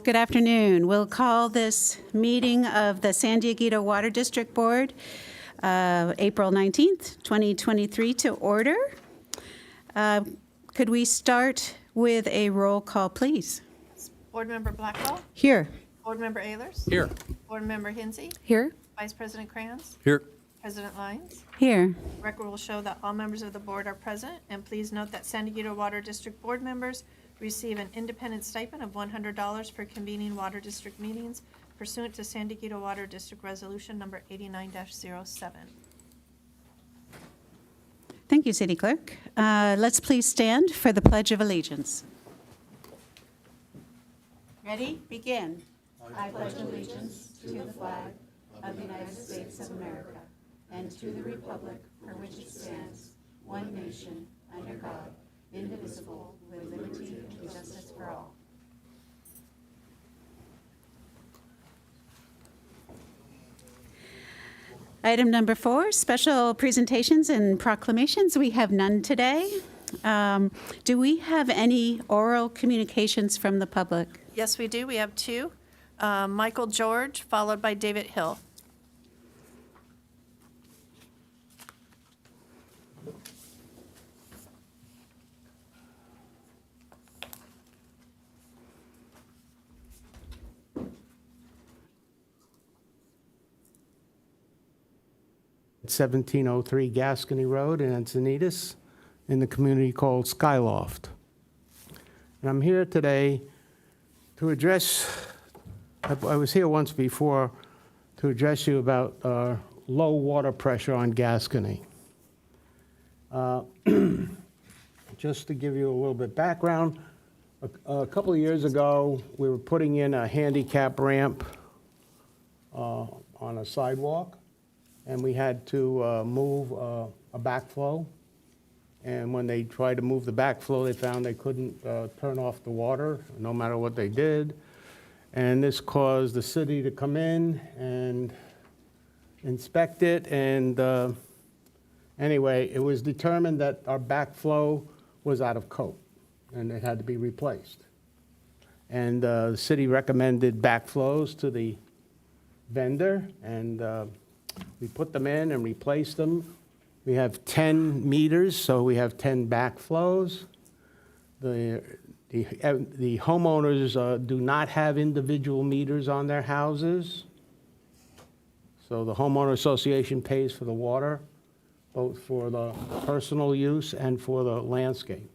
Good afternoon. We'll call this meeting of the San Dieguito Water District Board, April 19th, 2023, to order. Could we start with a roll call, please? Board Member Blackwell? Here. Board Member Ehlers? Here. Board Member Hinsey? Here. Vice President Kranz? Here. President Lyons? Here. Record will show that all members of the board are present, and please note that San Dieguito Water District Board members receive an independent stipend of $100 for convening water district meetings pursuant to San Dieguito Water District Resolution number 89-07. Thank you, City Clerk. Let's please stand for the Pledge of Allegiance. Ready? Begin. I pledge allegiance to the flag of the United States of America and to the republic for which it stands, one nation, under God, indivisible, with liberty and justice for all. Item number 4, special presentations and proclamations. We have none today. Do we have any oral communications from the public? Yes, we do. We have two. Michael George, followed by David Hill. At 1703 Gascony Road in Encinitas in the community called Skyloft. And I'm here today to address, I was here once before to address you about low water pressure on Gascony. Just to give you a little bit background, a couple of years ago, we were putting in a handicap ramp on a sidewalk, and we had to move a backflow. And when they tried to move the backflow, they found they couldn't turn off the water, no matter what they did. And this caused the city to come in and inspect it. And anyway, it was determined that our backflow was out of code, and it had to be replaced. And the city recommended backflows to the vendor, and we put them in and replaced them. We have 10 meters, so we have 10 backflows. The homeowners do not have individual meters on their houses. So the homeowner association pays for the water, both for the personal use and for the landscape.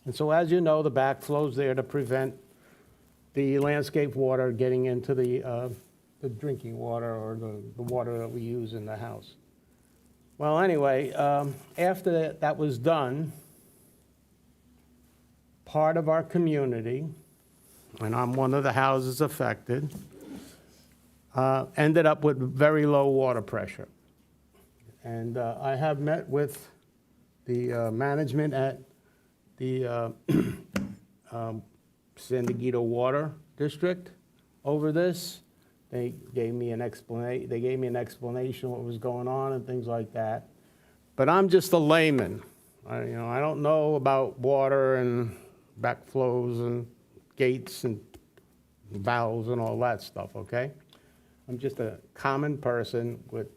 And so as you know, the backflow's there to prevent the landscape water getting into the drinking water or the water that we use in the house. Well, anyway, after that was done, part of our community, and I'm one of the houses affected, ended up with very low water pressure. And I have met with the management at the San Dieguito Water District over this. They gave me an explanation. They gave me an explanation of what was going on and things like that. But I'm just a layman. I don't know about water and backflows and gates and valves and all that stuff. Okay, I'm just a common person with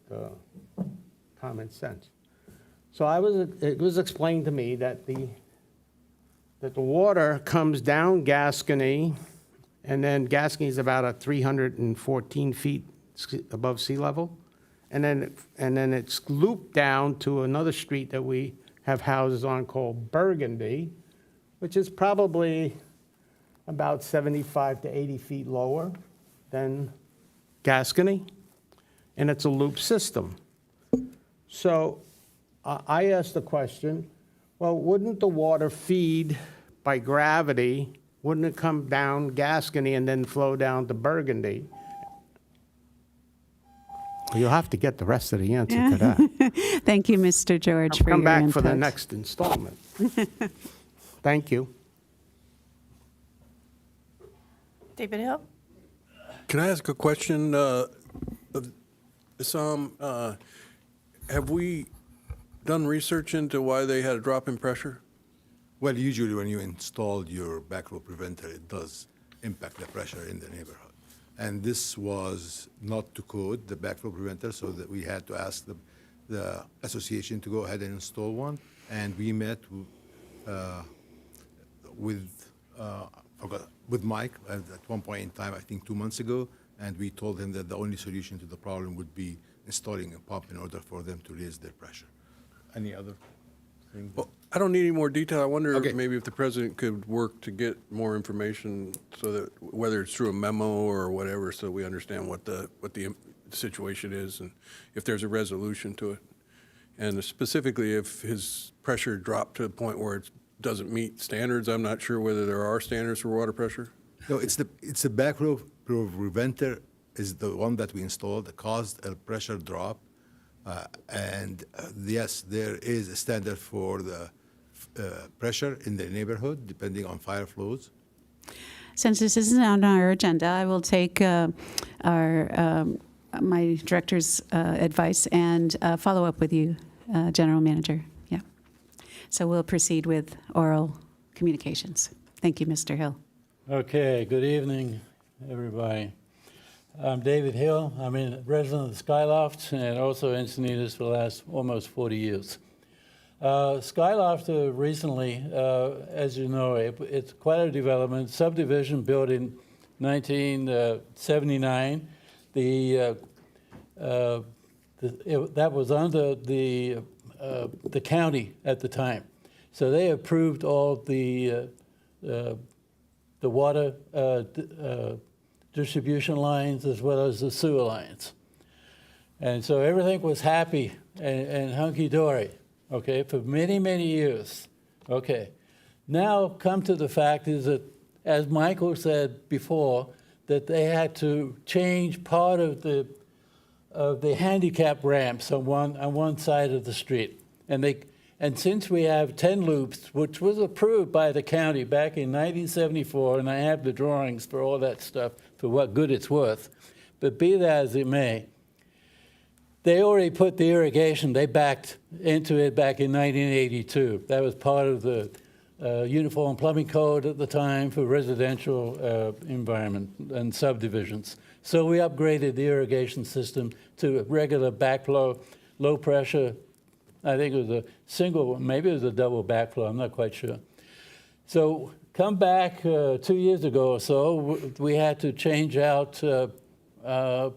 common sense. So it was explained to me that the water comes down Gascony. And then Gascony is about 314 feet above sea level. And then it's looped down to another street that we have houses on called Burgundy, which is probably about 75 to 80 feet lower than Gascony. And it's a loop system. So I asked the question, well, wouldn't the water feed by gravity? Wouldn't it come down Gascony and then flow down to Burgundy? You'll have to get the rest of the answer to that. Thank you, Mr. George, for your Come back input. for the next installment. Thank you. David Hill? Can I ask a question? Have we done research into why they had a drop in pressure? Well, usually when you install your backflow preventer, it does. impact the pressure in the neighborhood. And this was not to code, the backflow preventer, so that we had to ask the association to go ahead and install one. And we met with Mike at one point in time, I think 2 months ago, and we told him that the only solution to the problem would be installing a pump in order for them to raise their pressure. Any other thing? Well, I don't need any more detail. I wonder Okay. maybe if the president could work to get more information so that, whether it's through a memo or whatever, so we understand what the situation is and if there's a resolution to it. And specifically, if his pressure dropped to the point where it doesn't meet standards, I'm not sure whether there are standards for water pressure. No, it's the backflow preventer is the one that we installed that caused a pressure drop. Yes, there is a standard for the pressure in the neighborhood, depending on fire flows. Since this isn't on our agenda, I will take my director's advice and follow up with you, General Manager. Yeah. So we'll proceed with oral communications. Thank you, Mr. Hill. Okay, good evening, everybody. I'm David Hill. I'm a resident of the Skyloft and also Encinitas for the last almost 40 years. Skyloft recently, as you know, it's quite a development, subdivision built in 1979. That was under the county at the time. So they approved all the water distribution lines as well as the sewer lines. And so everything was happy and hunky-dory, okay, for many, many years. Okay. Now come to the fact is that, as Michael said before, that they had to change part of the handicap ramps on one side of the street. And since we have 10 loops, which was approved by the county back in 1974, and I have the drawings for all that stuff for what good it's worth, but be that as it may, they already put the irrigation, they backed into it back in 1982. That was part of the Uniform Plumbing Code at the time for residential environment and subdivisions. So we upgraded the irrigation system to a regular backflow, low pressure. I think it was a single, maybe it was a double backflow, I'm not quite sure. So come back 2 years ago or so, we had to change out the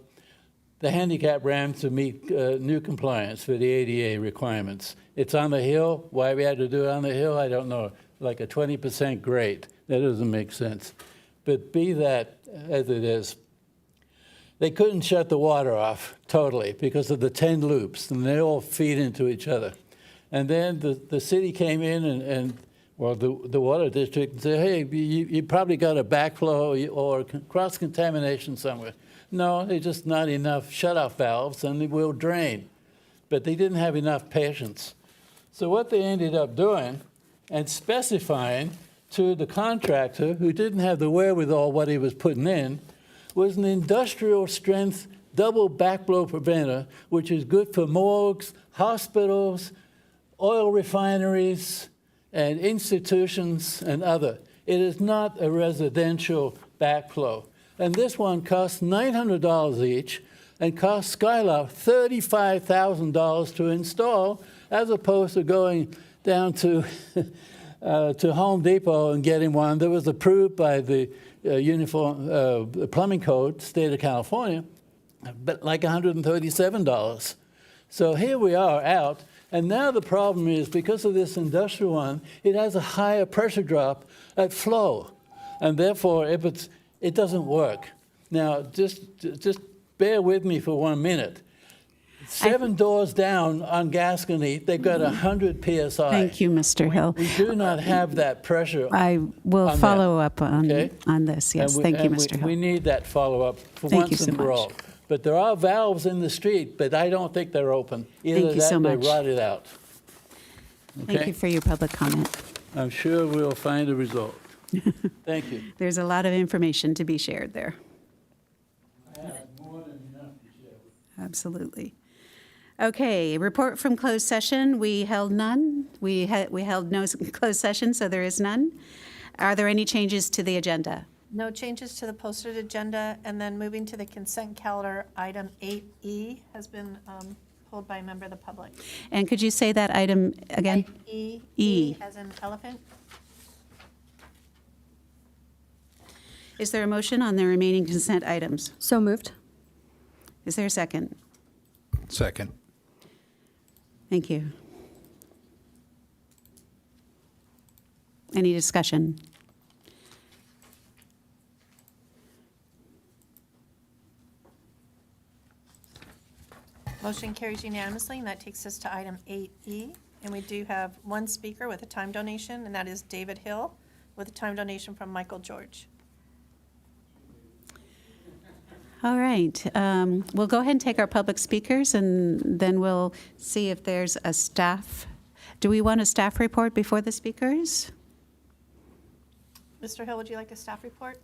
handicap ramp to meet new compliance for the ADA requirements. It's on the hill. Why we had to do it on the hill, I don't know. Like a 20% grade. That doesn't make sense. But be that as it is, they couldn't shut the water off totally because of the 10 loops, and they all feed into each other. And then the city came in and the water district said, hey, you probably got a backflow or cross-contamination somewhere. No, there's just not enough shut-off valves, and it will drain. But they didn't have enough patience. So what they ended up doing and specifying to the contractor, who didn't have the wherewithal what he was putting in, was an industrial strength double backflow preventer, which is good for morgues, hospitals, oil refineries, and institutions and other. It is not a residential backflow. And this one costs $900 each and costs Skyloft $35,000 to install, as opposed to going down to Home Depot and getting one that was approved by the Uniform Plumbing Code, state of California, but like $137. So here we are out, and now the problem is because of this industrial one, it has a higher pressure drop at flow, and therefore it doesn't work. Now just bear with me for 1 minute. 7 doors down on Gascony, they've got 100 PSI. Thank you, Mr. Hill. We do not have that pressure. I will on follow that, up on this. Yes, thank you, Mr. Hill. We need that follow-up for Thank you once so and for much. all. But there are valves in the street, but I don't think they're open. Either Thank you that so or much. they rotted out. Thank Okay? you for your public comment. I'm sure we'll find a result. Thank you. There's a lot of information to be shared there. I have more than enough to share. Absolutely. Okay, report from closed session. We held none. We held no closed session, so there is none. Are there any changes to the agenda? No changes to the posted agenda, and then moving to the consent calendar, item 8E has been pulled by a member of the public. And could you say that item again? E. E. As in elephant. Is there a motion on the remaining consent items? So moved. Is there a second? Second. Thank you. Any discussion? Motion carries unanimously, and that takes us to item 8E. And we do have one speaker with a time donation, and that is David Hill, with a time donation from Michael George. All right. We'll go ahead and take our public speakers, and then we'll see if there's a staff. Do we want a staff report before the speakers? Mr. Hill, would you like a staff report?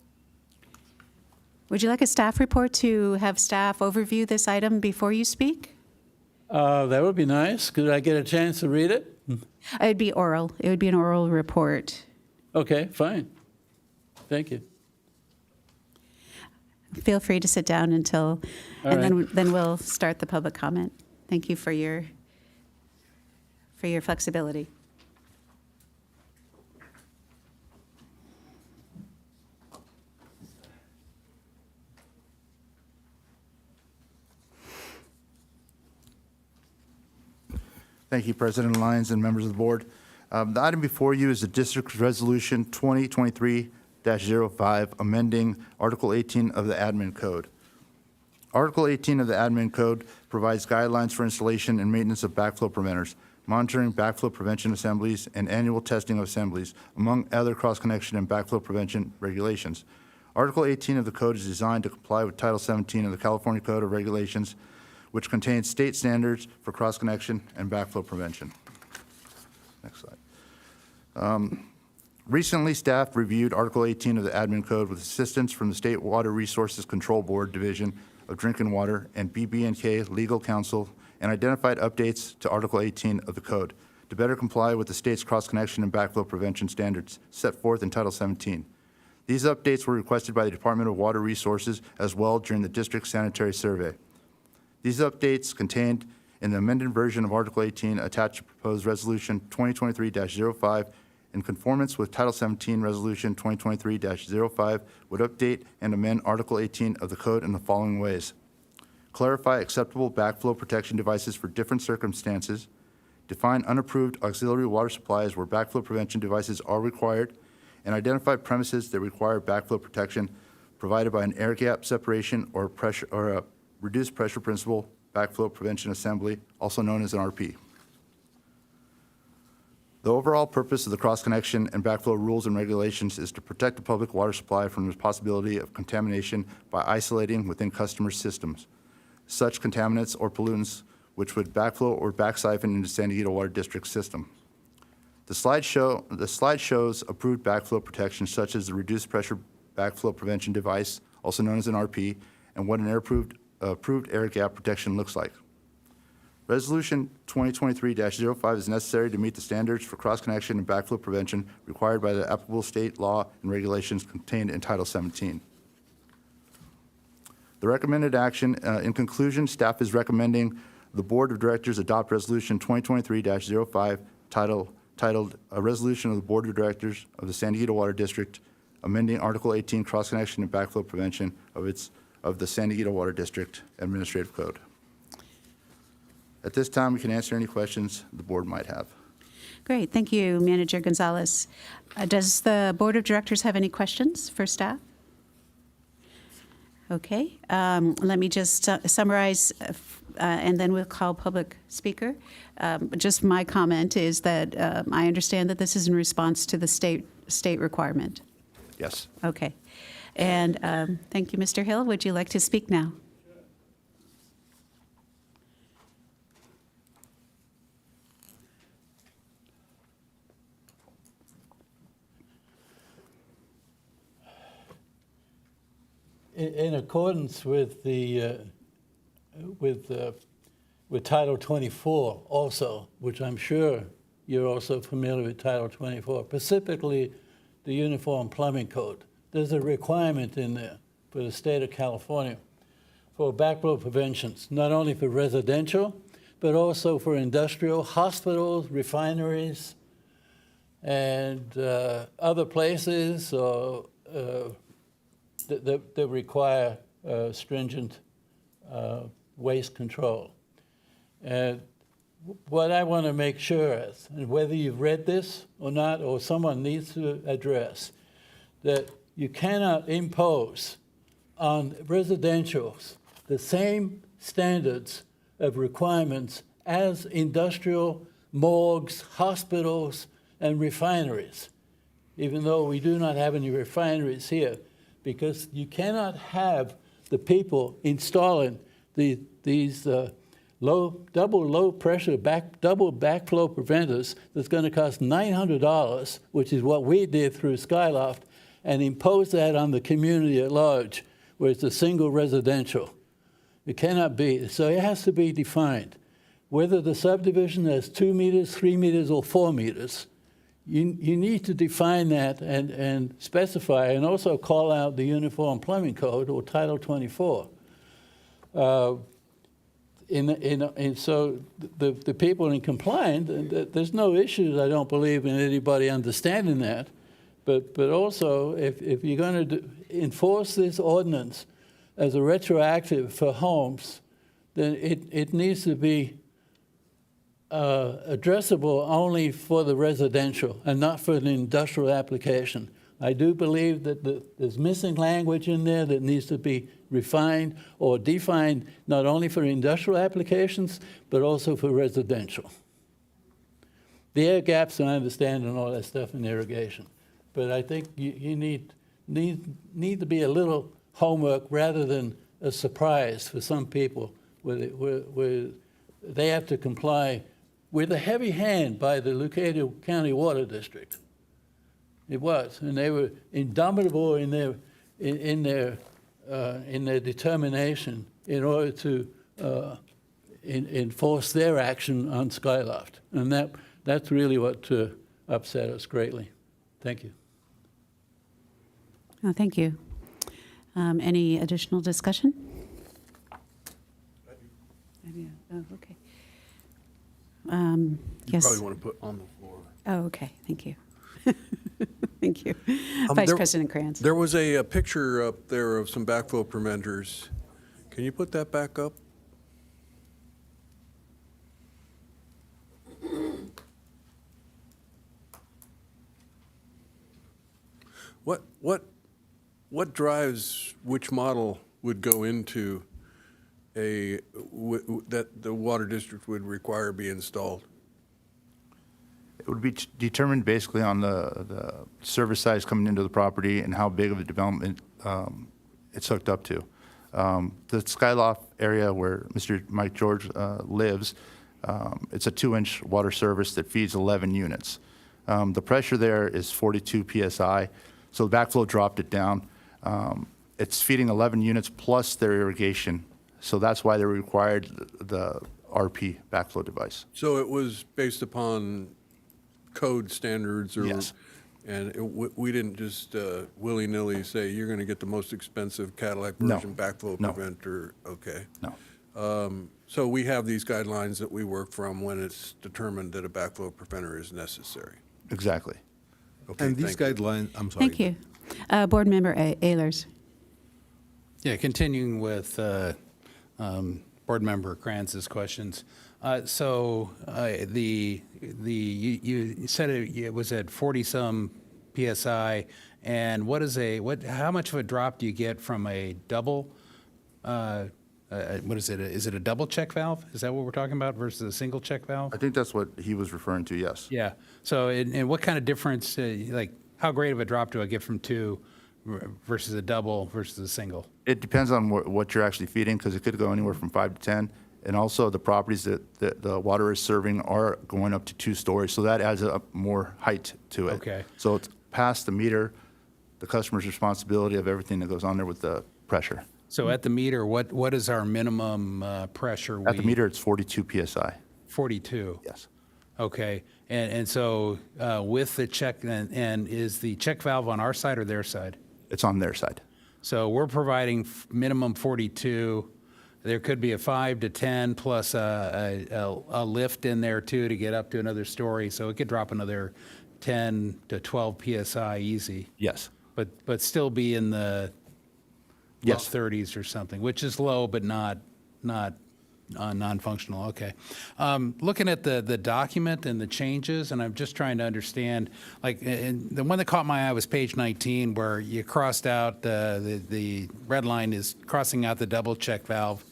Would you like a staff report to have staff overview this item before you speak? That would be nice. Could I get a chance to read it? It'd be oral. It would be an oral report. Okay, fine. Thank you. Feel free to sit down until, All and right. then we'll start the public comment. Thank you for your flexibility. Thank you, President Lyons and members of the board. The item before you is the District Resolution 2023-05, amending Article 18 of the Admin Code. Article 18 of the Admin Code provides guidelines for installation and maintenance of backflow preventers, monitoring backflow prevention assemblies, and annual testing of assemblies, among other cross-connection and backflow prevention regulations. Article 18 of the code is designed to comply with Title 17 of the California Code of Regulations, which contains state standards for cross-connection and backflow prevention. Next slide. Recently, staff reviewed Article 18 of the Admin Code with assistance from the State Water Resources Control Board Division of Drinking Water and BB&K Legal Counsel, and identified updates to Article 18 of the code to better comply with the state's cross-connection and backflow prevention standards set forth in Title 17. These updates were requested by the Department of Water Resources as well during the district sanitary survey. These updates contained in the amended version of Article 18 attached to proposed Resolution 2023-05 in conformance with Title 17 Resolution 2023-05 would update and amend Article 18 of the code in the following ways. Clarify acceptable backflow protection devices for different circumstances, define unapproved auxiliary water supplies where backflow prevention devices are required, and identify premises that require backflow protection provided by an air gap separation or pressure or a reduced pressure principle backflow prevention assembly, also known as an RP. The overall purpose of the cross-connection and backflow rules and regulations is to protect the public water supply from the possibility of contamination by isolating within customer systems such contaminants or pollutants which would backflow or backsiphon into San Diego Water District system. The slide shows approved backflow protection such as the reduced pressure backflow prevention device, also known as an RP, and what an approved air gap protection looks like. Resolution 2023-05 is necessary to meet the standards for cross-connection and backflow prevention required by the applicable state law and regulations contained in Title 17. The recommended action, in conclusion, staff is recommending the Board of Directors adopt Resolution 2023-05 titled A Resolution of the Board of Directors of the San Diego Water District amending Article 18 cross-connection and backflow prevention of the San Diego Water District Administrative Code. At this time, we can answer any questions the board might have. Great, thank you, Manager Gonzalez. Does the Board of Directors have any questions for staff? Okay, let me just summarize, and then we'll call public speaker. Just my comment is that I understand that this is in response to the state requirement. Yes. Okay, and thank you, Mr. Hill. Would you like to speak now? In accordance with the with Title 24 also, which I'm sure you're also familiar with Title 24, specifically the Uniform Plumbing Code, there's a requirement in there for the state of California for backflow preventions, not only for residential, but also for industrial, hospitals, refineries, and other places that require stringent waste control. And what I want to make sure is, and whether you've read this or not, or someone needs to address, that you cannot impose on residentials the same standards of requirements as industrial, morgues, hospitals, and refineries, even though we do not have any refineries here, because you cannot have the people installing these double low pressure double backflow preventers that's going to cost $900, which is what we did through Skyloft, and impose that on the community at large, where it's a single residential. It cannot be. So it has to be defined. Whether the subdivision has 2 meters, 3 meters, or 4 meters, you need to define that and specify, and also call out the Uniform Plumbing Code or Title 24. So the people in compliance, there's no issues, I don't believe, in anybody understanding that. But also, if you're going to enforce this ordinance as a retroactive for homes, then it needs to be addressable only for the residential and not for the industrial application. I do believe that there's missing language in there that needs to be refined or defined not only for industrial applications, but also for residential. The air gaps, I understand, and all that stuff in irrigation. But I think you need to be a little homework rather than a surprise for some people where they have to comply with a heavy hand by the Lucado County Water District. It was, and they were indomitable in their determination in order to enforce their action on Skyloft, and that's really what upset us greatly. Thank you. Oh, thank you. Any additional discussion? I do. Oh, okay. You Yes. probably want to put on the floor. Oh, okay. Thank you. Thank you. Vice President Kranz. There was a picture up there of some backflow preventers. Can you put that back up? What drives which model would go into that the water district would require be installed? It would be determined basically on the service size coming into the property and how big of a development it's hooked up to. The Skyloft area where Mr. Mike George lives, it's a 2-inch water service that feeds 11 units. The pressure there is 42 PSI, so the backflow dropped it down. It's feeding 11 units plus their irrigation, so that's why they required the RP backflow device. So it was based upon code standards, or Yes. and we didn't just willy-nilly say you're going to get the most expensive Cadillac No. version backflow No. preventer. Okay. No. So we have these guidelines that we work from when it's determined that a backflow preventer is necessary. Exactly. Okay, And these thank you. guidelines, I'm sorry. Thank you. Board Member Ehlers. Yeah, continuing with Board Member Kranz's questions. You said it was at 40-some PSI, and how much of a drop do you get from a double? What is it? Is it a double check valve? Is that what we're talking about versus a single check valve? I think that's what he was referring to, yes. Yeah. So, and what kind of difference? Like, how great of a drop do I get from 2 versus a double versus a single? It depends on what you're actually feeding, because it could go anywhere from 5 to 10. And also the properties that the water is serving are going up to 2 stories, so that adds up more height to it. Okay. So it's past the meter, the customer's responsibility of everything that goes on there with the pressure. So at the meter, what is our minimum pressure? At the meter, it's 42 PSI. 42. Yes. Okay. And so with the check, and is the check valve on our side or their side? It's on their side. So we're providing minimum 42. There could be a 5 to 10 plus a lift in there too to get up to another story. So it could drop another 10 to 12 PSI easy, Yes. but still be in the Yes. low 30s or something, which is low, but not non-functional. Okay. Looking at the document and the changes, and I'm just trying to understand, like, and the one that caught my eye was page 19, where you crossed out the red line is crossing out the double check valve.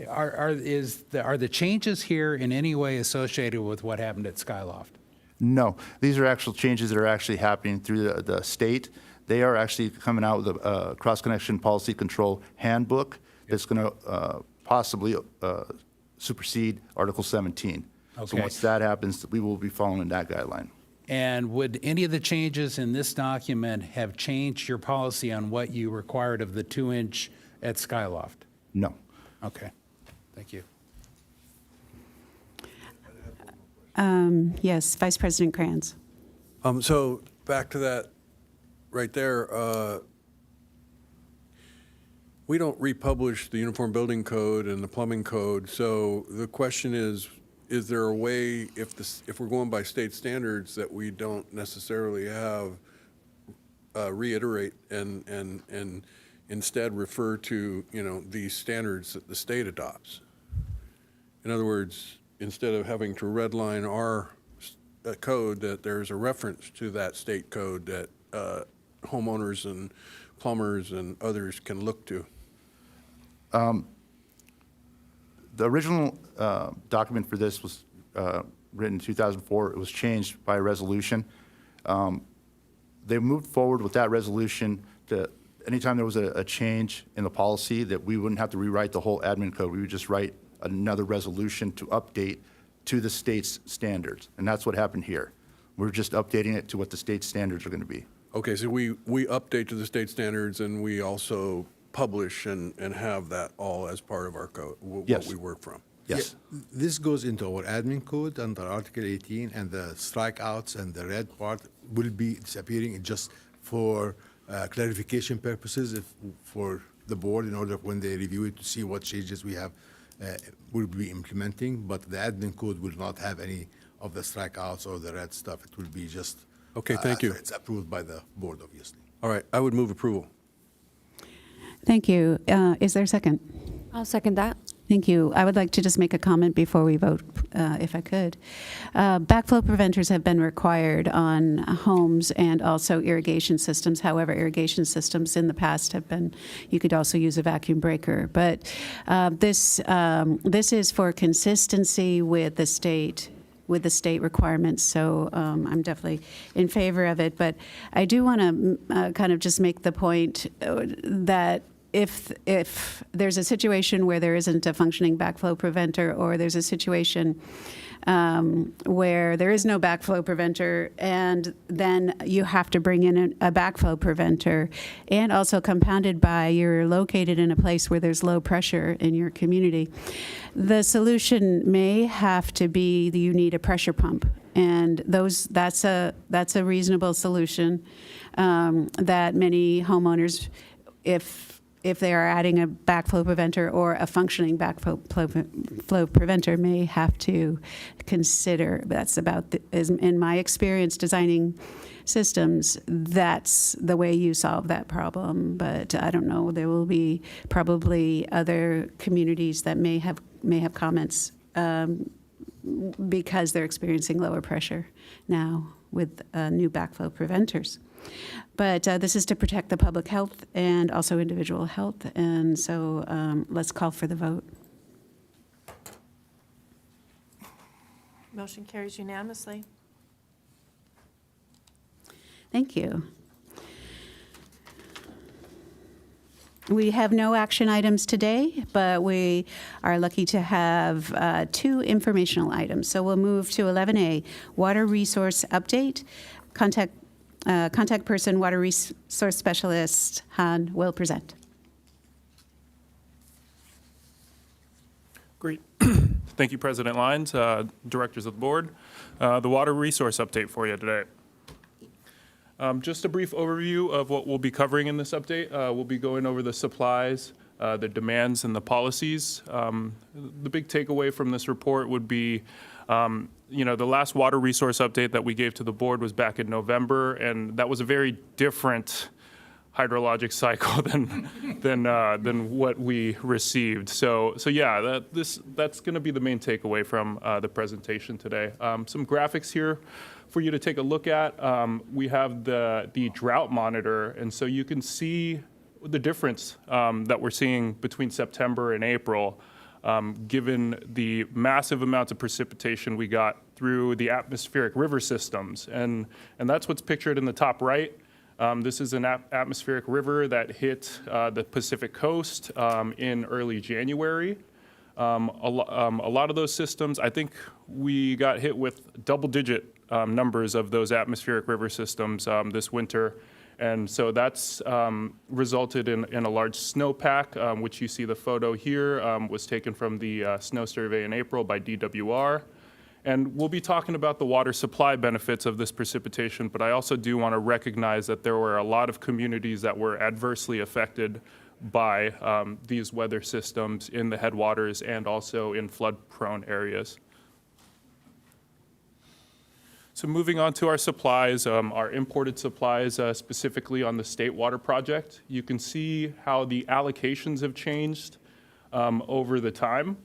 Are the changes here in any way associated with what happened at Skyloft? No, these are actual changes that are actually happening through the state. They are actually coming out with a cross-connection policy control handbook that's going to possibly supersede Article 17. So Okay. once that happens, we will be following that guideline. And would any of the changes in this document have changed your policy on what you required of the 2-inch at Skyloft? No. Okay, thank you. Yes, Vice President Kranz. So back to that right there, we don't republish the Uniform Building Code and the Plumbing Code. So the question is there a way, if we're going by state standards, that we don't necessarily have reiterate and instead refer to, these standards that the state adopts? In other words, instead of having to redline our code, that there's a reference to that state code that homeowners and plumbers and others can look to. The original document for this was written in 2004. It was changed by resolution. They moved forward with that resolution to anytime there was a change in the policy, that we wouldn't have to rewrite the whole admin code. We would just write another resolution to update to the state's standards. And that's what happened here. We're just updating it to what the state standards are going to be. Okay, so we update to the state standards, and we also publish and have that all as part of our code, Yes. what we work from. Yes. Yeah, this goes into our admin code under Article 18, and the strikeouts and the red part will be disappearing just for clarification purposes for the board, in order when they review it to see what changes we have will be implementing. But the admin code will not have any of the strikeouts or the red stuff. It will be just Okay, thank you. It's approved by the board, obviously. All right, I would move approval. Thank you. Is there a second? I'll second that. Thank you. I would like to just make a comment before we vote, if I could. Backflow preventers have been required on homes and also irrigation systems. However, irrigation systems in the past have been, you could also use a vacuum breaker. But this is for consistency with the state requirements, so I'm definitely in favor of it. But I do want to kind of just make the point that if there's a situation where there isn't a functioning backflow preventer, or there's a situation where there is no backflow preventer, and then you have to bring in a backflow preventer, and also compounded by you're located in a place where there's low pressure in your community, the solution may have to be that you need a pressure pump. And that's a reasonable solution that many homeowners, if they are adding a backflow preventer or a functioning backflow preventer, may have to consider. That's in my experience designing systems, that's the way you solve that problem. But I don't know, there will be probably other communities that may have comments because they're experiencing lower pressure now with new backflow preventers. But this is to protect the public health and also individual health, and so let's call for the vote. Motion carries unanimously. Thank you. We have no action items today, but we are lucky to have 2 informational items. So we'll move to 11A, Water Resource Update. Contact person, Water Resource Specialist Han will present. Great. Thank you, President Lyons, directors of the board. The water resource update for you today. Just a brief overview of what we'll be covering in this update. We'll be going over the supplies, the demands, and the policies. The big takeaway from this report would be, the last water resource update that we gave to the board was back in November, and that was a very different hydrologic cycle than what we received. So yeah, that's going to be the main takeaway from the presentation today. Some graphics here for you to take a look at. We have the drought monitor, and so you can see the difference that we're seeing between September and April, given the massive amounts of precipitation we got through the atmospheric river systems. And that's what's pictured in the top right. This is an atmospheric river that hit the Pacific coast in early January. A lot of those systems, I think we got hit with double-digit numbers of those atmospheric river systems this winter. And so that's resulted in a large snowpack, which you see the photo here, was taken from the snow survey in April by DWR. And we'll be talking about the water supply benefits of this precipitation, but I also do want to recognize that there were a lot of communities that were adversely affected by these weather systems in the headwaters and also in flood-prone areas. So moving on to our supplies, our imported supplies, specifically on the State Water Project, you can see how the allocations have changed over the time,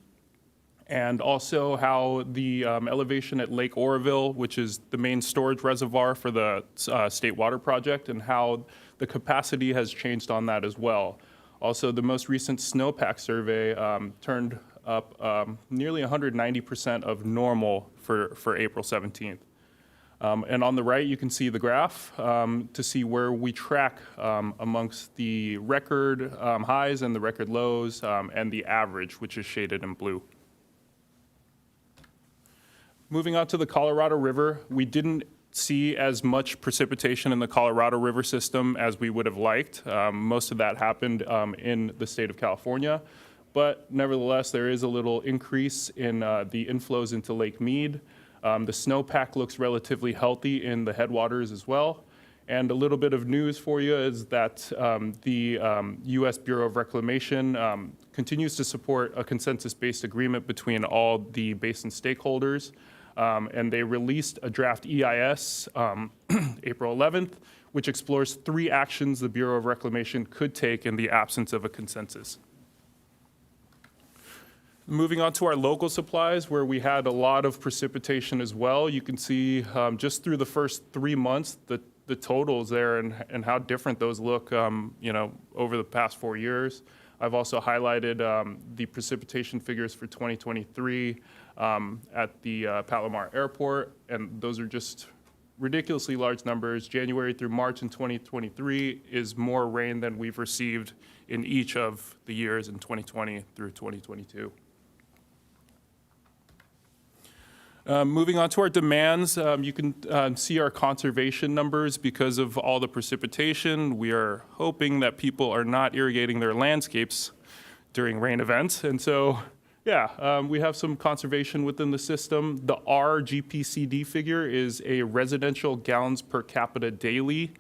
and also how the elevation at Lake Oroville, which is the main storage reservoir for the State Water Project, and how the capacity has changed on that as well. Also, the most recent snowpack survey turned up nearly 190% of normal for April 17th. And on the right, you can see the graph to see where we track amongst the record highs and the record lows and the average, which is shaded in blue. Moving on to the Colorado River, we didn't see as much precipitation in the Colorado River system as we would have liked. Most of that happened in the state of California, but nevertheless, there is a little increase in the inflows into Lake Mead. The snowpack looks relatively healthy in the headwaters as well. And a little bit of news for you is that the U.S. Bureau of Reclamation continues to support a consensus-based agreement between all the basin stakeholders. And they released a draft EIS April 11th, which explores 3 actions the Bureau of Reclamation could take in the absence of a consensus. Moving on to our local supplies, where we had a lot of precipitation as well. You can see just through the first 3 months, the totals there and how different those look, over the past 4 years. I've also highlighted the precipitation figures for 2023 at the Palomar Airport, and those are just ridiculously large numbers. January through March in 2023 is more rain than we've received in each of the years in 2020 through 2022. Moving on to our demands, you can see our conservation numbers because of all the precipitation. We are hoping that people are not irrigating their landscapes during rain events. And so, we have some conservation within the system. The RGPCD figure is a residential gallons per capita daily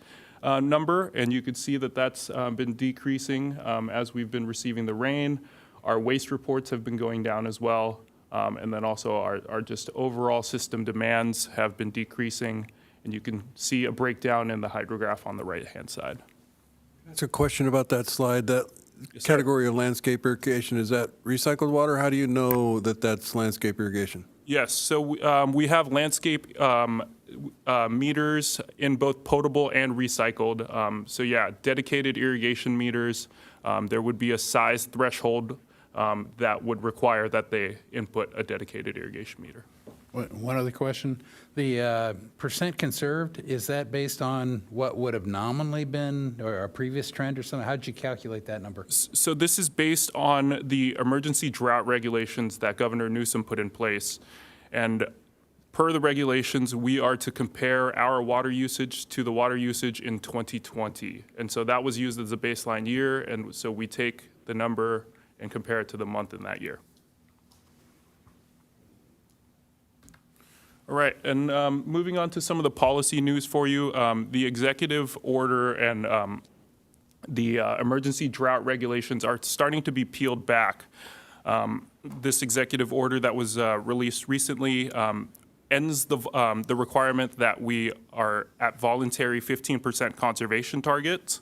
number, and you can see that that's been decreasing as we've been receiving the rain. Our waste reports have been going down as well. And then also our just overall system demands have been decreasing, and you can see a breakdown in the hydrograph on the right-hand side. That's a question about that slide. That category of landscape irrigation, is that recycled water? How do you know that that's landscape irrigation? Yes, so we have landscape meters in both potable and recycled. So yeah, dedicated irrigation meters. There would be a size threshold that would require that they input a dedicated irrigation meter. One other question. The percent conserved, is that based on what would have nominally been or a previous trend or something? How did you calculate that number? So this is based on the emergency drought regulations that Governor Newsom put in place. And per the regulations, we are to compare our water usage to the water usage in 2020. And so that was used as a baseline year. And so we take the number and compare it to the month in that year. All right, and moving on to some of the policy news for you, the executive order and the emergency drought regulations are starting to be peeled back. This executive order that was released recently ends the requirement that we are at voluntary 15% conservation targets.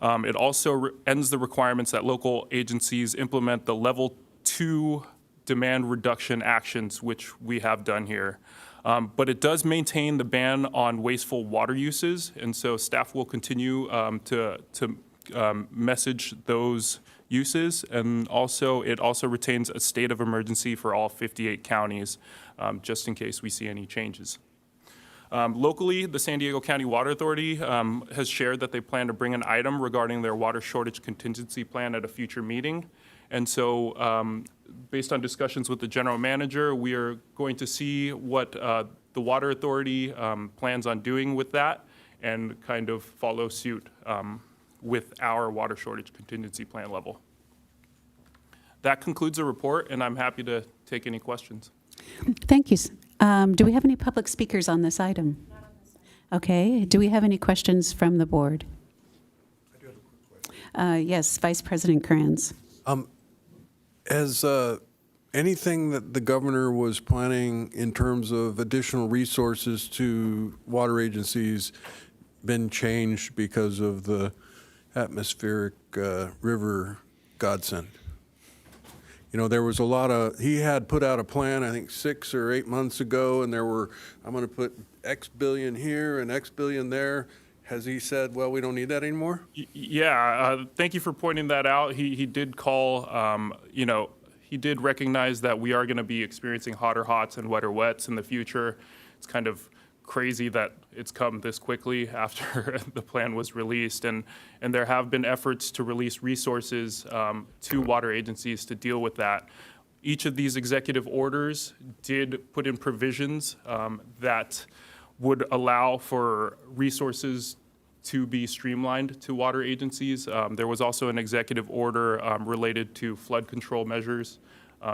It also ends the requirements that local agencies implement the level 2 demand reduction actions, which we have done here. But it does maintain the ban on wasteful water uses, and so staff will continue to message those uses, and also it also retains a state of emergency for all 58 counties, just in case we see any changes. Locally, the San Diego County Water Authority has shared that they plan to bring an item regarding their water shortage contingency plan at a future meeting. And so based on discussions with the general manager, we are going to see what the Water Authority plans on doing with that and kind of follow suit with our water shortage contingency plan level. That concludes the report, and I'm happy to take any questions. Thank you. Do we have any public speakers on this item? Okay. Do we have any questions from the board? I do have a quick question. Yes, Vice President Kranz. Has anything that the governor was planning in terms of additional resources to water agencies been changed because of the atmospheric river godsend? You know, there was a lot of, he had put out a plan, I think 6 or 8 months ago, and there were, I'm going to put X billion here and X billion there. Has he said, well, we don't need that anymore? Yeah, thank you for pointing that out. He did call, you know, he did recognize that we are going to be experiencing hotter hots and wetter wets in the future. It's kind of crazy that it's come this quickly after the plan was released, and there have been efforts to release resources to water agencies to deal with that. Each of these executive orders did put in provisions that would allow for resources to be streamlined to water agencies. There was also an executive order related to flood control measures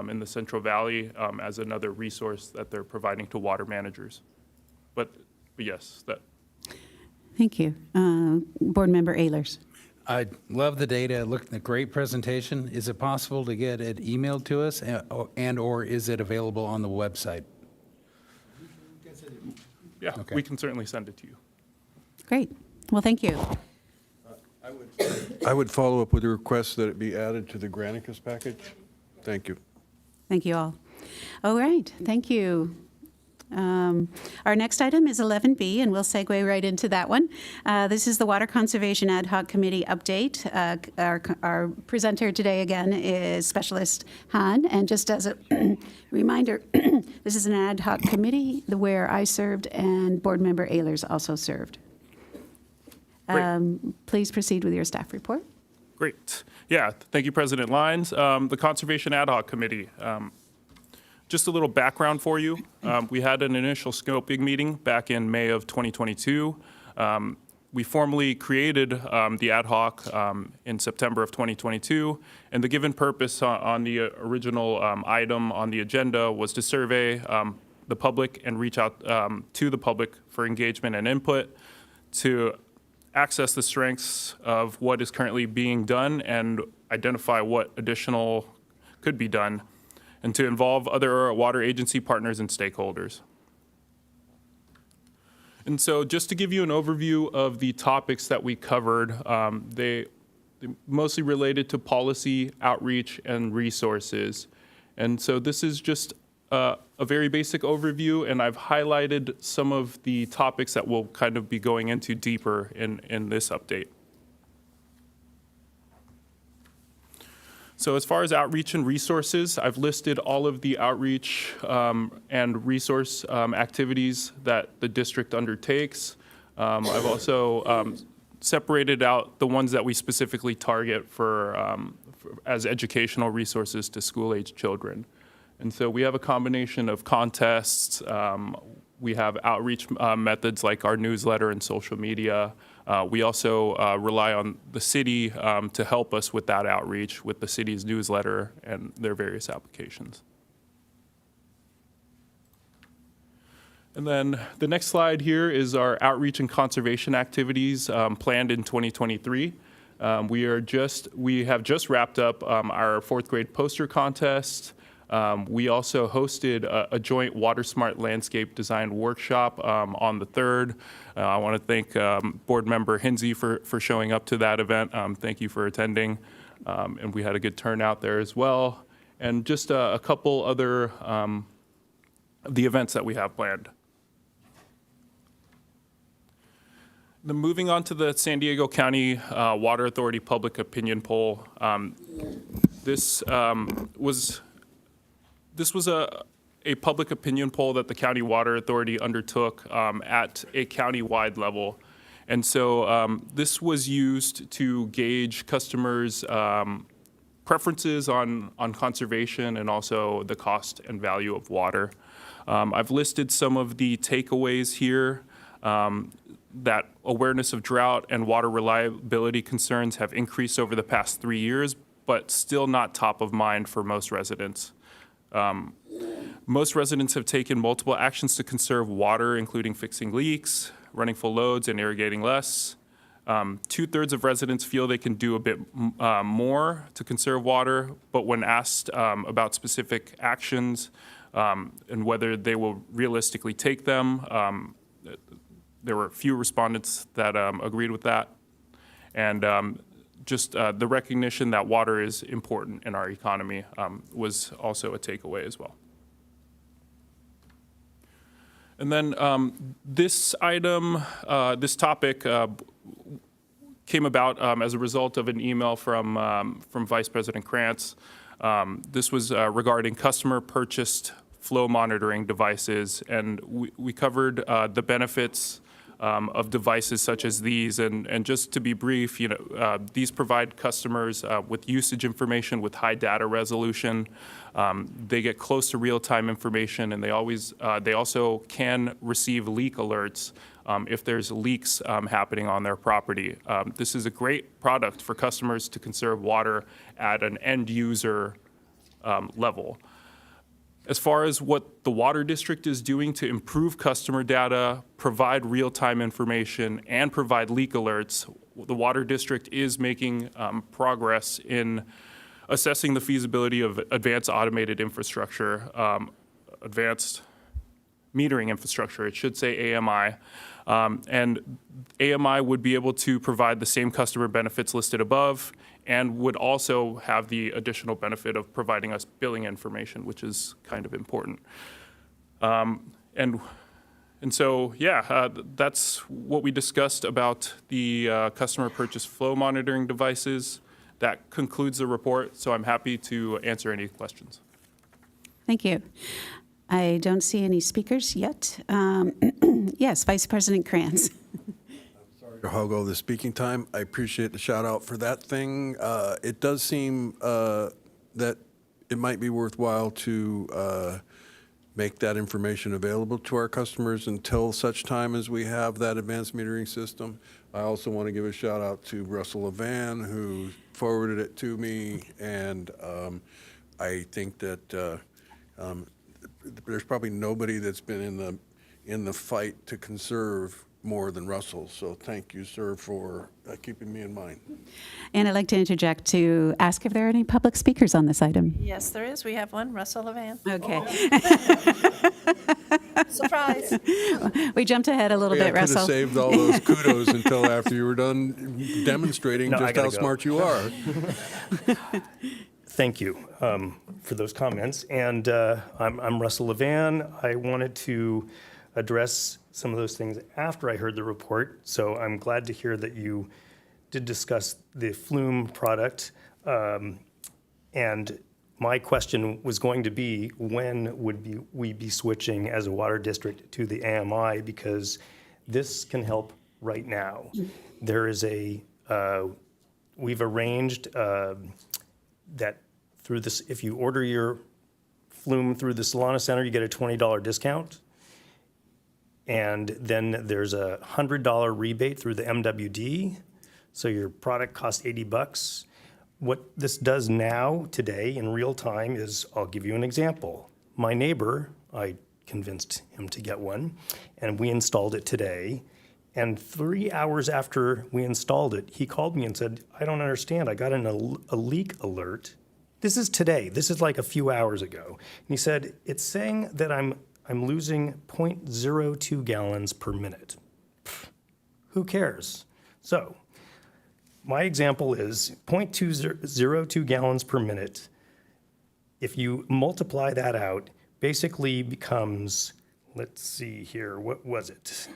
in the Central Valley as another resource that they're providing to water managers. But yes, that. Thank you. Board Member Ehlers. I love the data. Looked at the great presentation. Is it possible to get it emailed to us, and or is it available on the website? Yeah, Okay. we can certainly send it to you. Great. Well, thank you. I would follow up with a request that it be added to the Granicus package. Thank you. Thank you all. All right. Thank you. Our next item is 11B, and we'll segue right into that one. This is the Water Conservation Ad Hoc Committee update. Our presenter today, again, is Specialist Han. And just as a reminder, this is an ad hoc committee where I served and Board Member Ehlers also served. Please proceed with your staff report. Great. Yeah, thank you, President Lyons. The Conservation Ad Hoc Committee. Just a little background for you. We had an initial scoping meeting back in May of 2022. We formally created the ad hoc in September of 2022, and the given purpose on the original item on the agenda was to survey the public and reach out to the public for engagement and input to access the strengths of what is currently being done and identify what additional could be done, and to involve other water agency partners and stakeholders. And so just to give you an overview of the topics that we covered, they mostly related to policy, outreach, and resources. And so this is just a very basic overview, and I've highlighted some of the topics that we'll kind of be going into deeper in this update. So as far as outreach and resources, I've listed all of the outreach and resource activities that the district undertakes. I've also separated out the ones that we specifically target for as educational resources to school-age children. And so we have a combination of contests. We have outreach methods like our newsletter and social media. We also rely on the city to help us with that outreach with the city's newsletter and their various applications. And then the next slide here is our outreach and conservation activities planned in 2023. We have just wrapped up our fourth grade poster contest. We also hosted a joint Water Smart landscape design workshop on the 3rd. I want to thank board member Hinsey for showing up to that event. Thank you for attending. And we had a good turnout there as well. And just a couple other the events that we have planned. Then moving on to the San Diego County Water Authority Public Opinion Poll. This was a public opinion poll that the County Water Authority undertook at a county-wide level. And so this was used to gauge customers' preferences on conservation and also the cost and value of water. I've listed some of the takeaways here. That awareness of drought and water reliability concerns have increased over the past 3 years, but still not top of mind for most residents. Most residents have taken multiple actions to conserve water, including fixing leaks, running full loads, and irrigating less. 2/3 of residents feel they can do a bit more to conserve water, but when asked about specific actions and whether they will realistically take them, there were few respondents that agreed with that. And just the recognition that water is important in our economy was also a takeaway as well. And then this item, this topic came about as a result of an email from Vice President Krantz. This was regarding customer purchased flow monitoring devices, and we covered the benefits of devices such as these. And just to be brief, these provide customers with usage information with high data resolution. They get close to real-time information, and they also can receive leak alerts if there's leaks happening on their property. This is a great product for customers to conserve water at an end user level. As far as what the Water District is doing to improve customer data, provide real-time information, and provide leak alerts, the Water District is making progress in assessing the feasibility of advanced automated infrastructure, advanced metering infrastructure. It should say AMI. And AMI would be able to provide the same customer benefits listed above and would also have the additional benefit of providing us billing information, which is kind of important. And so, yeah, that's what we discussed about the customer purchase flow monitoring devices. That concludes the report, so I'm happy to answer any questions. Thank you. I don't see any speakers yet. Yes, Vice President Krantz. To hog all the speaking time. I appreciate the shout out for that thing. It does seem that it might be worthwhile to make that information available to our customers until such time as we have that advanced metering system. I also want to give a shout out to Russell Levan, who forwarded it to me, and I think that there's probably nobody that's been in the fight to conserve more than Russell. So thank you, sir, for keeping me in mind. And I'd like to interject to ask if there are any public speakers on this item. Yes, there is. We have one, Russell Levan. Okay. Surprise. We jumped ahead a little I bit, could have Russell. saved all those kudos until after you were done demonstrating No, I just how gotta go. smart you are. Thank you for those comments. And I'm Russell Levan. I wanted to address some of those things after I heard the report. So I'm glad to hear that you did discuss the Flume product. And my question was going to be, when would we be switching as a water district to the AMI? Because this can help right now. There is we've arranged that through this, if you order your Flume through the Solana Center, you get a $20 discount. And then there's a $100 rebate through the MWD. So your product costs $80. What this does now, today, in real time, is I'll give you an example. My neighbor, I convinced him to get one. And we installed it today. And 3 hours after we installed it, he called me and said, I don't understand. I got a leak alert. This is today. This is like a few hours ago. And he said, it's saying that I'm losing 0.02 gallons per minute. Pfft, who cares? So my example is 0.202 gallons per minute. If you multiply that out, basically becomes, let's see here, what was it?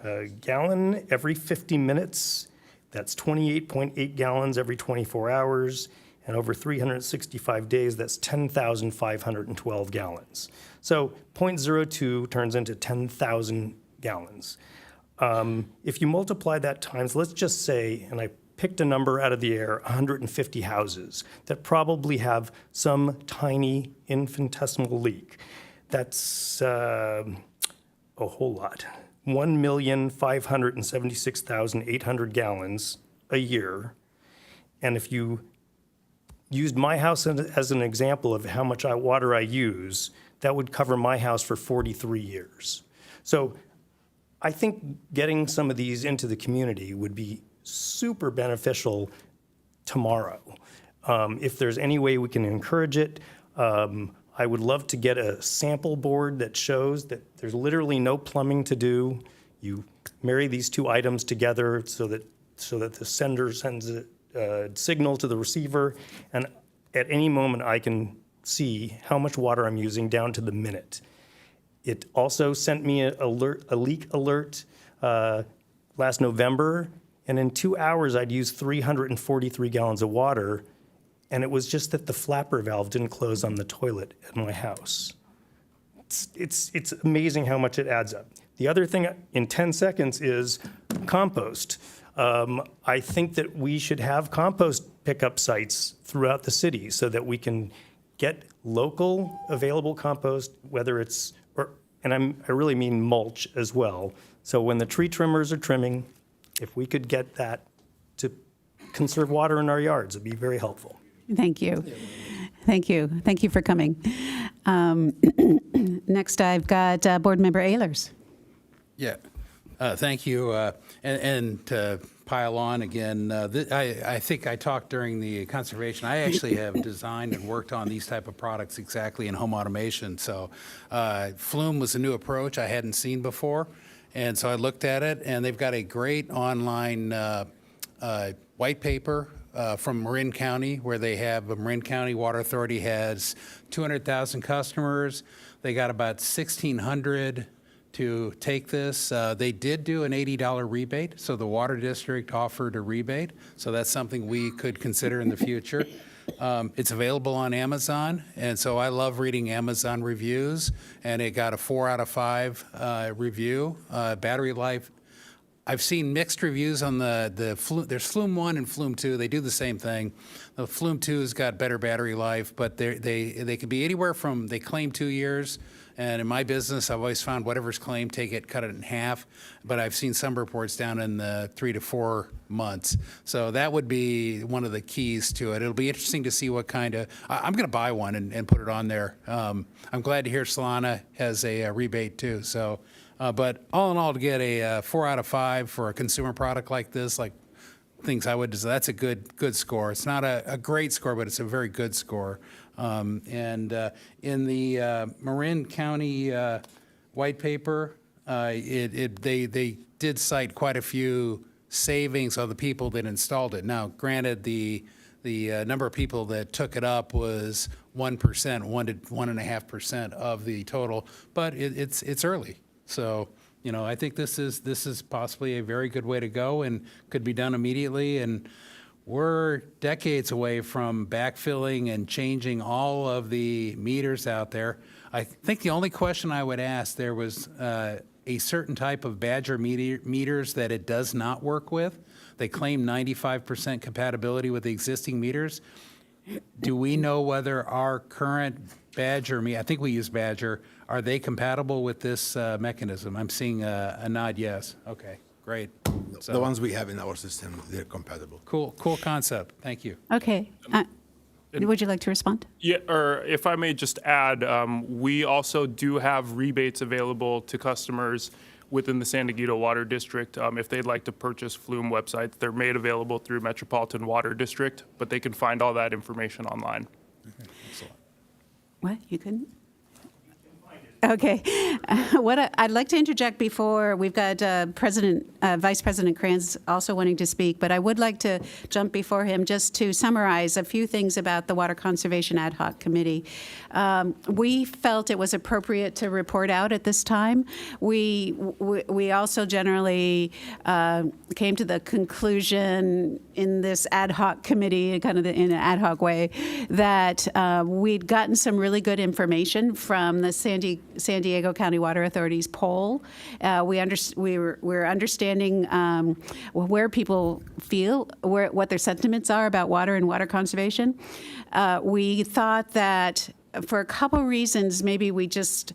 A gallon every 50 minutes, that's 28.8 gallons every 24 hours, and over 365 days, that's 10,512 gallons. So 0.02 turns into 10,000 gallons. If you multiply that times, let's just say, and I picked a number out of the air, 150 houses that probably have some tiny infinitesimal leak. That's a whole lot. 1,576,800 gallons a year. And if you used my house as an example of how much water I use, that would cover my house for 43 years. So I think getting some of these into the community would be super beneficial tomorrow. If there's any way we can encourage it, I would love to get a sample board that shows that there's literally no plumbing to do. You marry these two items together so that the sender sends a signal to the receiver, and at any moment I can see how much water I'm using down to the minute. It also sent me a leak alert last November, and in 2 hours I'd used 343 gallons of water, and it was just that the flapper valve didn't close on the toilet at my house. It's amazing how much it adds up. The other thing in 10 seconds is compost. I think that we should have compost pickup sites throughout the city so that we can get local available compost, whether it's, I really mean mulch as well. So when the tree trimmers are trimming, if we could get that to conserve water in our yards, it'd be very helpful. Thank you. Thank you. Thank you for coming. Next, I've got Board Member Ehlers. Yeah, thank you. And to pile on again, I think I talked during the conservation. I actually have designed and worked on these type of products exactly in home automation. So Flume was a new approach I hadn't seen before. And so I looked at it, and they've got a great online white paper from Marin County, where they have, Marin County Water Authority has 200,000 customers. They got about 1,600 to take this. They did do an $80 rebate, so the Water District offered a rebate. So that's something we could consider in the future. It's available on Amazon, and so I love reading Amazon reviews, and it got a 4 out of 5 review. Battery life, I've seen mixed reviews on the Flume. There's Flume 1 and Flume 2. They do the same thing. The Flume 2's got better battery life, but they can be anywhere from, they claim 2 years. And in my business, I've always found whatever's claimed, take it, cut it in half. But I've seen some reports down in the 3 to 4 months. So that would be one of the keys to it. It'll be interesting to see what kind of, I'm going to buy one and put it on there. I'm glad to hear Solana has a rebate too. So, but all in all, to get a 4 out of 5 for a consumer product like this, like things I would, that's a good score. It's not a great score, but it's a very good score. In the Marin County white paper, they did cite quite a few savings of the people that installed it. Now, granted, the number of people that took it up was 1%, 1 to 1.5% of the total, but it's early. So, I think this is possibly a very good way to go and could be done immediately. And we're decades away from backfilling and changing all of the meters out there. I think the only question I would ask, there was a certain type of Badger meters that it does not work with. They claim 95% compatibility with the existing meters. Do we know whether our current Badger, I think we use Badger, are they compatible with this mechanism? I'm seeing a nod yes. Okay, great. The ones we have in our system, they're compatible. Cool concept. Thank you. Okay. Would you like to respond? Yeah, or if I may just add, we also do have rebates available to customers within the San Diego Water District. If they'd like to purchase Flume websites, they're made available through Metropolitan Water District, but they can find all that information online. What, you couldn't? Okay. I'd like to interject before, we've got Vice President Kranz also wanting to speak, but I would like to jump before him just to summarize a few things about the Water Conservation Ad Hoc Committee. We felt it was appropriate to report out at this time. We also generally came to the conclusion in this ad hoc committee, kind of in an ad hoc way, that we'd gotten some really good information from the San Diego County Water Authority's poll. We're understanding where people feel, what their sentiments are about water and water conservation. We thought that for a couple reasons, maybe we just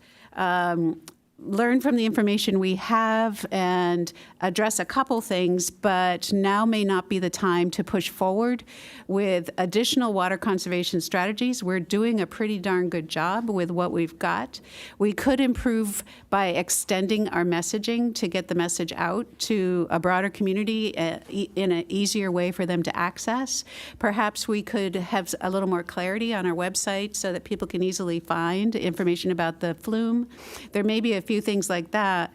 learn from the information we have and address a couple things, but now may not be the time to push forward with additional water conservation strategies. We're doing a pretty darn good job with what we've got. We could improve by extending our messaging to get the message out to a broader community in an easier way for them to access. Perhaps we could have a little more clarity on our website so that people can easily find information about the flume. There may be a few things like that.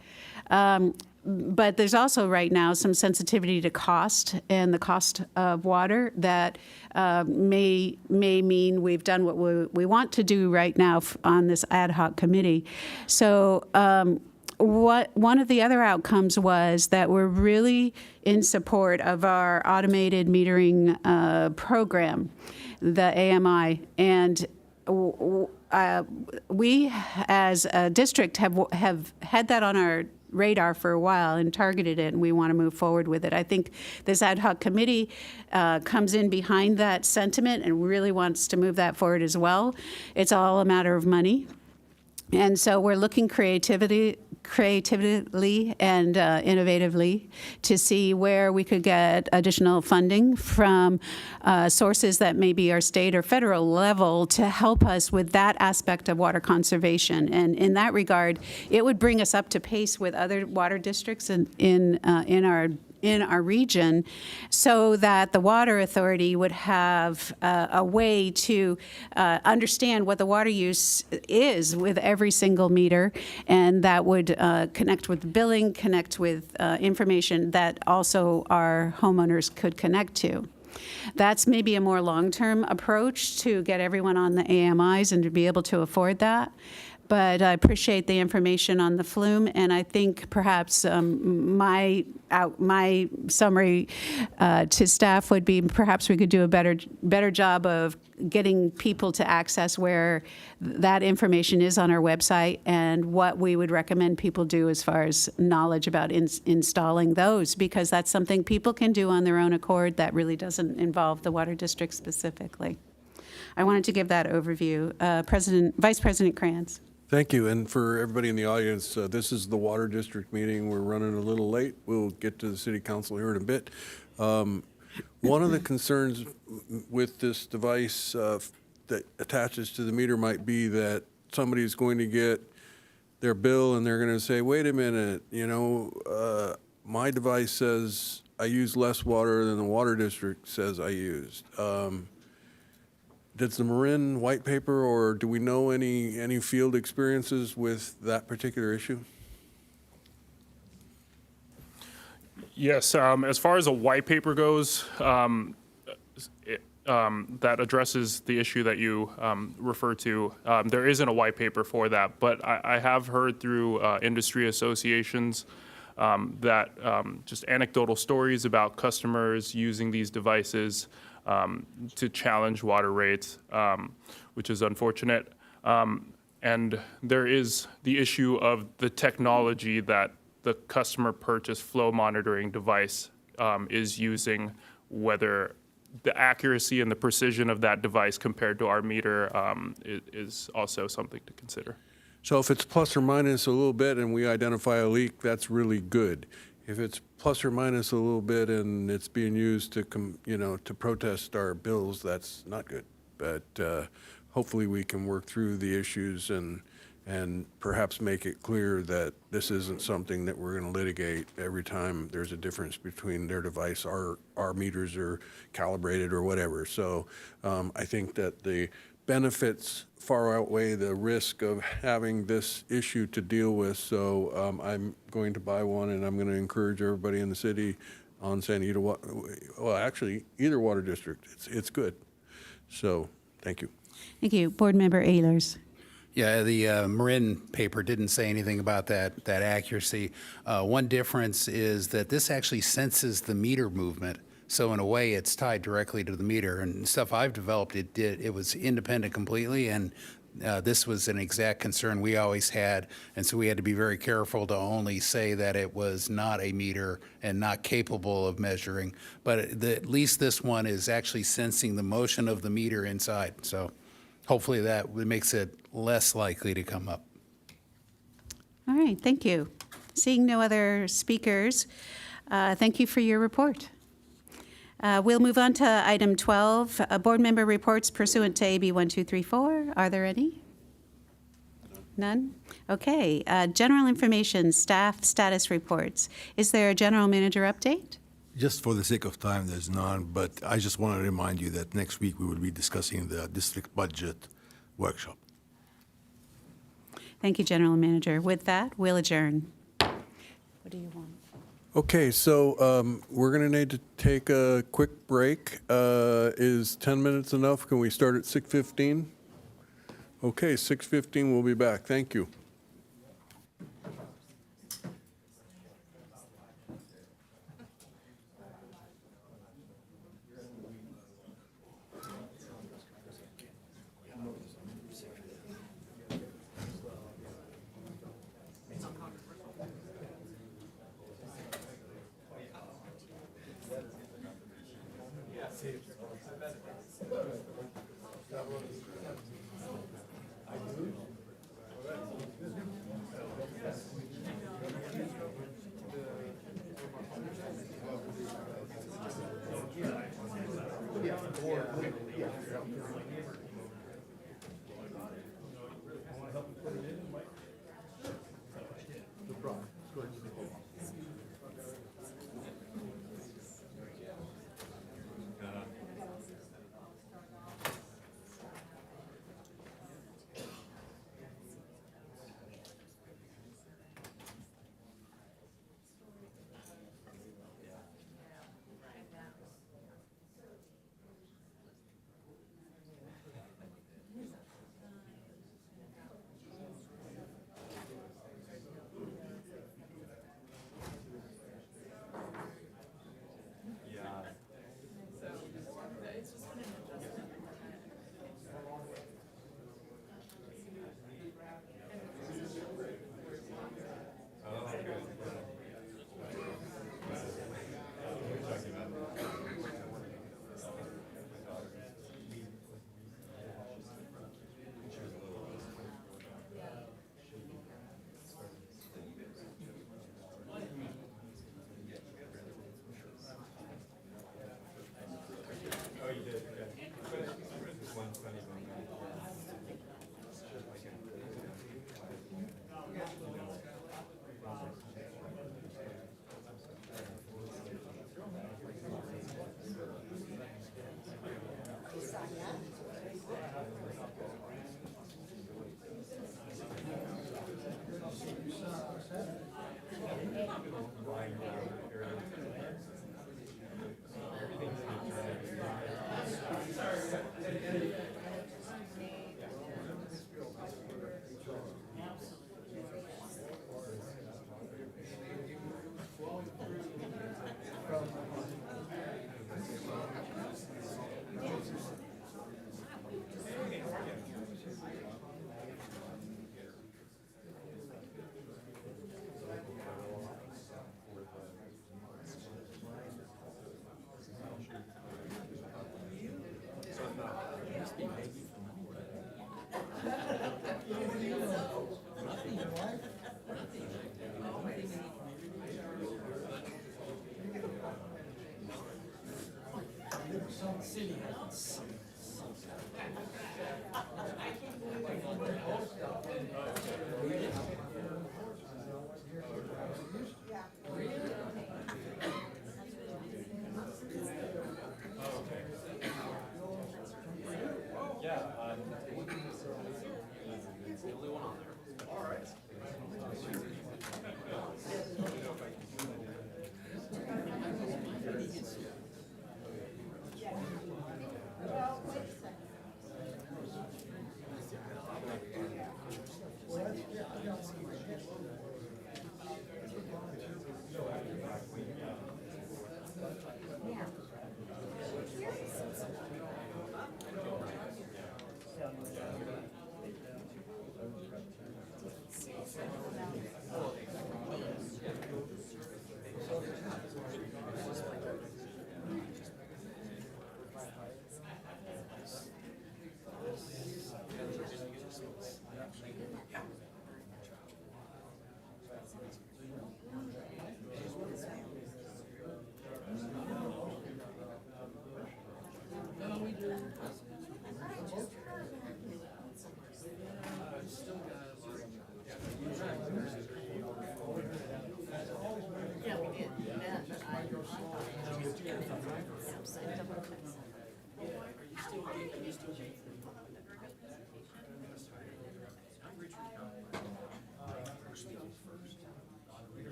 But there's also right now some sensitivity to cost and the cost of water that may mean we've done what we want to do right now on this ad hoc committee. So one of the other outcomes was that we're really in support of our automated metering program, the AMI, and we as a district have had that on our radar for a while and targeted it, and we want to move forward with it. I think this ad hoc committee comes in behind that sentiment and really wants to move that forward as well. It's all a matter of money. And so we're looking creatively and innovatively to see where we could get additional funding from sources that maybe are state or federal level to help us with that aspect of water conservation. And in that regard, it would bring us up to pace with other water districts in our region, so that the Water Authority would have a way to understand what the water use is with every single meter, and that would connect with billing, connect with information that also our homeowners could connect to. That's maybe a more long-term approach to get everyone on the AMIs and to be able to afford that. But I appreciate the information on the flume, and I think perhaps my summary to staff would be perhaps we could do a better job of getting people to access where that information is on our website and what we would recommend people do as far as knowledge about installing those, because that's something people can do on their own accord that really doesn't involve the water district specifically. I wanted to give that overview. Vice President Kranz. Thank you. And for everybody in the audience, this is the Water District meeting. We're running a little late. We'll get to the City Council here in a bit. One of the concerns with this device that attaches to the meter might be that somebody's going to get their bill and they're going to say, wait a minute, my device says I use less water than the Water District says I used. Does the Marin white paper, or do we know any field experiences with that particular issue? Yes, as far as a white paper goes, that addresses the issue that you refer to. There isn't a white paper for that, but I have heard through industry associations that just anecdotal stories about customers using these devices to challenge water rates, which is unfortunate. And there is the issue of the technology that the customer purchase flow monitoring device is using, whether the accuracy and the precision of that device compared to our meter is also something to consider. So if it's plus or minus a little bit and we identify a leak, that's really good. If it's plus or minus a little bit and it's being used to, to protest our bills, that's not good. But hopefully we can work through the issues and perhaps make it clear that this isn't something that we're going to litigate every time there's a difference between their device, our meters are calibrated or whatever. So I think that the benefits far outweigh the risk of having this issue to deal with. So I'm going to buy one, and I'm going to encourage everybody in the city on San Diego, well, actually, either water district. It's good. So thank you. Thank you. Board Member Ehlers. Yeah, the Marin paper didn't say anything about that accuracy. One difference is that this actually senses the meter movement. So in a way, it's tied directly to the meter. And stuff I've developed, it was independent completely, and this was an exact concern we always had. And so we had to be very careful to only say that it was not a meter and not capable of measuring. But at least this one is actually sensing the motion of the meter inside. So hopefully that makes it less likely to come up. All right, thank you. Seeing no other speakers, thank you for your report. We'll move on to item 12, board member reports pursuant to AB 1234. Are there any? None? Okay. General information, staff status reports. Is there a general manager update? Just for the sake of time, there's none, but I just want to remind you that next week we will be discussing the district budget workshop. Thank you, General Manager. With that, we'll adjourn. What do you want? Okay, so we're going to need to take a quick break. Is 10 minutes enough? Can we start at 6:15? Okay, 6:15, we'll be back. Thank you.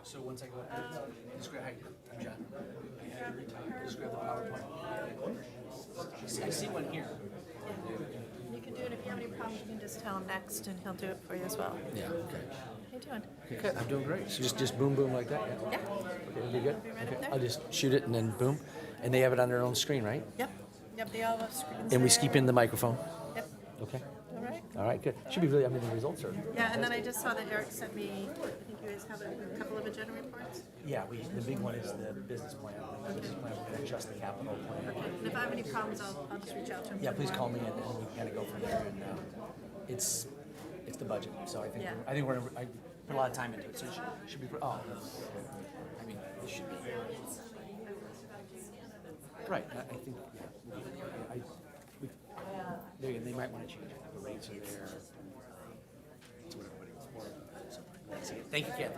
So once I go up there, just grab, hi, I'm John. Just grab the PowerPoint. I see one here. You can do it. If you have any problems, you can just tell him next, and he'll do it for you as well. Yeah, okay. How you doing? Good, I'm doing great. So just boom, boom like that, yeah? Yeah. Okay, it'll be good? Be right up Okay, there. I'll just shoot it and then boom. And they have it on their own screen, right? Yep. Yep, they all have screens And we there. keep in the microphone? Yep. Okay. All right. All right, good. Should be really, I mean, the results are. Yeah, and then I just saw that Eric sent me, I think you guys have a couple of agenda reports. Yeah, the big one is the business plan. The business plan, we're gonna adjust the capital plan. And if I have any problems, I'll just reach out to him. Yeah, please tomorrow. call me and we can kind of go from there. And it's the budget, so I think Yeah. I put a lot of time into it, so it should be. Oh, I mean, it should be. Right, I think yeah. They might want to change it. The rates are there. It's what everybody was for. So, that's it. Thank you, Kathy.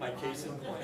My case in point.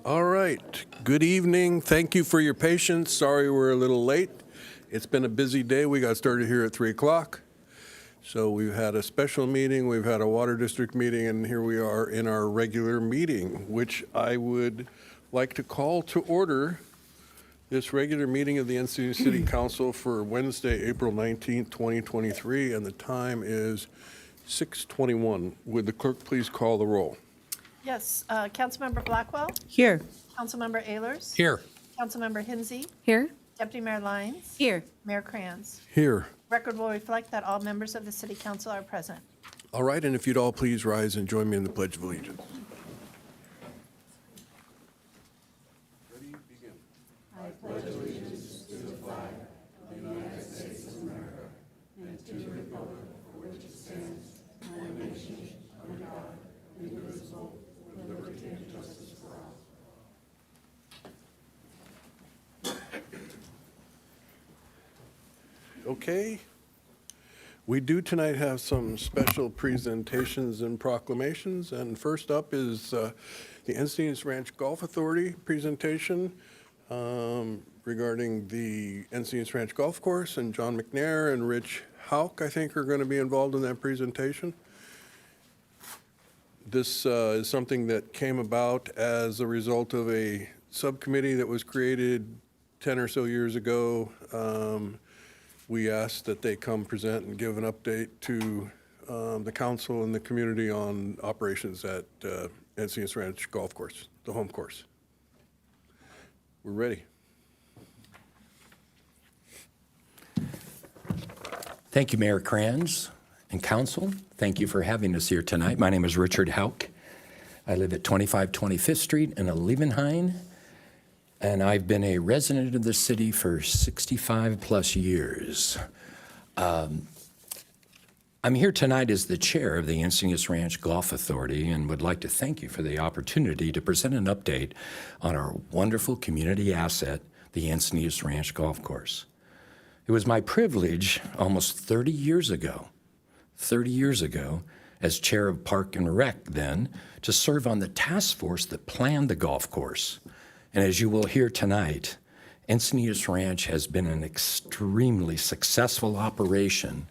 All right, good evening. Thank you for your patience. Sorry we're a little late. It's been a busy day. We got started here at 3 o'clock. So we've had a special meeting, we've had a water district meeting, and here we are in our regular meeting, which I would like to call to order this regular meeting of the Encinitas City Council for Wednesday, April 19th, 2023, and the time is 6:21. Would the clerk please call the roll? Yes, Councilmember Blackwell, Here. Councilmember Ehlers. Here. Councilmember Hinsey, Here. Deputy Mayor Lyons. Here. Mayor Krantz. Here. Record will reflect that all members of the city council are present. All right, and if you'd all please rise and join me in the Pledge of Allegiance. Okay. We do tonight have some special presentations and proclamations, and first up is the Encinitas Ranch Golf Authority presentation regarding the Encinitas Ranch Golf Course, and John McNair and Rich Hauk, I think, are going to be involved in that presentation. This is something that came about as a result of a subcommittee that was created 10 or so years ago. We asked that they come present and give an update to the council and the community on operations at Encinitas Ranch Golf Course, the home course. We're ready. Thank you, Mayor Kranz and Council. Thank you for having us here tonight. My name is Richard Hauk. I live at 25 25th Street in Liebenhain, and I've been a resident of the city for 65 plus years. I'm here tonight as the chair of the Encinitas Ranch Golf Authority and would like to thank you for the opportunity to present an update on our wonderful community asset, the Encinitas Ranch Golf Course. It was my privilege almost 30 years ago, as chair of Park and Rec then, to serve on the task force that planned the golf course. And as you will hear tonight, Encinitas Ranch has been an extremely successful operation,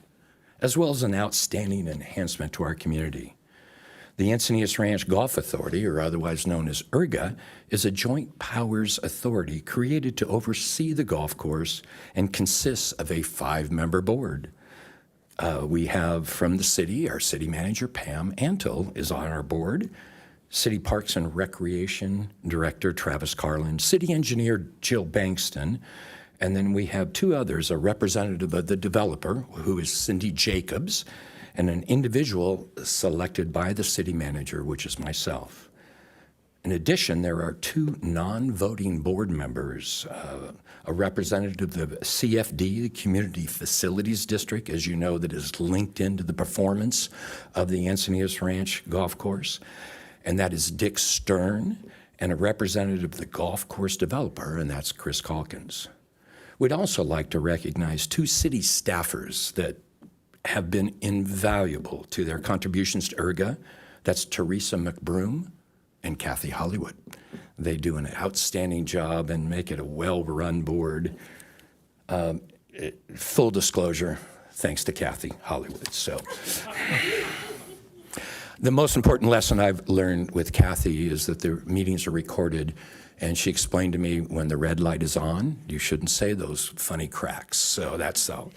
as well as an outstanding enhancement to our community. The Encinitas Ranch Golf Authority, or otherwise known as ERGA, is a joint powers authority created to oversee the golf course and consists of a 5-member board. We have from the city, our city manager, Pam Antle, is on our board. City Parks and Recreation Director, Travis Carlin, City Engineer, Jill Bankston, and then we have 2 others, a representative of the developer, who is Cindy Jacobs, and an individual selected by the city manager, which is myself. In addition, there are 2 non-voting board members, a representative of the CFD, the Community Facilities District, as you know, that is linked into the performance of the Encinitas Ranch Golf Course, and that is Dick Stern, and a representative of the golf course developer, and that's Chris Calkins. We'd also like to recognize 2 city staffers that have been invaluable to their contributions to ERGA. That's Teresa McBroom and Kathy Hollywood. They do an outstanding job and make it a well-run board. Full disclosure, thanks to Kathy Hollywood. So, the most important lesson I've learned with Kathy is that the meetings are recorded, and she explained to me when the red light is on, you shouldn't say those funny cracks. So that's all.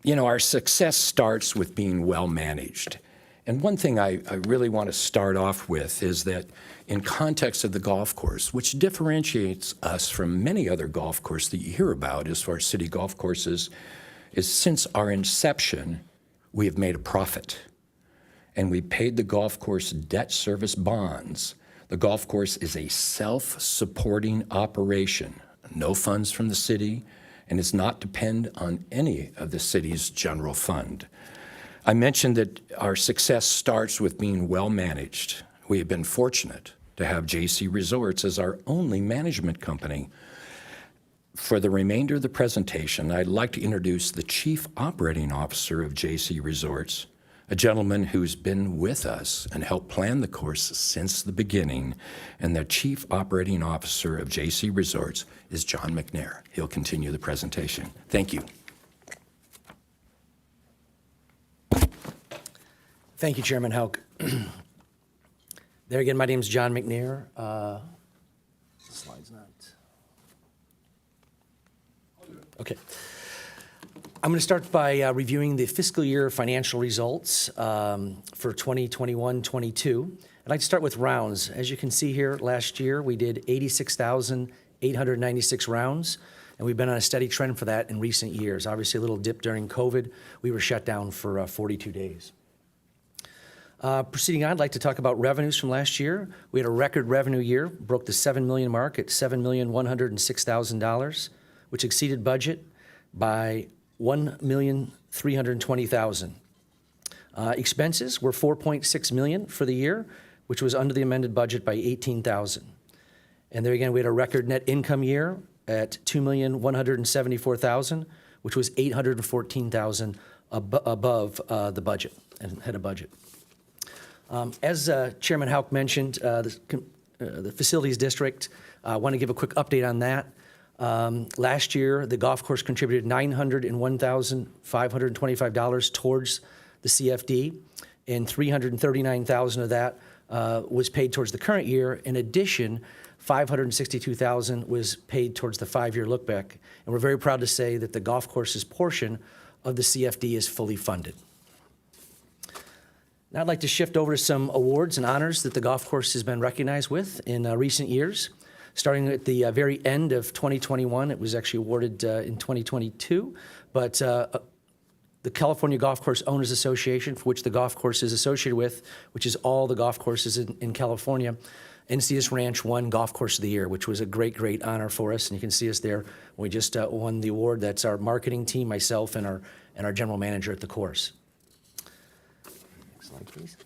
You know, our success starts with being well managed. And one thing I really want to start off with is that in context of the golf course, which differentiates us from many other golf courses that you hear about as far as city golf courses, is since our inception, we have made a profit. And we paid the golf course debt service bonds. The golf course is a self-supporting operation, no funds from the city, and does not depend on any of the city's general fund. I mentioned that our success starts with being well managed. We have been fortunate to have JC Resorts as our only management company. For the remainder of the presentation, I'd like to introduce the Chief Operating Officer of JC Resorts, a gentleman who's been with us and helped plan the course since the beginning, and the Chief Operating Officer of JC Resorts is John McNair. He'll continue the presentation. Thank you. Thank you, Chairman Hauk. There again, my name is John McNair. Slide's not. Okay. I'm going to start by reviewing the fiscal year financial results for 2021-22. I'd like to start with rounds. As you can see here, last year we did 86,896 rounds, and we've been on a steady trend for that in recent years. Obviously, a little dip during COVID. We were shut down for 42 days. Proceeding on, I'd like to talk about revenues from last year. We had a record revenue year, broke the $7 million mark at $7,106,000, which exceeded budget by $1,320,000. Expenses were $4.6 million for the year, which was under the amended budget by $18,000. And there again, we had a record net income year at $2,174,000, which was $814,000 above the budget and had a budget. As Chairman Hauk mentioned, the Facilities District, I want to give a quick update on that. Last year, the golf course contributed $901,525 towards the CFD, and $339,000 of that was paid towards the current year. In addition, $562,000 was paid towards the 5-year look back. And we're very proud to say that the golf course's portion of the CFD is fully funded. Now I'd like to shift over to some awards and honors that the golf course has been recognized with in recent years. starting at the very end of 2021. It was actually awarded in 2022, but the California Golf Course Owners Association, for which the golf course is associated with, which is all the golf courses in California, Encinitas Ranch won Golf Course of the Year, which was a great, great honor for us. And you can see us there. We just won the award. That's our marketing team, myself, and our general manager at the course. Next slide, please.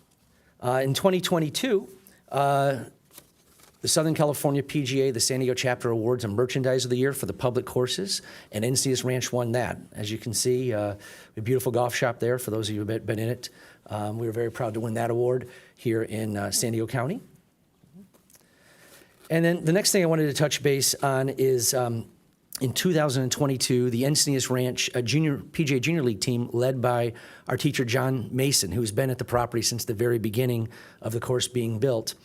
In 2022, the Southern California PGA, the San Diego chapter, awards a Merchandise of the Year for the public courses, and Encinitas Ranch won that. As you can see, a beautiful golf shop there for those of you who have been in it. We were very proud to win that award here in San Diego County. And then the next thing I wanted to touch base on is in 2022, the Encinitas Ranch PGA Junior League team, led by our teacher, John Mason, who's been at the property since the very beginning of the course being built.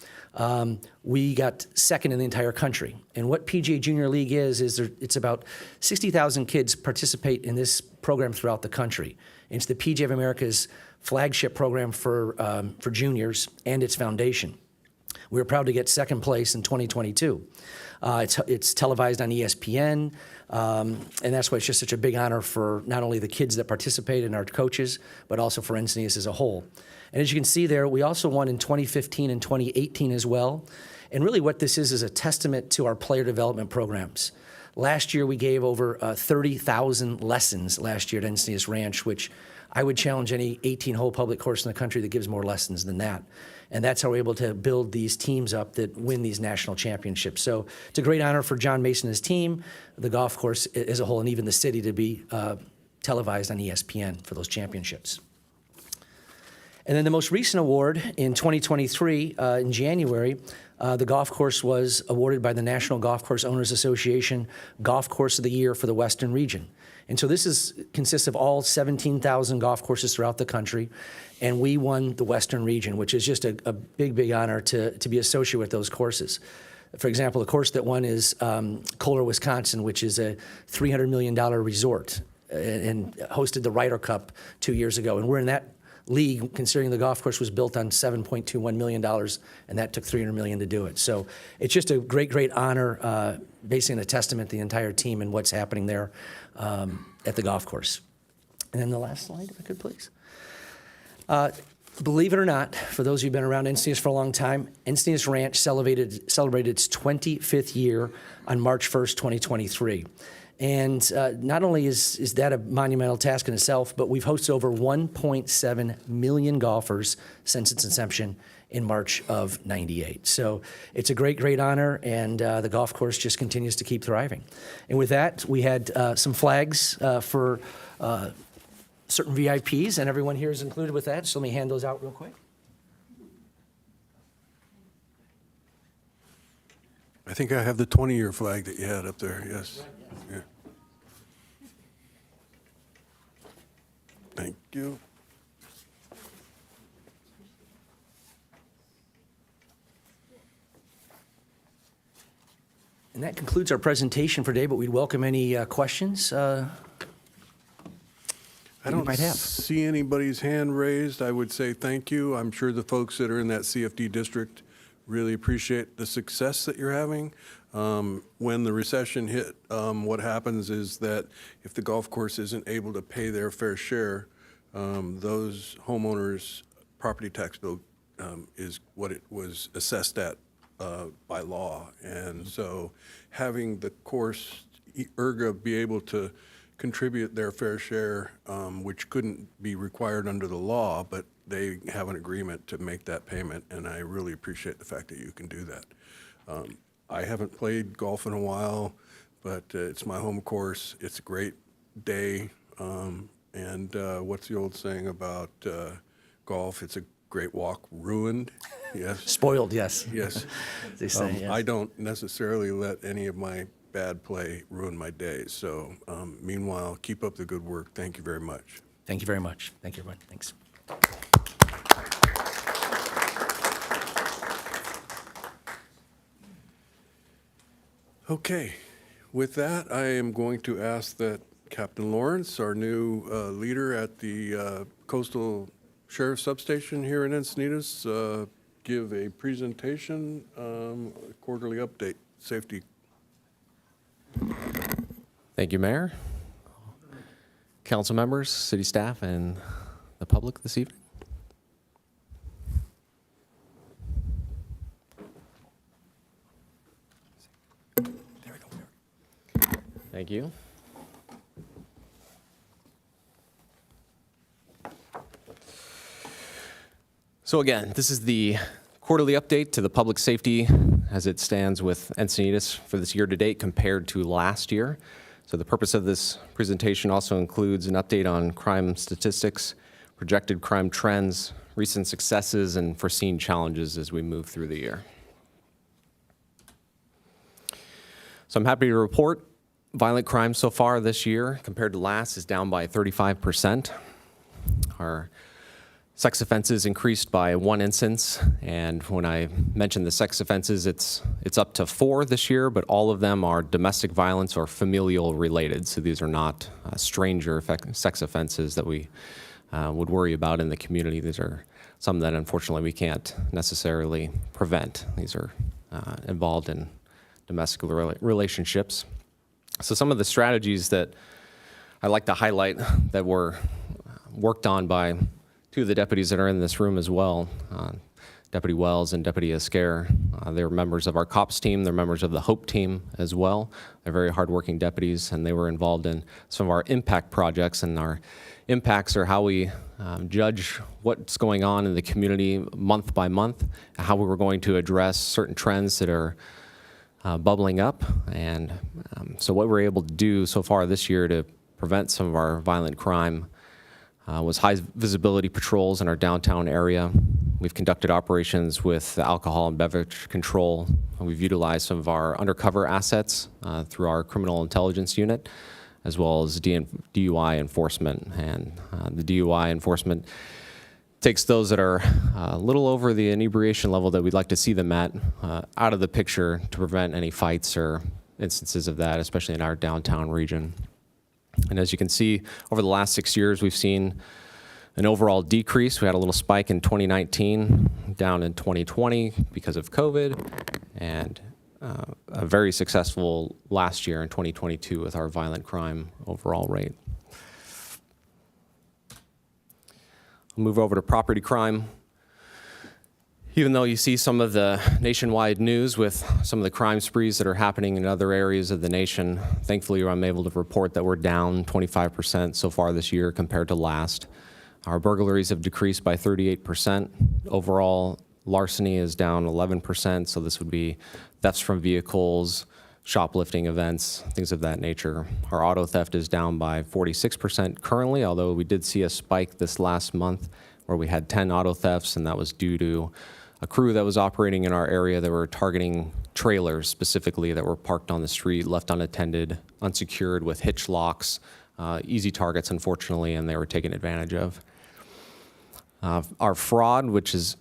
We got second in the entire country. And what PGA Junior League it's about 60,000 kids participate in this program throughout the country. And it's the PGA of America's flagship program for juniors and its foundation. We were proud to get second place in 2022. It's televised on ESPN, and that's why it's just such a big honor for not only the kids that participate and our coaches, but also for Encinitas as a whole. And as you can see there, we also won in 2015 and 2018 as well. And really what this is a testament to our player development programs. Last year, we gave over 30,000 lessons last year at Encinitas Ranch, which I would challenge any 18-hole public course in the country that gives more lessons than that. And that's how we're able to build these teams up that win these national championships. So it's a great honor for John Mason and his team, the golf course as a whole, and even the city to be televised on ESPN for those championships. And then the most recent award in 2023, in January, the golf course was awarded by the National Golf Course Owners Association Golf Course of the Year for the Western region. And so this consists of all 17,000 golf courses throughout the country, and we won the Western region, which is just a big, big honor to be associated with those courses. For example, the course that won is Kohler, Wisconsin, which is a $300 million resort and hosted the Ryder Cup 2 years ago. And we're in that league, considering the golf course was built on $7.21 million, and that took $300 million to do it. So it's just a great, great honor, basically a testament to the entire team and what's happening there at the golf course. And then the last slide, if I could, please. Believe it or not, for those of you who've been around Encinitas for a long time, Encinitas Ranch celebrated its 25th year on March 1st, 2023. And not only is that a monumental task in itself, but we've hosted over 1.7 million golfers since its inception in March of '98. So it's a great, great honor, and the golf course just continues to keep thriving. And with that, we had some flags for certain VIPs, and everyone here is included with that. So let me hand those out real quick. I think I have the 20-year flag that you had up there, yes. Yeah. Thank you. And that concludes our presentation for today, but we'd welcome any questions I don't might have. see anybody's hand raised. I would say thank you. I'm sure the folks that are in that CFD district really appreciate the success that you're having. When the recession hit, what happens is that if the golf course isn't able to pay their fair share, those homeowners' property tax bill is what it was assessed at by law. And so having the course, ERGA, be able to contribute their fair share, which couldn't be required under the law, but they have an agreement to make that payment, and I really appreciate the fact that you can do that. I haven't played golf in a while, but it's my home course. It's a great day, and what's the old saying about golf? It's a great walk ruined, yes? Spoiled, yes. Yes. They say, yes. I don't necessarily let any of my bad play ruin my day. So meanwhile, keep up the good work. Thank you very much. Thank you very much. Thank you, everyone. Thanks. Okay. With that, I am going to ask that Captain Lawrence, our new leader at the Coastal Sheriff's Substation here in Encinitas, give a presentation, quarterly update. safety. Thank you, Mayor, council members, city staff, and the public this evening. Thank you. So again, this is the quarterly update to the public safety as it stands with Encinitas for this year to date compared to last year. So the purpose of this presentation also includes an update on crime statistics, projected crime trends, recent successes, and foreseen challenges as we move through the year. So I'm happy to report violent crime so far this year compared to last is down by 35%. Our sex offenses increased by 1 instance, and when I mention the sex offenses, it's up to 4 this year, but all of them are domestic violence or familial related. So these are not stranger sex offenses that we would worry about in the community. These are some that unfortunately we can't necessarily prevent. These are involved in domestic relationships. So some of the strategies that I like to highlight that were worked on by 2 of the deputies that are in this room as well, Deputy Wells and Deputy Esquer. They're members of our COPS team. They're members of the HOPE team as well. They're very hardworking deputies, and they were involved in some of our impact projects. And our impacts are how we judge what's going on in the community month by month, how we were going to address certain trends that are bubbling up. And so what we're able to do so far this year to prevent some of our violent crime was high visibility patrols in our downtown area. We've conducted operations with alcohol and beverage control. We've utilized some of our undercover assets through our criminal intelligence unit, as well as DUI enforcement. And the DUI enforcement takes those that are a little over the inebriation level that we'd like to see them at out of the picture to prevent any fights or instances of that, especially in our downtown region. And as you can see, over the last 6 years, we've seen an overall decrease. We had a little spike in 2019, down in 2020 because of COVID, and a very successful last year in 2022 with our violent crime overall rate. I'll move over to property crime. Even though you see some of the nationwide news with some of the crime sprees that are happening in other areas of the nation, thankfully I'm able to report that we're down 25% so far this year compared to last. Our burglaries have decreased by 38%. Overall, larceny is down 11%, so this would be thefts from vehicles, shoplifting events, things of that nature. Our auto theft is down by 46% currently, although we did see a spike this last month where we had 10 auto thefts, and that was due to a crew that was operating in our area that were targeting trailers specifically that were parked on the street, left unattended, unsecured with hitch locks, easy targets, unfortunately, and they were taken advantage of. Our fraud, which is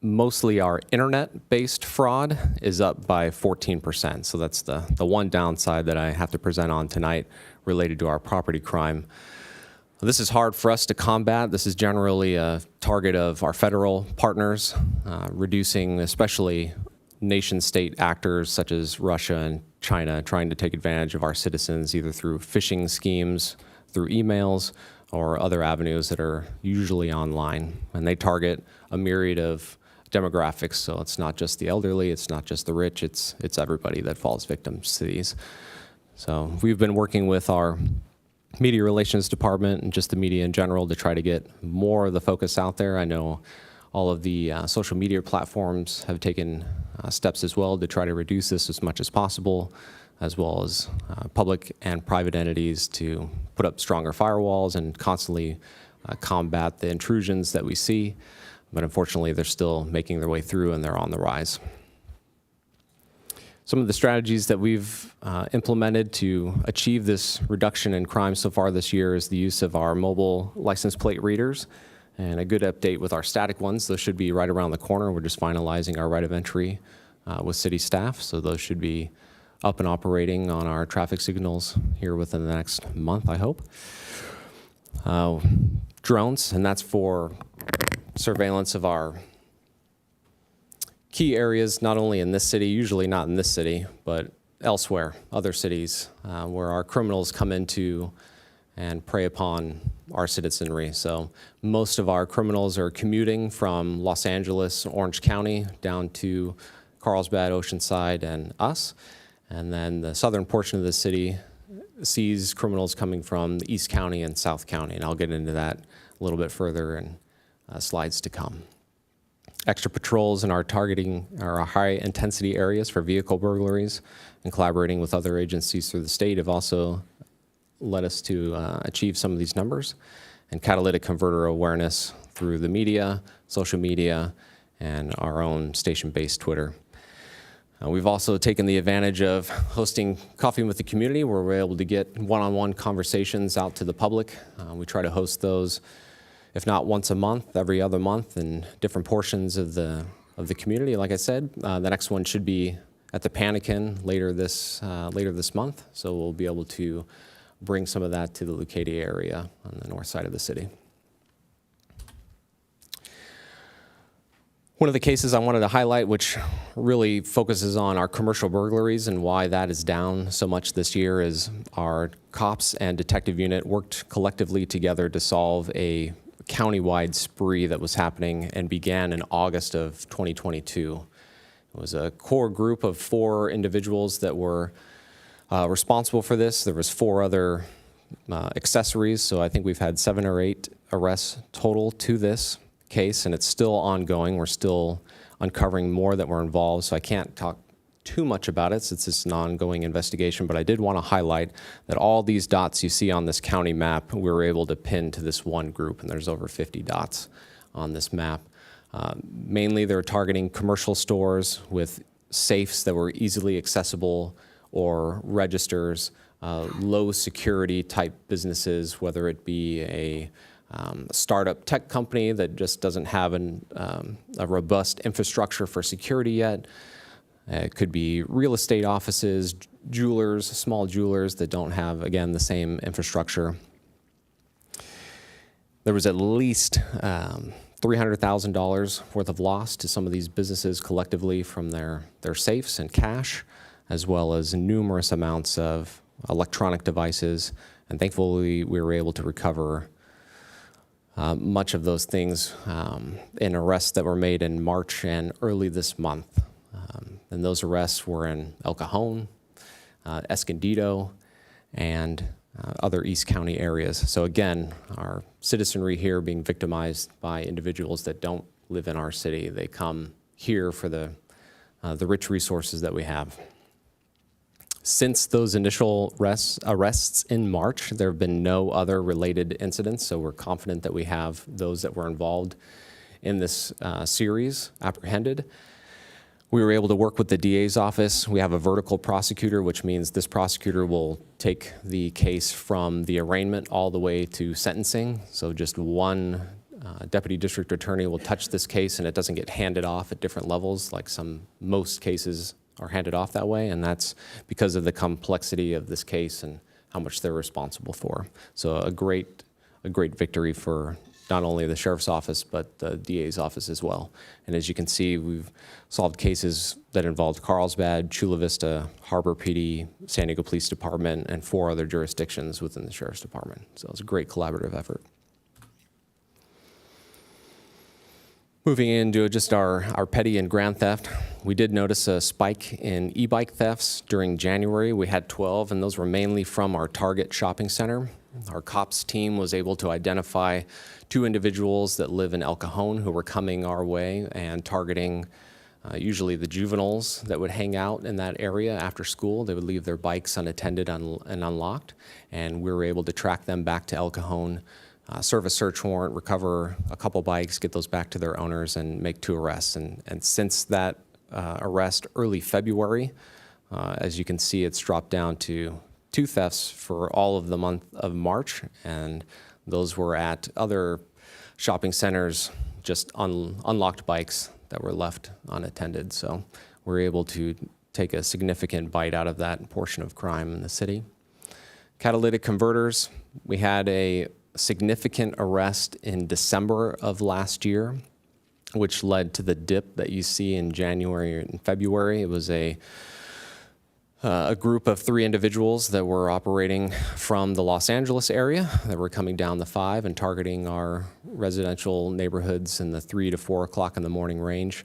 mostly our internet-based fraud, is up by 14%. So that's the one downside that I have to present on tonight related to our property crime. This is hard for us to combat. This is generally a target of our federal partners, reducing especially nation-state actors such as Russia and China trying to take advantage of our citizens either through phishing schemes, through emails, or other avenues that are usually online. And they target a myriad of demographics, so it's not just the elderly, it's not just the rich, it's everybody that falls victim to these. So we've been working with our media relations department and just the media in general to try to get more of the focus out there. I know all of the social media platforms have taken steps as well to try to reduce this as much as possible, as well as public and private entities to put up stronger firewalls and constantly combat the intrusions that we see. But unfortunately, they're still making their way through and they're on the rise. Some of the strategies that we've implemented to achieve this reduction in crime so far this year is the use of our mobile license plate readers. And a good update with our static ones, those should be right around the corner. We're just finalizing our right of entry with city staff, so those should be up and operating on our traffic signals here within the next month, I hope. Drones, and that's for surveillance of our key areas, not only in this city, usually not in this city, but elsewhere, other cities, where our criminals come into and prey upon our citizenry. So most of our criminals are commuting from Los Angeles, Orange County, down to Carlsbad, Oceanside, and us. And then the southern portion of the city sees criminals coming from the East County and South County. And I'll get into that a little bit further in slides to come. Extra patrols in our targeting our high-intensity areas for vehicle burglaries and collaborating with other agencies through the state have also led us to achieve some of these numbers. And catalytic converter awareness through the media, social media, and our own station-based Twitter. We've also taken the advantage of hosting Coffee with the Community, where we're able to get one-on-one conversations out to the public. We try to host those, if not once a month, every other month in different portions of the community. Like I said, the next one should be at the Panikin later this month, so we'll be able to bring some of that to the Leucadia area on the north side of the city. One of the cases I wanted to highlight, which really focuses on our commercial burglaries and why that is down so much this year, is our cops and detective unit worked collectively together to solve a countywide spree that was happening and began in August of 2022. It was a core group of 4 individuals that were responsible for this. There was 4 other accessories, so I think we've had 7 or 8 arrests total to this case, and it's still ongoing. We're still uncovering more that were involved, so I can't talk too much about it since it's an ongoing investigation, but I did want to highlight that all these dots you see on this county map, we were able to pin to this one group, and there's over 50 dots on this map. Mainly they're targeting commercial stores with safes that were easily accessible or registers, low security type businesses, whether it be a startup tech company that just doesn't have a robust infrastructure for security yet. It could be real estate offices, jewelers, small jewelers that don't have, again, the same infrastructure. There was at least $300,000 worth of loss to some of these businesses collectively from their safes and cash, as well as numerous amounts of electronic devices. And thankfully, we were able to recover much of those things in arrests that were made in March and early this month. And those arrests were in El Cajon, Escondido, and other East County areas. So again, our citizenry here being victimized by individuals that don't live in our city. They come here for the rich resources that we have. Since those initial arrests in March, there have been no other related incidents, so we're confident that we have those that were involved in this series apprehended. We were able to work with the DA's office. We have a vertical prosecutor, which means this prosecutor will take the case from the arraignment all the way to sentencing. So just one deputy district attorney will touch this case, and it doesn't get handed off at different levels like most cases are handed off that way, and that's because of the complexity of this case and how much they're responsible for. So a great victory for not only the sheriff's office, but the DA's office as well. And as you can see, we've solved cases that involved Carlsbad, Chula Vista, Harbor PD, San Diego Police Department, and 4 other jurisdictions within the sheriff's department. So it's a great collaborative effort. Moving into just our petty and grand theft, we did notice a spike in e-bike thefts during January. We had 12, and those were mainly from our Target shopping center. Our cops team was able to identify 2 individuals that live in El Cajon who were coming our way and targeting usually the juveniles that would hang out in that area after school. They would leave their bikes unattended and unlocked, and we were able to track them back to El Cajon, serve a search warrant, recover a couple bikes, get those back to their owners, and make 2 arrests. And since that arrest early February, as you can see, it's dropped down to 2 thefts for all of the month of March, and those were at other shopping centers, just unlocked bikes that were left unattended. So we're able to take a significant bite out of that portion of crime in the city. Catalytic converters, we had a significant arrest in December of last year. which led to the dip that you see in January and February. It was a group of 3 individuals that were operating from the Los Angeles area that were coming down the 5 and targeting our residential neighborhoods in the 3 to 4 o'clock in the morning range.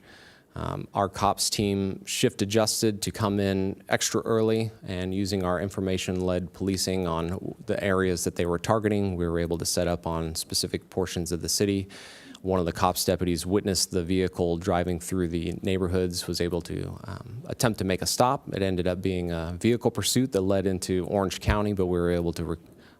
Our COPS team shift adjusted to come in extra early, and using our information-led policing on the areas that they were targeting, we were able to set up on specific portions of the city. One of the COPS deputies witnessed the vehicle driving through the neighborhoods, was able to attempt to make a stop. It ended up being a vehicle pursuit that led into Orange County, but we were able to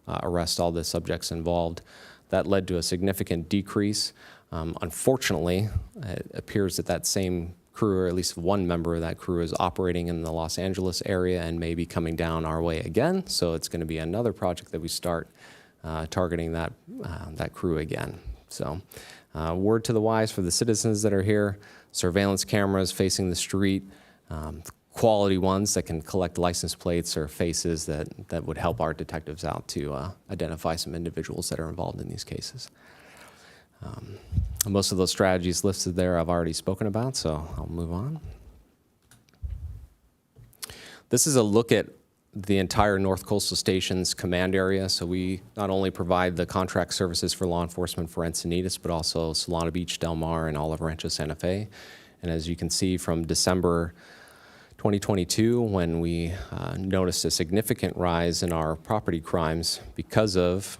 arrest all the subjects involved. That led to a significant decrease. Unfortunately, it appears that that same crew, or at least one member of that crew, is operating in the Los Angeles area and may be coming down our way again. So it's going to be another project that we start targeting that crew again. So word to the wise for the citizens that are here: surveillance cameras facing the street, quality ones that can collect license plates or faces that would help our detectives out to identify some individuals that are involved in these cases. Most of those strategies listed there I've already spoken about, so I'll move on. This is a look at the entire North Coastal Station's command area. So we not only provide the contract services for law enforcement for Encinitas, but also Solana Beach, Del Mar, and Olive Rancho, Santa Fe. And as you can see from December 2022, when we noticed a significant rise in our property crimes because of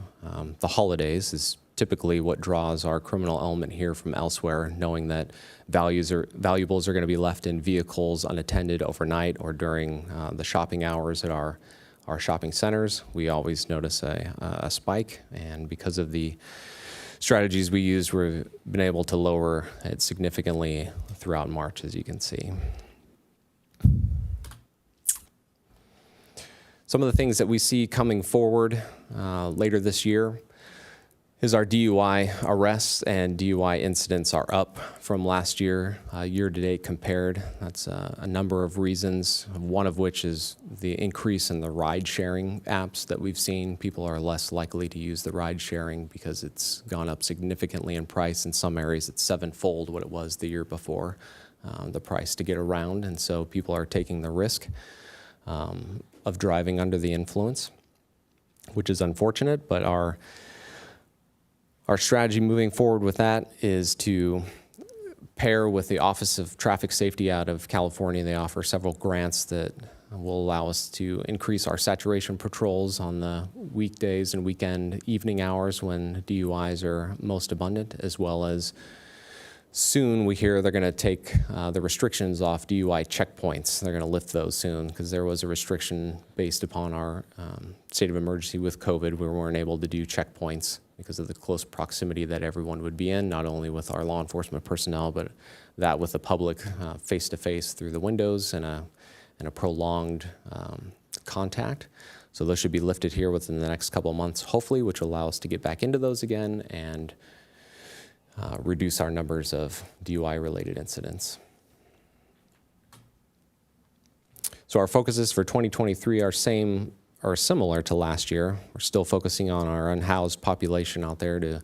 the holidays, is typically what draws our criminal element here from elsewhere, knowing that valuables are going to be left in vehicles unattended overnight or during the shopping hours at our shopping centers. We always notice a spike, and because of the strategies we use, we've been able to lower it significantly throughout March, as you can see. Some of the things that we see coming forward later this year is our DUI arrests and DUI incidents are up from last year, year-to-date compared. That's a number of reasons, one of which is the increase in the ride-sharing apps that we've seen. People are less likely to use the ride-sharing because it's gone up significantly in price. In some areas, it's 7-fold what it was the year before, the price to get around. And so people are taking the risk of driving under the influence, which is unfortunate, but our strategy moving forward with that is to pair with the Office of Traffic Safety out of California. They offer several grants that will allow us to increase our saturation patrols on the weekdays and weekend evening hours when DUIs are most abundant, as well as soon we hear they're going to take the restrictions off DUI checkpoints. They're going to lift those soon because there was a restriction based upon our state of emergency with COVID. We weren't able to do checkpoints because of the close proximity that everyone would be in, not only with our law enforcement personnel, but that with the public face-to-face through the windows and a prolonged contact. So those should be lifted here within the next couple of months, hopefully, which will allow us to get back into those again and reduce our numbers of DUI-related incidents. So our focuses for 2023 are similar to last year. We're still focusing on our unhoused population out there to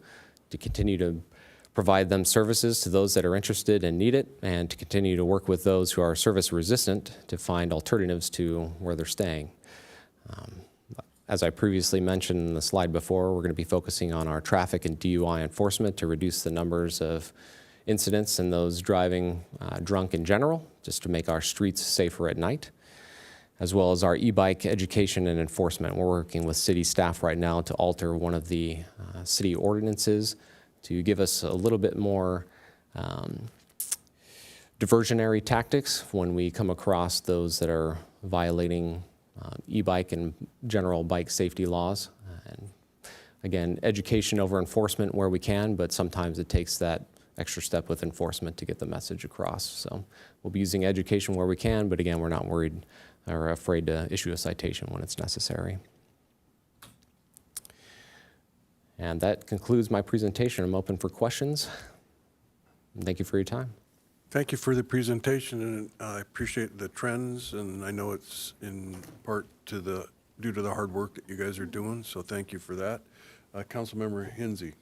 continue to provide them services to those that are interested and need it, and to continue to work with those who are service resistant to find alternatives to where they're staying. As I previously mentioned in the slide before, we're going to be focusing on our traffic and DUI enforcement to reduce the numbers of incidents and those driving drunk in general, just to make our streets safer at night, as well as our e-bike education and enforcement. We're working with city staff right now to alter one of the city ordinances to give us a little bit more diversionary tactics when we come across those that are violating e-bike and general bike safety laws. And again, education over enforcement where we can, but sometimes it takes that extra step with enforcement to get the message across. So we'll be using education where we can, but again, we're not worried or afraid to issue a citation when it's necessary. And that concludes my presentation. I'm open for questions. Thank you for your time. Thank you for the presentation, and I appreciate the trends, and I know it's in part due to the hard work that you guys are doing, so thank you for that. Councilmember Hinsey.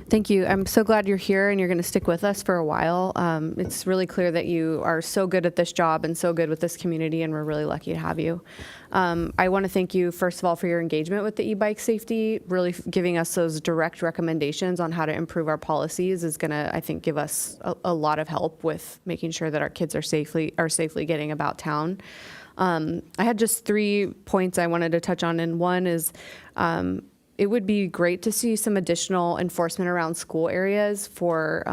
Thank you. I'm so glad you're here and you're going to stick with us for a while. It's really clear that you are so good at this job and so good with this community, and we're really lucky to have you. I want to thank you, first of all, for your engagement with the e-bike safety. Really giving us those direct recommendations on how to improve our policies is going to, I think, give us a lot of help with making sure that our kids are safely getting about town. I had just 3 points I wanted to touch on, and one is it would be great to see some additional enforcement around school areas for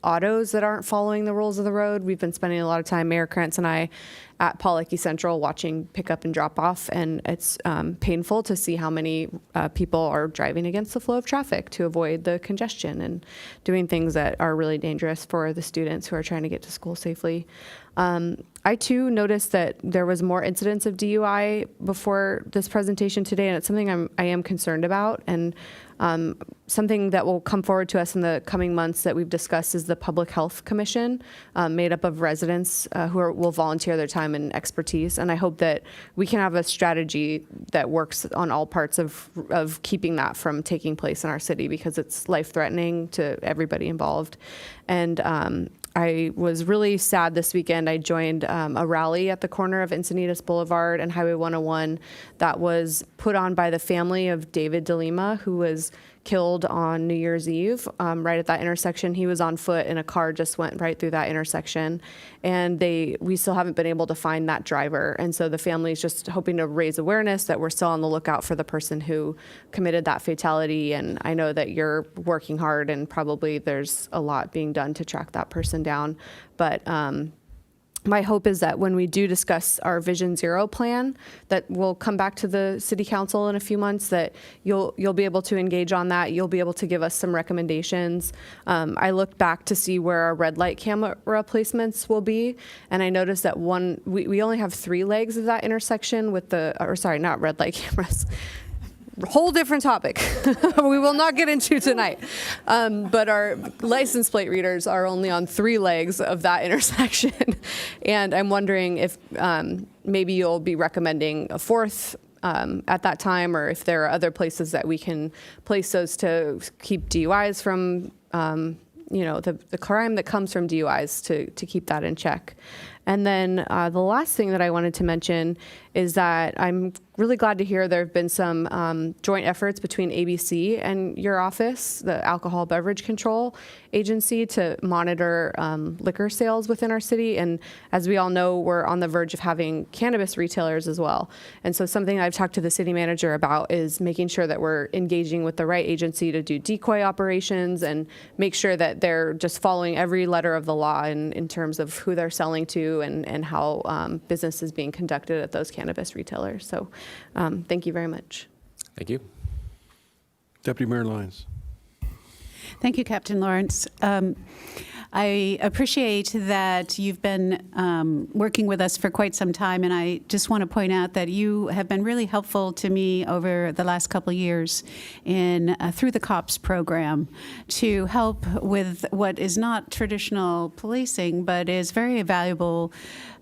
autos that aren't following the rules of the road. We've been spending a lot of time, Mayor Krantz and I, at Pawlicki Central watching pickup and drop off, and it's painful to see how many people are driving against the flow of traffic to avoid the congestion and doing things that are really dangerous for the students who are trying to get to school safely. I too noticed that there was more incidents of DUI before this presentation today, and it's something I am concerned about. And something that will come forward to us in the coming months that we've discussed is the Public Health Commission, made up of residents who will volunteer their time and expertise. And I hope that we can have a strategy that works on all parts of keeping that from taking place in our city, because it's life-threatening to everybody involved. And I was really sad this weekend. I joined a rally at the corner of Encinitas Boulevard and Highway 101 that was put on by the family of David DeLima, who was killed on New Year's Eve right at that intersection. He was on foot and a car just went right through that intersection. And we still haven't been able to find that driver. And so the family is just hoping to raise awareness that we're still on the lookout for the person who committed that fatality. And I know that you're working hard, and probably there's a lot being done to track that person down. But my hope is that when we do discuss our Vision Zero plan that will come back to the City Council in a few months, that you'll be able to engage on that. You'll be able to give us some recommendations. I looked back to see where our red light camera placements will be, and I noticed that we only have 3 legs of that intersection with not red light cameras. Whole different topic we will not get into tonight. But our license plate readers are only on 3 legs of that intersection. And I'm wondering if maybe you'll be recommending a 4th at that time, or if there are other places that we can place those to keep DUIs from, the crime that comes from DUIs to keep that in check. And then the last thing that I wanted to mention is that I'm really glad to hear there have been some joint efforts between ABC and your office, the Alcohol Beverage Control Agency, to monitor liquor sales within our city. And as we all know, we're on the verge of having cannabis retailers as well. And so something I've talked to the city manager about is making sure that we're engaging with the right agency to do decoy operations and make sure that they're just following every letter of the law in terms of who they're selling to and how business is being conducted at those cannabis retailers. So thank you very much. Thank you. Deputy Mayor Lyons. Thank you, Captain Lawrence. I appreciate that you've been working with us for quite some time, and I just want to point out that you have been really helpful to me over the last couple of years through the COPS program to help with what is not traditional policing, but is very valuable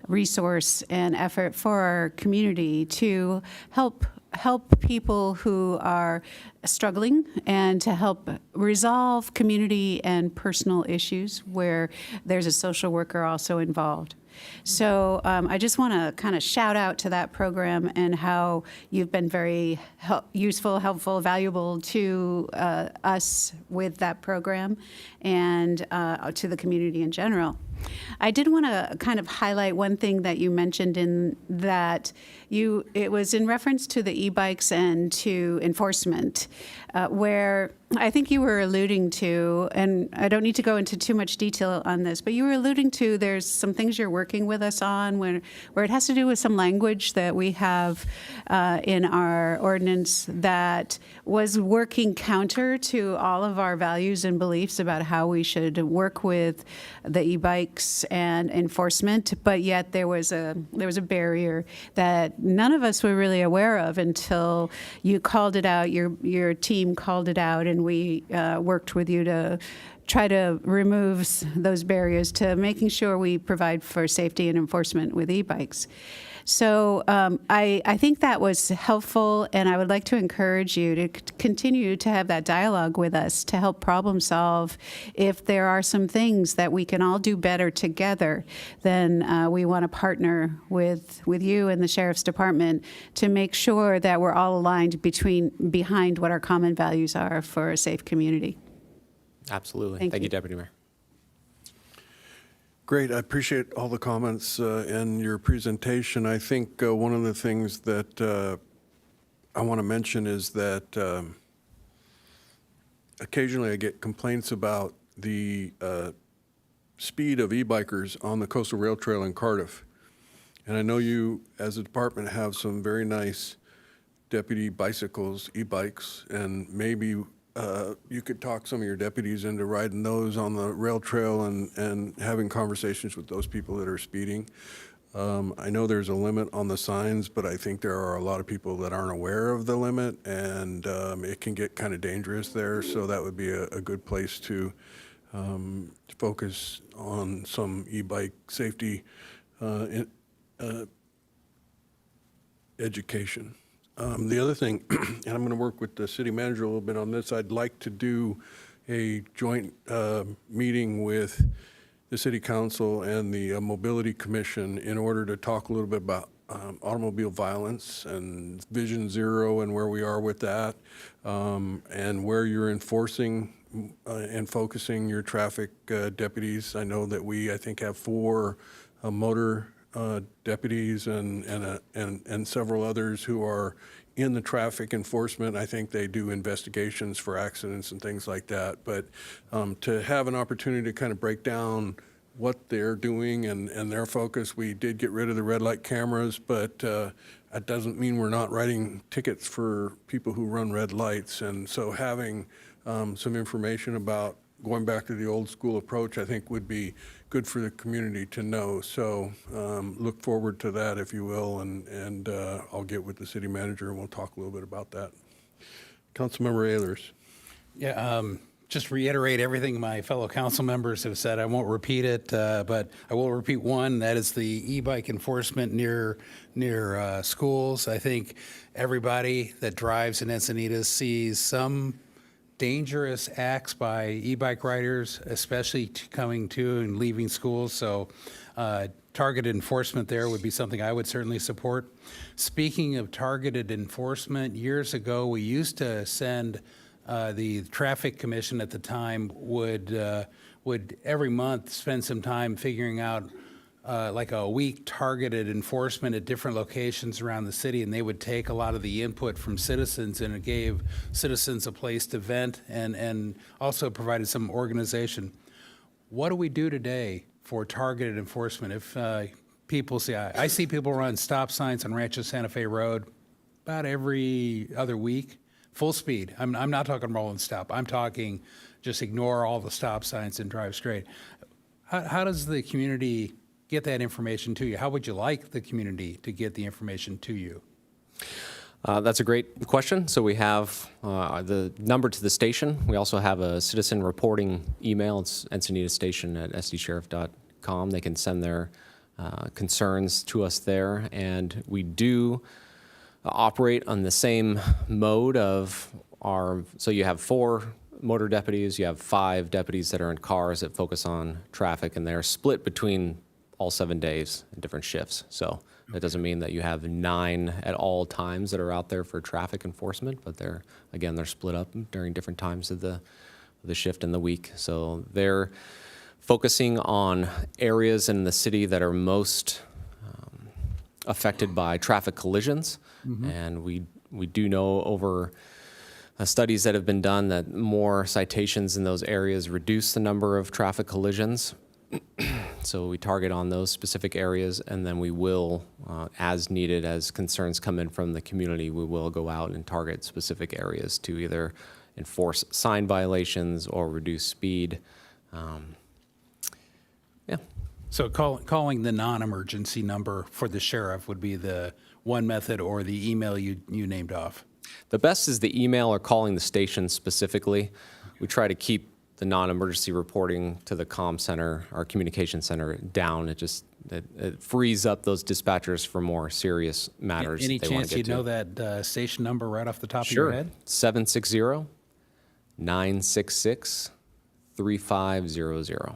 resource and effort for our community to help people who are struggling and to help resolve community and personal issues where there's a social worker also involved. So I just want to kind of shout out to that program and how you've been very useful, helpful, valuable to us with that program and to the community in general. I did want to kind of highlight one thing that you mentioned in that it was in reference to the e-bikes and to enforcement, where I think you were alluding to, and I don't need to go into too much detail on this, but you were alluding to there's some things you're working with us on where it has to do with some language that we have in our ordinance that was working counter to all of our values and beliefs about how we should work with the e-bikes and enforcement, but yet there was a barrier that none of us were really aware of until you called it out, your team called it out, and we worked with you to try to remove those barriers to making sure we provide for safety and enforcement with e-bikes. So I think that was helpful, and I would like to encourage you to continue to have that dialogue with us to help problem solve. If there are some things that we can all do better together, then we want to partner with you and the Sheriff's Department to make sure that we're all aligned behind what our common values are for a safe community. Absolutely. Thank Thank you. you, Deputy Mayor. Great. I appreciate all the comments and your presentation. I think one of the things that I want to mention is that occasionally I get complaints about the speed of e-bikers on the Coastal Rail Trail in Cardiff. And I know you, as a department, have some very nice deputy bicycles, e-bikes, and maybe you could talk some of your deputies into riding those on the rail trail and having conversations with those people that are speeding. I know there's a limit on the signs, but I think there are a lot of people that aren't aware of the limit, and it can get kind of dangerous there. So that would be a good place to focus on some e-bike safety education. The other thing, and I'm going to work with the city manager a little bit on this, I'd like to do a joint meeting with the city council and the mobility commission in order to talk a little bit about automobile violence and Vision Zero and where we are with that, and where you're enforcing and focusing your traffic deputies. I know that I think, have 4 motor deputies and several others who are in the traffic enforcement. I think they do investigations for accidents and things like that. But to have an opportunity to kind of break down what they're doing and their focus, we did get rid of the red light cameras, but that doesn't mean we're not writing tickets for people who run red lights. And so having some information about going back to the old school approach, I think would be good for the community to know. So look forward to that, if you will, and I'll get with the city manager and we'll talk a little bit about that. Councilmember Ehlers. Yeah, just reiterate everything my fellow council members have said. I won't repeat it, but I will repeat one. That is the e-bike enforcement near schools. I think everybody that drives in Encinitas sees some dangerous acts by e-bike riders, especially coming to and leaving schools. So targeted enforcement there would be something I would certainly support. Speaking of targeted enforcement, years ago we used to send the Traffic Commission at the time would every month spend some time figuring out like a week targeted enforcement at different locations around the city, and they would take a lot of the input from citizens, and it gave citizens a place to vent and also provided some organization. What do we do today for targeted enforcement? If people see, I see people run stop signs on Rancho Santa Fe Road about every other week, full speed. I'm not talking roll and stop. I'm talking just ignore all the stop signs and drive straight. How does the community get that information to you? How would you like the community to get the information to you? That's a great question. So we have the number to the station. We also have a citizen reporting email. It's encinitastation@sdsheriff.com. They can send their concerns to us there. And we do operate on the same mode of so you have 4 motor deputies, you have 5 deputies that are in cars that focus on traffic, and they're split between all 7 days in different shifts. So that doesn't mean that you have 9 at all times that are out there for traffic enforcement, but they're split up during different times of the shift in the week. So they're focusing on areas in the city that are most affected by traffic collisions. Mm-hmm. And we do know over studies that have been done that more citations in those areas reduce the number of traffic collisions. So we target on those specific areas, and then we will, as needed, as concerns come in from the community, we will go out and target specific areas to either enforce sign violations or reduce speed. Yeah. So calling the non-emergency number for the sheriff would be the one method, or the email you named off? The best is the email or calling the station specifically. We try to keep the non-emergency reporting to the comm center, our communication center, down. It frees up those dispatchers for more serious matters. Any that they wanna chance get you'd to. know that station number right off the top of Sure. your head? 760-966-3500.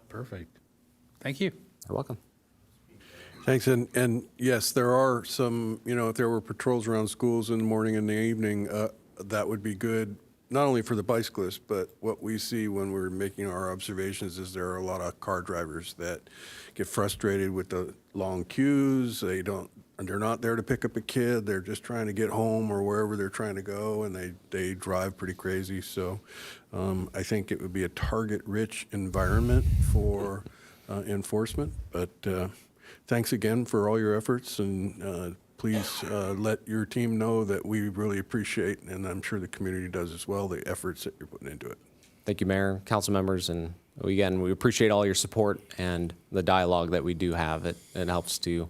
Perfect. Thank you. You're welcome. Thanks, and yes, there are some, if there were patrols around schools in the morning and the evening, that would be good, not only for the bicyclists, but what we see when we're making our observations is there are a lot of car drivers that get frustrated with the long queues. They're not there to pick up a kid, they're just trying to get home or wherever they're trying to go, and they drive pretty crazy. So I think it would be a target-rich environment for enforcement, but thanks again for all your efforts, and please let your team know that we really appreciate, and I'm sure the community does as well, the efforts that you're putting into it. Thank you, Mayor, council members, and again, we appreciate all your support and the dialogue that we do have. It helps to,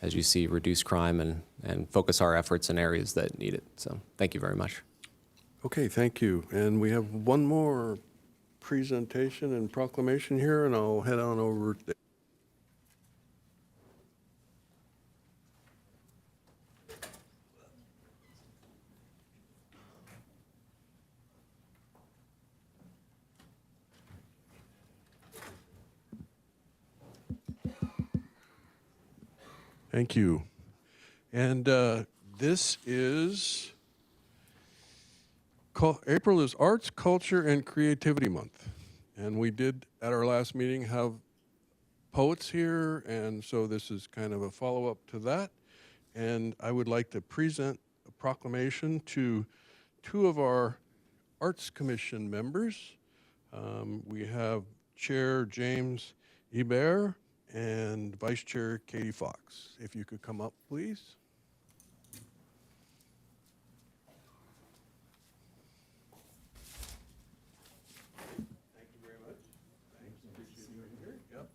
as you see, reduce crime and focus our efforts in areas that need it. So thank you very much. Okay, thank you. And we have one more presentation and proclamation here, and I'll head on over there. Thank you. And this is, April is Arts, Culture, and Creativity Month. And we did, at our last meeting, have poets here, and so this is kind of a follow-up to that. And I would like to present a proclamation to two of our Arts Commission members. We have Chair James Hebert and Vice Chair Katie Fox. If you could come up, please. Thank you very much. Thanks. Appreciate you being here. Yep.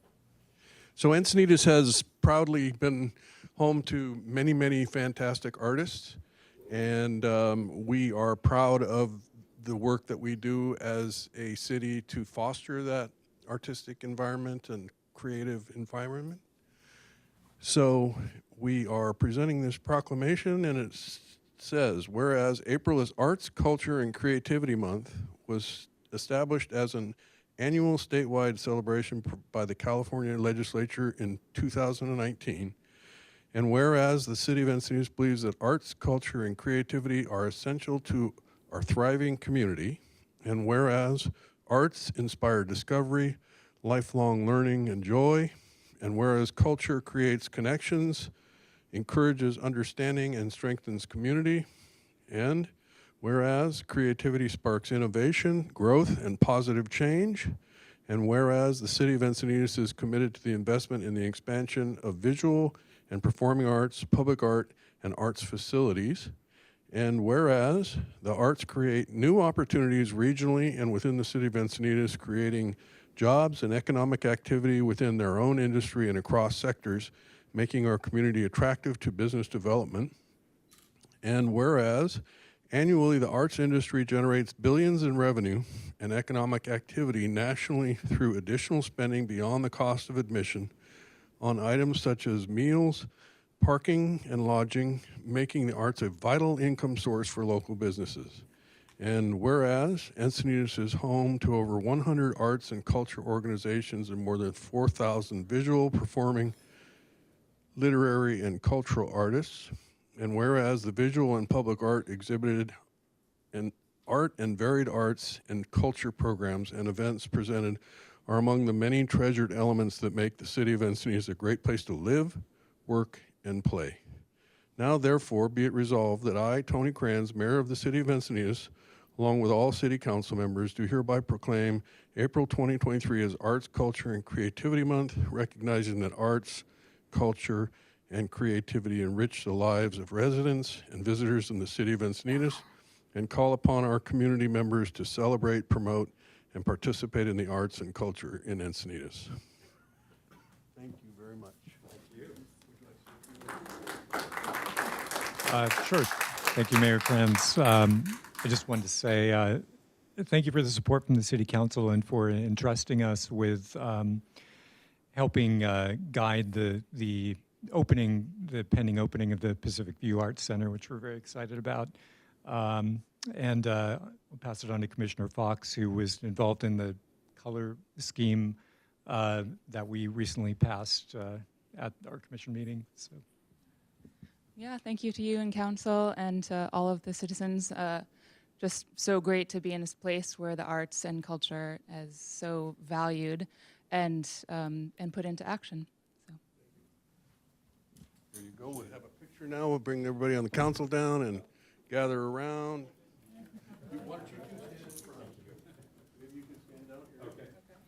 So Encinitas has proudly been home to many, many fantastic artists, and we are proud of the work that we do as a city to foster that artistic environment and creative environment. So we are presenting this proclamation, and it says, whereas April is Arts, Culture, and Creativity Month, was established as an annual statewide celebration by the California legislature in 2019, and whereas the city of Encinitas believes that arts, culture, and creativity are essential to our thriving community, and whereas arts inspire discovery, lifelong learning, and joy, and whereas culture creates connections, encourages understanding, and strengthens community, and whereas creativity sparks innovation, growth, and positive change, and whereas the city of Encinitas is committed to the investment in the expansion of visual and performing arts, public art, and arts facilities, and whereas the arts create new opportunities regionally and within the city of Encinitas, creating jobs and economic activity within their own industry and across sectors, making our community attractive to business development. And whereas annually the arts industry generates billions in revenue and economic activity nationally through additional spending beyond the cost of admission on items such as meals, parking, and lodging, making the arts a vital income source for local businesses. And whereas Encinitas is home to over 100 arts and culture organizations and more than 4,000 visual, performing, literary, and cultural artists, and whereas the visual and public art exhibited and art and varied arts and culture programs and events presented are among the many treasured elements that make the city of Encinitas a great place to live, work, and play. Now, therefore, be it resolved that I, Tony Kranz, Mayor of the City of Encinitas, along with all City Council members, do hereby proclaim April 2023 as Arts, Culture, and Creativity Month, recognizing that arts, culture, and creativity enrich the lives of residents and visitors in the City of Encinitas, and call upon our community members to celebrate, promote, and participate in the arts and culture in Encinitas. Thank you very much. Sure. Thank you, Mayor Kranz. I just wanted to say thank you for the support from the City Council and for entrusting us with helping guide the pending opening of the Pacific View Arts Center, which we're very excited about. And we'll pass it on to Commissioner Fox, who was involved in the color scheme that we recently passed at our commission meeting. So. Yeah, thank you to you and council and to all of the citizens. Just so great to be in this place where the arts and culture is so valued and put into action. So. There you go. We'll have a picture now. We'll bring everybody on the council down and gather around. Why don't you two stand in front? Maybe you can stand down here. Okay. Down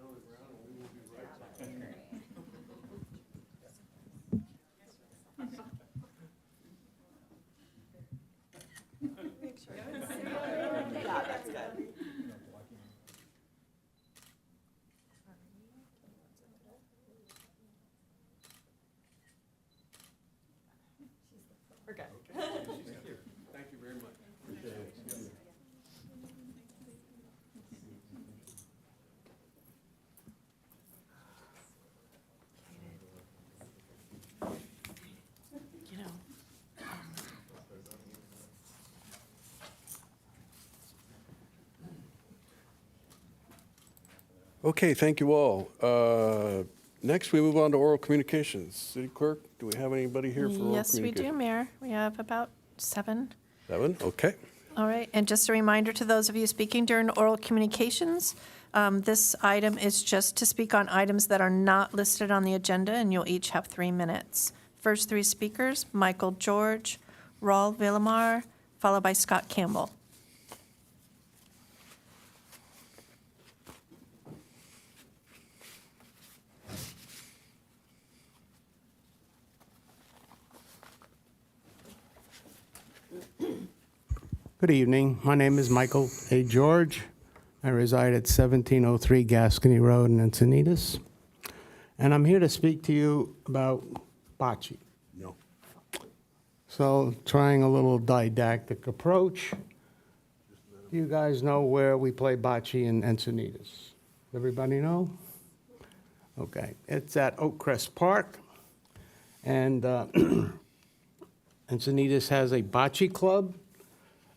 and around, and we will be right back. Yeah, that's good. We're good. Thank you very much. Appreciate it. Okay, thank you all. Next, we move on to oral communications. City Clerk, do we have anybody here for oral Yes, we communications? do, Mayor. We have about 7. 7, okay. All right, and just a reminder to those of you speaking during oral communications, this item is just to speak on items that are not listed on the agenda, and you'll each have 3 minutes. First 3 speakers, Michael George, Raul Villamar, followed by Scott Campbell. Good evening. My name is Michael A. George. I reside at 1703 Gascony Road in Encinitas. And I'm here to speak to you about bocce. No. So, trying a little didactic approach. Do you guys know where we play bocce in Encinitas? Everybody know? Okay. It's at Oakcrest Park. And Encinitas has a bocce club.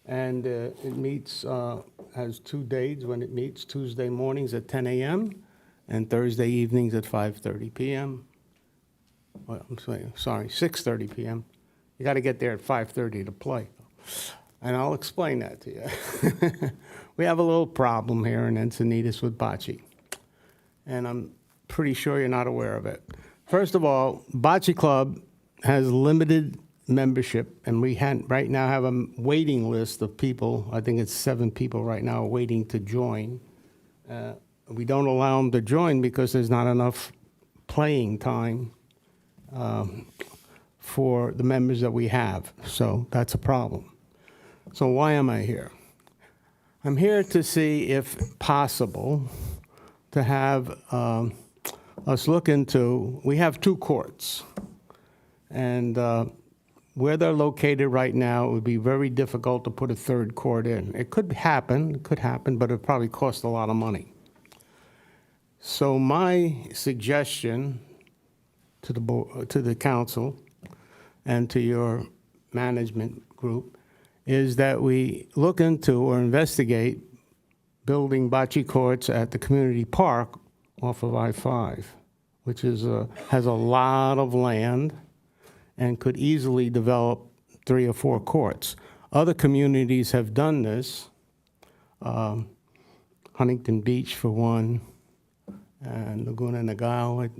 And it meets, has 2 days when it meets, Tuesday mornings at 10 a.m. and Thursday evenings at 5:30 p.m. Well, I'm sorry, 6:30 p.m. You got to get there at 5:30 to play. And I'll explain that to you. We have a little problem here in Encinitas with bocce. And I'm pretty sure you're not aware of it. First of all, Bocce Club has limited membership, and we right now have a waiting list of people. I think it's 7 people right now waiting to join. We don't allow them to join because there's not enough playing time for the members that we have. So that's a problem. So why am I here? I'm here to see if possible to have us look into, we have 2 courts. And where they're located right now, it would be very difficult to put a 3rd court in. It could happen, but it would probably cost a lot of money. So my suggestion to the board, to the council and to your management group is that we look into or investigate building bocce courts at the community park off of I-5, which is has a lot of land and could easily develop 3 or 4 courts. Other communities have done this. Huntington Beach for one, and Laguna Niguel.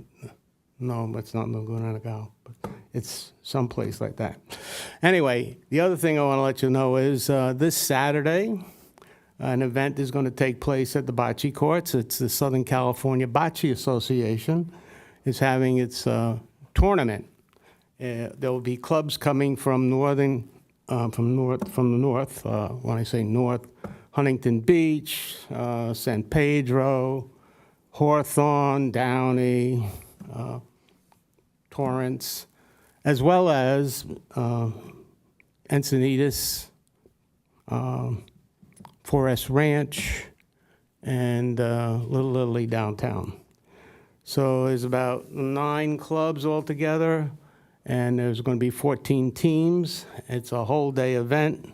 No, it's not Laguna Niguel, but it's someplace like that. Anyway, the other thing I want to let you know is this Saturday, an event is going to take place at the bocce courts. It's the Southern California Bocce Association is having its tournament. There will be clubs coming from the north. When I say north, Huntington Beach, San Pedro, Hawthorne, Downey, Torrance, as well as Encinitas, 4S Ranch, and Little Italy downtown. So there's about 9 clubs altogether, and there's going to be 14 teams. It's a whole day event.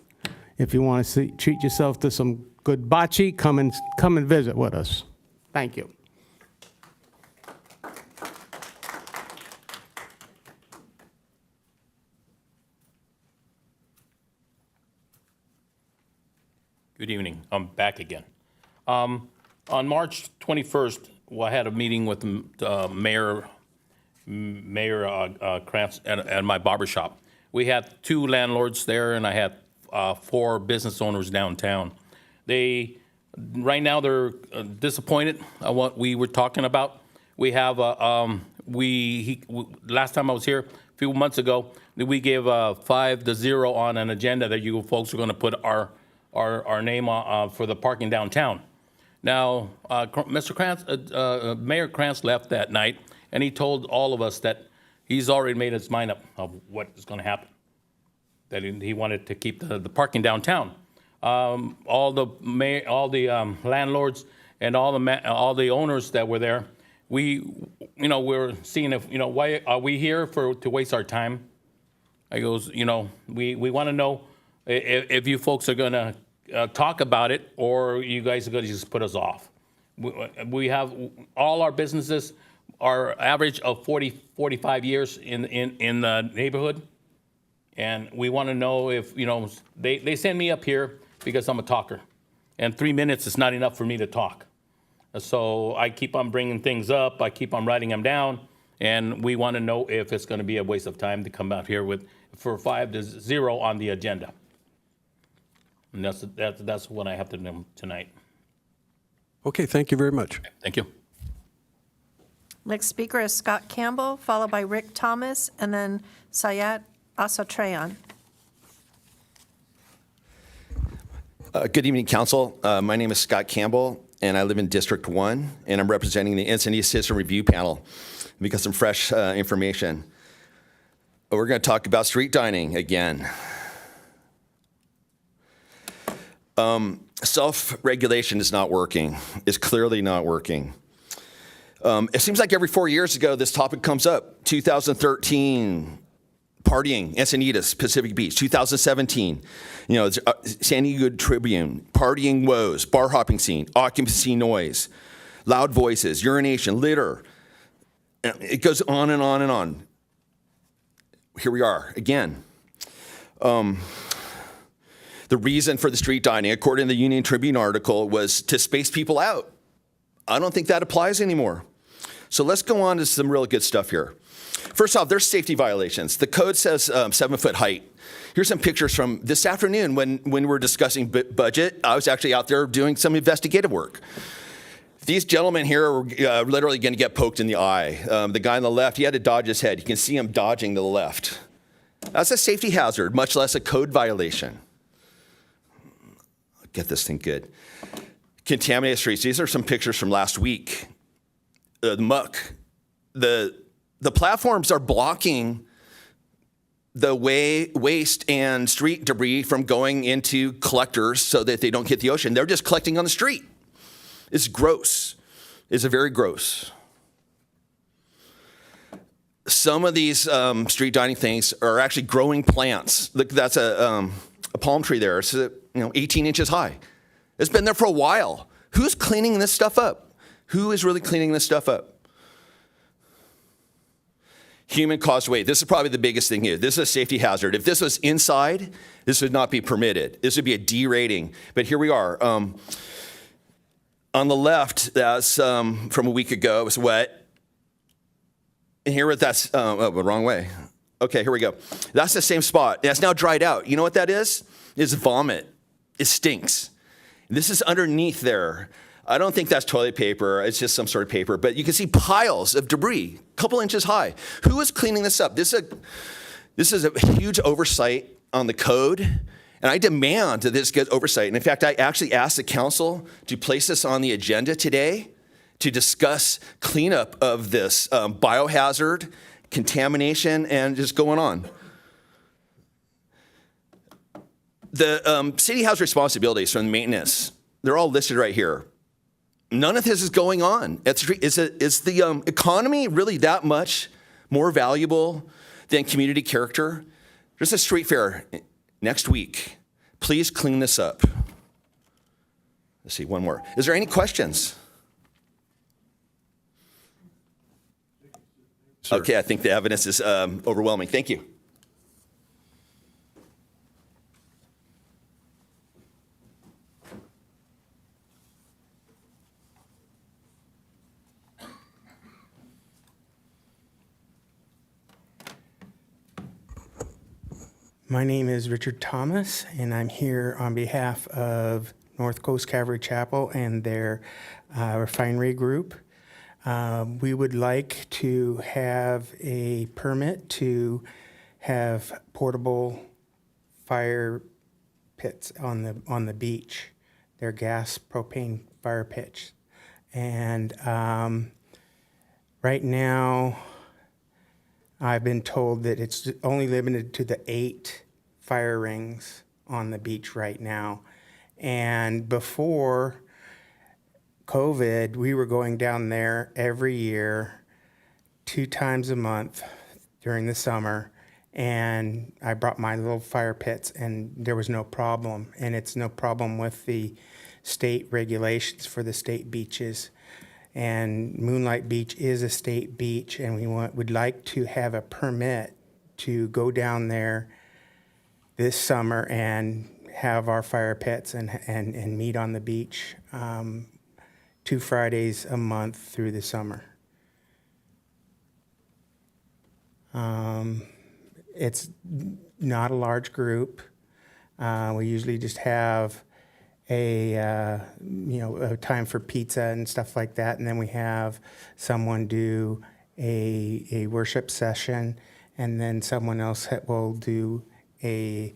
If you want to treat yourself to some good bocce, come and visit with us. Thank you. Good evening. I'm back again. On March 21st, I had a meeting with Mayor Krantz at my barber shop. We had 2 landlords there, and I had 4 business owners downtown. Right now, they're disappointed at what we were talking about. We have last time I was here, a few months ago, we gave 5-0 on an agenda that you folks are going to put our name for the parking downtown. Now, Mr. Krantz, Mayor Krantz left that night, and he told all of us that he's already made his mind up of what is going to happen. That he wanted to keep the parking downtown. All the landlords and all the owners that were there, we're seeing if why are we here to waste our time? I goes, we want to know if you folks are going to talk about it, or you guys are going to just put us off. We have all our businesses are average of 45 years in the neighborhood, and we want to know if they send me up here because I'm a talker, and 3 minutes is not enough for me to talk. So I keep on bringing things up, I keep on writing them down, and we want to know if it's going to be a waste of time to come out here for 5-0 on the agenda. And that's what I have to know tonight. Okay, thank you very much. Thank you. Next speaker is Scott Campbell, followed by Rick Thomas, and then Sayat Asatreyan. Good evening, Council. My name is Scott Campbell, and I live in District 1, and I'm representing the Encinitas Citizen Review Panel. We got some fresh information. We're going to talk about street dining again. Self-regulation is not working. It's clearly not working. It seems like every 4 years ago, this topic comes up. 2013, partying, Encinitas, Pacific Beach. 2017, San Diego Tribune, partying woes, bar hopping scene, occupancy noise, loud voices, urination, litter. It goes on and on and on. Here we are again. The reason for the street dining, according to the Union Tribune article, was to space people out. I don't think that applies anymore. So let's go on to some real good stuff here. First off, there's safety violations. The code says 7-foot height. Here's some pictures from this afternoon when we were discussing budget. I was actually out there doing some investigative work. These gentlemen here are literally going to get poked in the eye. The guy on the left, he had to dodge his head. You can see him dodging to the left. That's a safety hazard, much less a code violation. Get this thing good. Contaminated streets. These are some pictures from last week. The muck. The platforms are blocking the waste and street debris from going into collectors so that they don't hit the ocean. They're just collecting on the street. It's gross. It's very gross. Some of these street dining things are actually growing plants. Look, that's a palm tree there. It's 18 inches high. It's been there for a while. Who's cleaning this stuff up? Who is really cleaning this stuff up? Human-caused waste. This is probably the biggest thing here. This is a safety hazard. If this was inside, this would not be permitted. This would be a D rating. But here we are. On the left, that's from a week ago. It was wet. And here, that's wrong way. Okay, here we go. That's the same spot. That's now dried out. You know what that is? It's vomit. It stinks. This is underneath there. I don't think that's toilet paper. It's just some sort of paper. But you can see piles of debris, a couple inches high. Who is cleaning this up? This is a huge oversight on the code. And I demand that this get oversight. And in fact, I actually asked the council to place this on the agenda today to discuss cleanup of this biohazard, contamination, and just going on. The city has responsibilities from maintenance. They're all listed right here. None of this is going on. Is the economy really that much more valuable than community character? There's a street fair next week. Please clean this up. Let's see, one more. Is there any questions? Sir. Okay, I think the evidence is overwhelming. Thank you. My name is Richard Thomas, and I'm here on behalf of North Coast Calvary Chapel and their refinery group. We would like to have a permit to have portable fire pits on the beach. They're gas propane fire pits, and right now, I've been told that it's only limited to the 8 fire rings on the beach right now. And before COVID, we were going down there every year, 2 times a month during the summer. And I brought my little fire pits, and there was no problem. And it's no problem with the state regulations for the state beaches. And Moonlight Beach is a state beach, and we would like to have a permit to go down there this summer and have our fire pits and meet on the beach 2 Fridays a month through the summer. It's not a large group. We usually just have a time for pizza and stuff like that, and then we have someone do a worship session, and then someone else will do a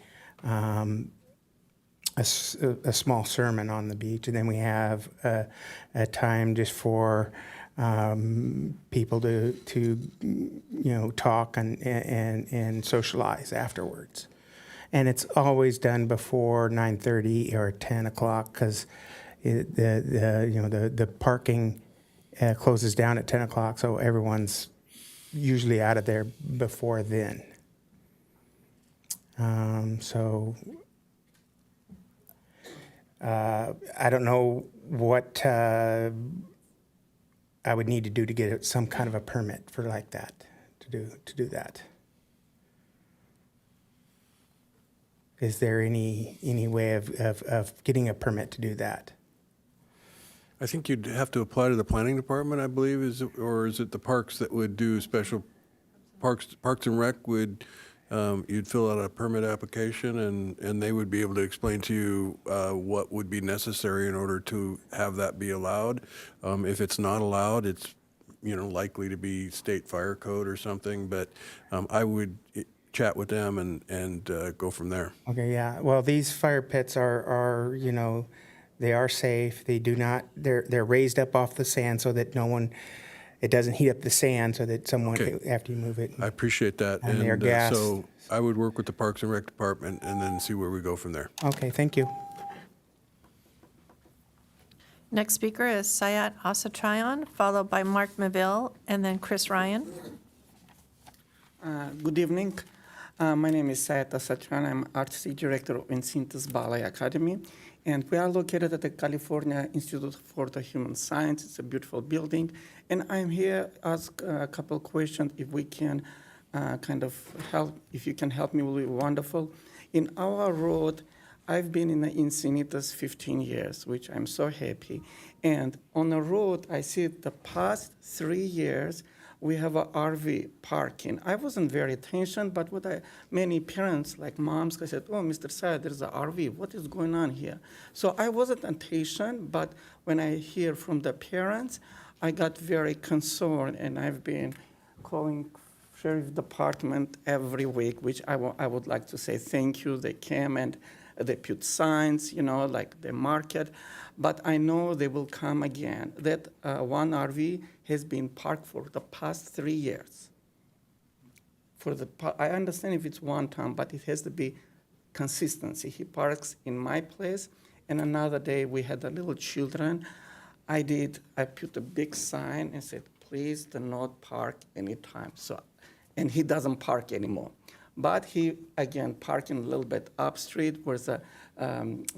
small sermon on the beach, and then we have a time just for people to talk and socialize afterwards. And it's always done before 9:30 or 10 o'clock because the parking closes down at 10 o'clock, so everyone's usually out of there before then. I don't know what I would need to do to get some kind of a permit for like that, to do that. Is there any way of getting a permit to do that? I think you'd have to apply to the planning department, I believe, or is it the parks that would do special, Parks and Rec would, you'd fill out a permit application and they would be able to explain to you what would be necessary in order to have that be allowed. If it's not allowed, it's, likely to be state fire code or something, but I would chat with them and go from there. Okay, yeah. Well, these fire pits are they are safe. They do not. They're raised up off the sand so that it doesn't heat up the sand, so that someone after you move it. I appreciate that. And they're gas. So I would work with the Parks and Rec department and then see where we go from there. Okay, thank you. Next speaker is Sayat Asatryan, followed by Mark Maville, and then Chris Ryan. Good evening. My name is Sayat Asatryan. I'm Artistic Director of Encinitas Ballet Academy. And we are located at the California Institute for the Human Science. It's a beautiful building. And I'm here to ask a couple questions. If we can kind of help, if you can help me, will be wonderful. In our road, I've been in the Encinitas 15 years, which I'm so happy. And on the road, I see the past 3 years, we have a RV parking. I wasn't very attention, but many parents, like moms, said, "Oh, Mr. Sayed, there's an RV. What is going on here?" So I wasn't attention, but when I hear from the parents, I got very concerned, and I've been calling sheriff department every week, which I would like to say thank you. They came and they put signs, like they market, but I know they will come again. That one RV has been parked for the past 3 years. I understand if it's one time, but it has to be consistency. He parks in my place, and another day we had the little children. I put a big sign and said, please do not park anytime. So, and he doesn't park anymore. But he, again, parking a little bit up street where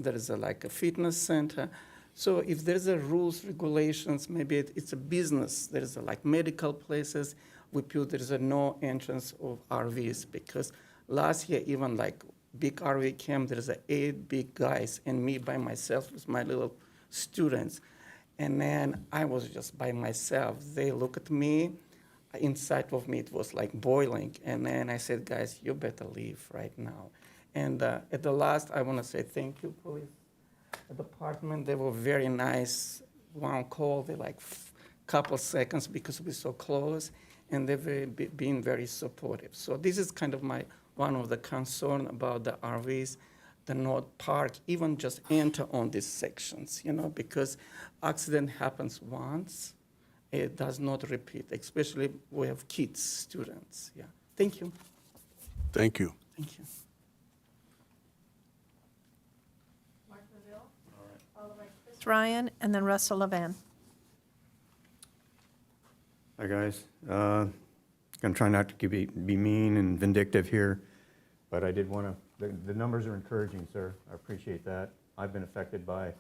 there is like a fitness center. So if there's a rules, regulations, maybe it's a business, there's like medical places, we put there's a no entrance of RVs, because last year even like big RV camp, there's 8 big guys and me by myself with my little students. And then I was just by myself. They look at me, inside of me it was like boiling. And then I said, guys, you better leave right now. And at the last, I want to say thank you, police department. They were very nice. One call, they like couple seconds because we're so close, and they've been very supportive. So this is kind of one of the concern about the RVs, the not park, even just enter on these sections, because accident happens once, it does not repeat, especially we have kids, students. Yeah. Thank you. Thank you. Thank you. Chris Ryan, and then Russell Levan. Hi, guys. Going to try not to be mean and vindictive here, but I did want to, the numbers are encouraging, sir. I appreciate that. I've been affected by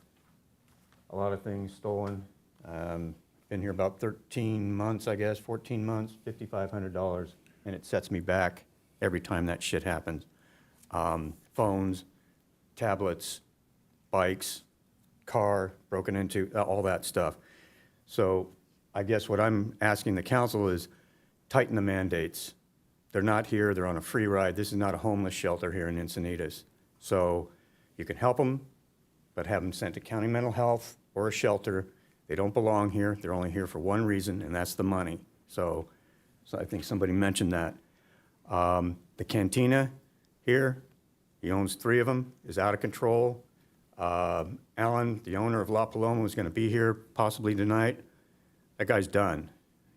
a lot of things stolen. Been here about 13 months, I guess, 14 months, $5,500, and it sets me back every time that shit happens. Phones, tablets, bikes, car broken into, all that stuff. So I guess what I'm asking the council is tighten the mandates. They're not here, they're on a free ride. This is not a homeless shelter here in Encinitas. So you can help them, but have them sent to county mental health or a shelter. They don't belong here, they're only here for one reason, and that's the money. So I think somebody mentioned that. The cantina here, he owns 3 of them, is out of control. Alan, the owner of La Paloma, was gonna be here possibly tonight. That guy's done.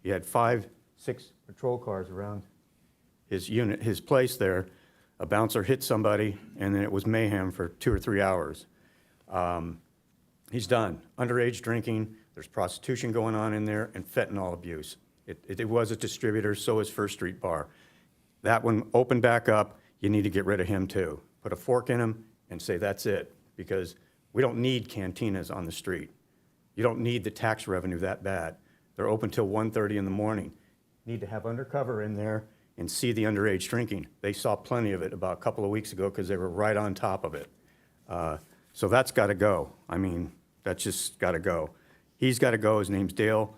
He had 5, 6 patrol cars around his unit, his place there. A bouncer hit somebody, and then it was mayhem for 2 or 3 hours. He's done. Underage drinking, there's prostitution going on in there, and fentanyl abuse. It was a distributor, so is First Street Bar. That one opened back up, you need to get rid of him too. Put a fork in him and say that's it, because we don't need cantinas on the street. You don't need the tax revenue that bad. They're open till 1:30 in the morning. Need to have undercover in there and see the underage drinking. They saw plenty of it about a couple of weeks ago because they were right on top of it. So that's got to go. I mean, that's just got to go. He's got to go. His name's Dale,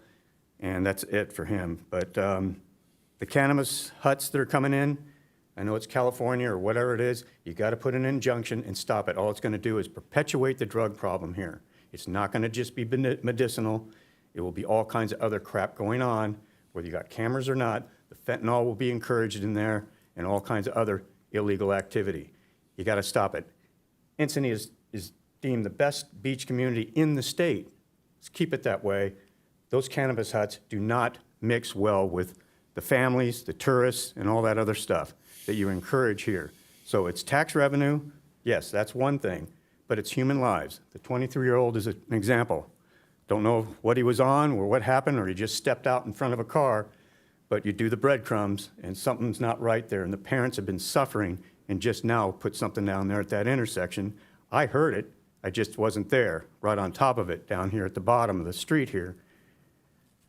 and that's it for him. But the cannabis huts that are coming in, I know it's California or whatever it is, you got to put an injunction and stop it. All it's going to do is perpetuate the drug problem here. It's not going to just be medicinal. It will be all kinds of other crap going on, whether you got cameras or not. The fentanyl will be encouraged in there and all kinds of other illegal activity. You got to stop it. Encinitas is deemed the best beach community in the state. Let's keep it that way. Those cannabis huts do not mix well with the families, the tourists, and all that other stuff that you encourage here. So it's tax revenue, yes, that's one thing, but it's human lives. The 23-year-old is an example. Don't know what he was on or what happened, or he just stepped out in front of a car, but you do the breadcrumbs and something's not right there, and the parents have been suffering and just now put something down there at that intersection. I heard it, I just wasn't there, right on top of it, down here at the bottom of the street here.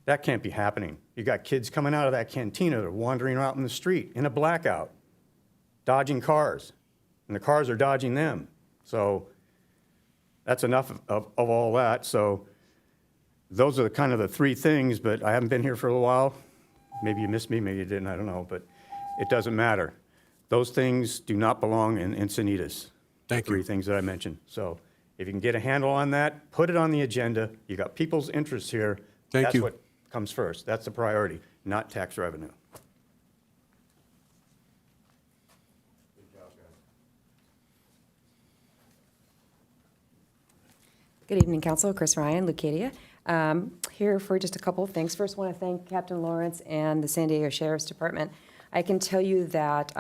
That can't be happening. You got kids coming out of that cantina that are wandering out in the street in a blackout, dodging cars, and the cars are dodging them. So that's enough of all that. So those are kind of the 3 things, but I haven't been here for a while. Maybe you missed me, maybe you didn't, I don't know, but it doesn't matter. Those things do not belong in Encinitas. Thank you. 3 things that I mentioned. So if you can get a handle on that, put it on the agenda. You got people's interests here. Thank you. That's what comes first. That's the priority, not tax revenue. Good evening, Council. Chris Ryan, Leucadia. Here for just a couple of things. First, I want to thank Captain Lawrence and the San Diego Sheriff's Department. I can tell you that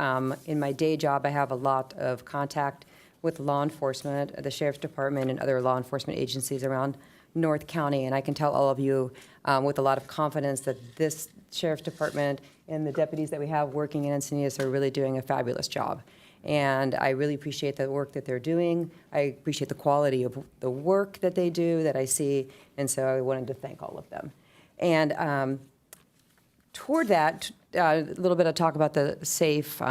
in my day job, I have a lot of contact with law enforcement, the Sheriff's Department, and other law enforcement agencies around North County. And I can tell all of you with a lot of confidence that this Sheriff's Department and the deputies that we have working in Encinitas are really doing a fabulous job. And I really appreciate the work that they're doing. I appreciate the quality of the work that they do that I see. And so I wanted to thank all of them. And toward that, a little bit of talk about the safe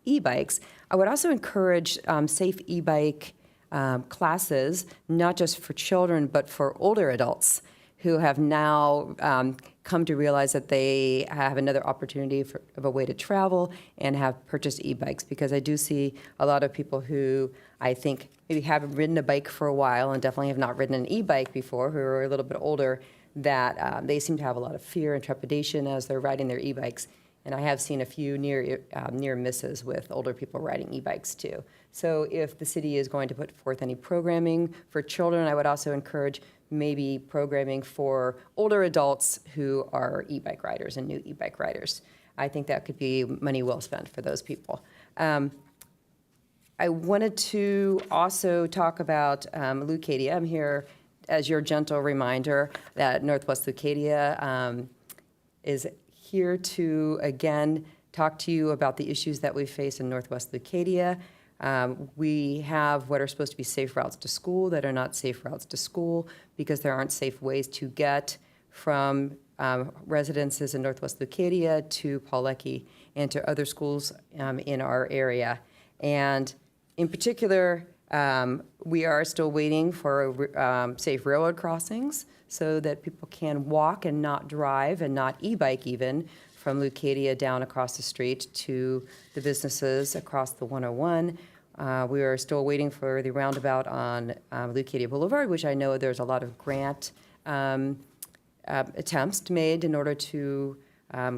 e-bikes. I would also encourage safe e-bike classes, not just for children, but for older adults who have now come to realize that they have another opportunity of a way to travel and have purchased e-bikes. Because I do see a lot of people who I think maybe haven't ridden a bike for a while and definitely have not ridden an e-bike before, who are a little bit older, that they seem to have a lot of fear and trepidation as they're riding their e-bikes. And I have seen a few near misses with older people riding e-bikes too. So if the city is going to put forth any programming for children, I would also encourage maybe programming for older adults who are e-bike riders and new e-bike riders. I think that could be money well spent for those people. I wanted to also talk about Leucadia. I'm here as your gentle reminder that Northwest Leucadia is here to, again, talk to you about the issues that we face in Northwest Leucadia. We have what are supposed to be safe routes to school that are not safe routes to school because there aren't safe ways to get from residences in Northwest Leucadia to Pawlecki and to other schools in our area. And in particular, we are still waiting for safe railroad crossings so that people can walk and not drive and not e-bike even from Leucadia down across the street to the businesses across the 101. We are still waiting for the roundabout on Leucadia Boulevard, which I know there's a lot of grant attempts made in order to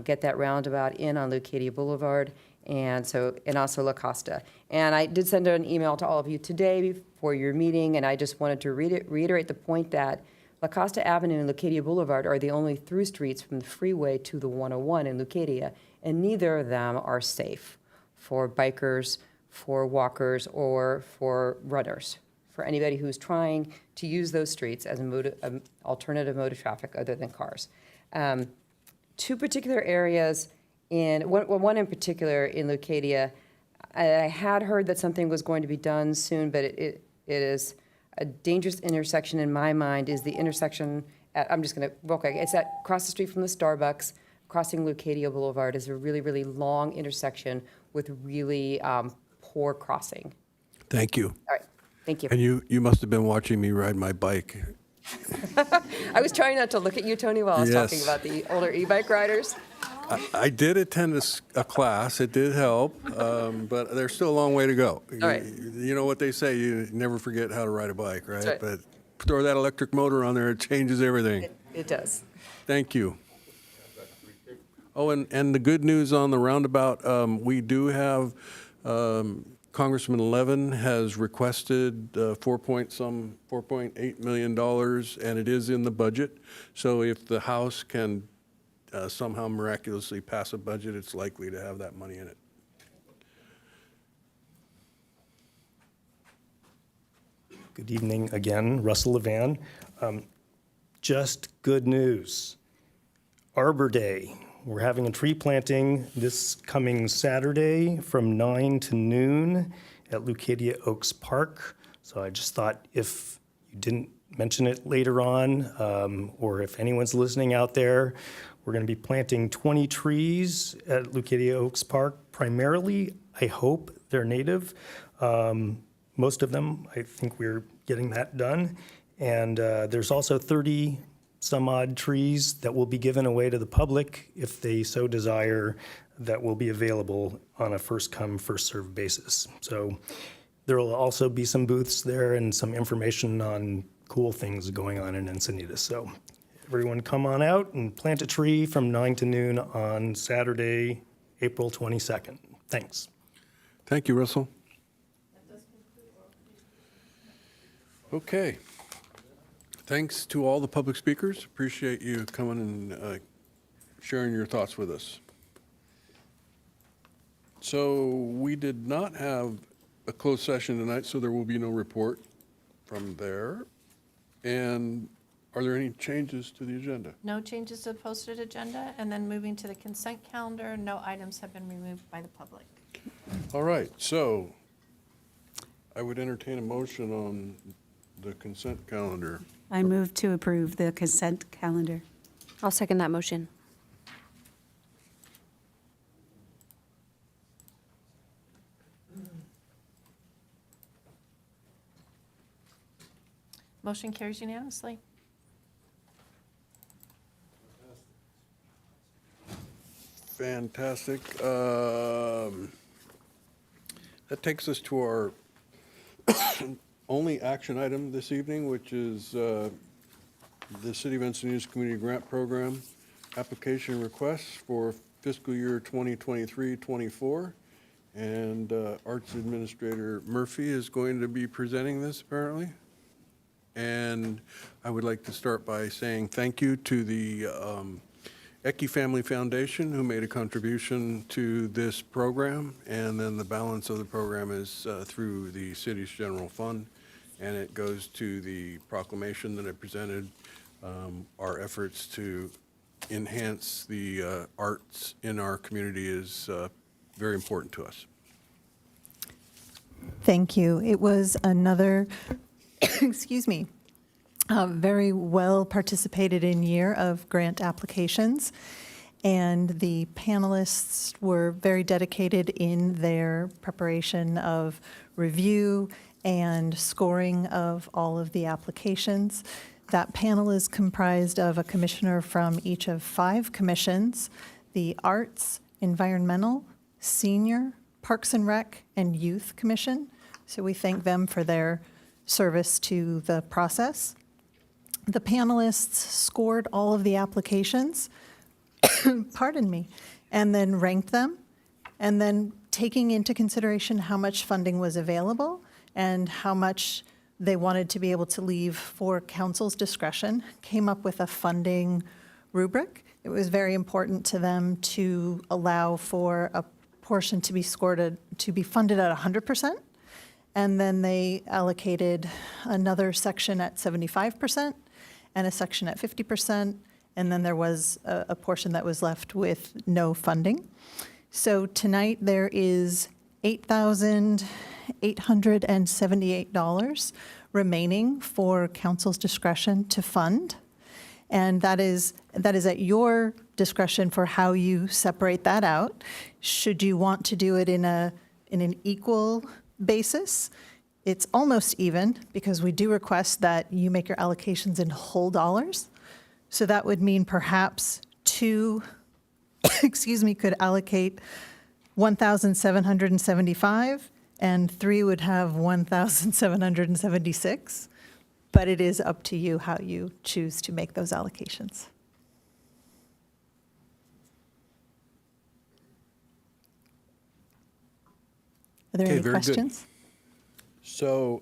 get that roundabout in on Leucadia Boulevard, and also La Costa. And I did send an email to all of you today before your meeting, and I just wanted to reiterate the point that La Costa Avenue and Leucadia Boulevard are the only through streets from the freeway to the 101 in Leucadia, and neither of them are safe for bikers, for walkers, or for runners, for anybody who's trying to use those streets as an alternative mode of traffic other than cars. Two particular areas, one in particular in Leucadia, I had heard that something was going to be done soon, but it is a dangerous intersection in my mind, is the intersection it's across the street from the Starbucks, crossing Leucadia Boulevard is a really, really long intersection with really poor crossing. Thank you. All right, thank you. And you must have been watching me ride my bike. I was trying not to look at you, Tony, while I was Yes. talking about the older e-bike riders. I did attend a class. It did help, but there's still a long way to go. All right. You know what they say, you never forget how to ride a bike, right? That's right. But throw that electric motor on there, it changes everything. It does. Thank you. Oh, and the good news on the roundabout, we do have, Congressman Levin has requested $4.8 million, and it is in the budget. So if the House can somehow miraculously pass a budget, it's likely to have that money in it. Good evening again, Russell Levan. Just good news. Arbor Day. We're having a tree planting this coming Saturday from 9 to noon at Leucadia Oaks Park. So I just thought if you didn't mention it later on, or if anyone's listening out there, we're going to be planting 20 trees at Leucadia Oaks Park. Primarily, I hope they're native. Most of them, I think we're getting that done. And there's also 30 some odd trees that will be given away to the public if they so desire, that will be available on a first come, first served basis. So there will also be some booths there and some information on cool things going on in Encinitas. So everyone come on out and plant a tree from 9 to noon on Saturday, April 22nd. Thanks. Thank you, Russell. Okay. Thanks to all the public speakers. Appreciate you coming and sharing your thoughts with us. So we did not have a closed session tonight, so there will be no report from there. And are there any changes to the agenda? No changes to the posted agenda, and then moving to the consent calendar, no items have been removed by the public. All right, so I would entertain a motion on the consent calendar. I move to approve the consent calendar. I'll second that motion. Motion carries unanimously. Fantastic. That takes us to our only action item this evening, which is the City of Encinitas Community Grant Program application requests for fiscal year 2023-24. And Arts Administrator Murphy is going to be presenting this, apparently. And I would like to start by saying thank you to the Ecke Family Foundation, who made a contribution to this program, and then the balance of the program is through the city's general fund, and it goes to the proclamation that I presented. Our efforts to enhance the arts in our community is very important to us. Thank you. It was another, excuse me, very well participated in year of grant applications, and the panelists were very dedicated in their preparation of review and scoring of all of the applications. That panel is comprised of a commissioner from each of 5 commissions: the Arts, Environmental, Senior, Parks and Rec, and Youth Commission. So we thank them for their service to the process. The panelists scored all of the applications, pardon me, and then ranked them, and then taking into consideration how much funding was available and how much they wanted to be able to leave for council's discretion, came up with a funding rubric. It was very important to them to allow for a portion to be scored to be funded at 100%, and then they allocated another section at 75% and a section at 50%, and then there was a portion that was left with no funding. So tonight there is $8,878 remaining for council's discretion to fund, and that is at your discretion for how you separate that out. Should you want to do it in an equal basis, it's almost even, because we do request that you make your allocations in whole dollars. So that would mean perhaps 2, could allocate 1,775, and 3 would have 1,776. But it is up to you how you choose to make those allocations. Are there any very good. questions? So,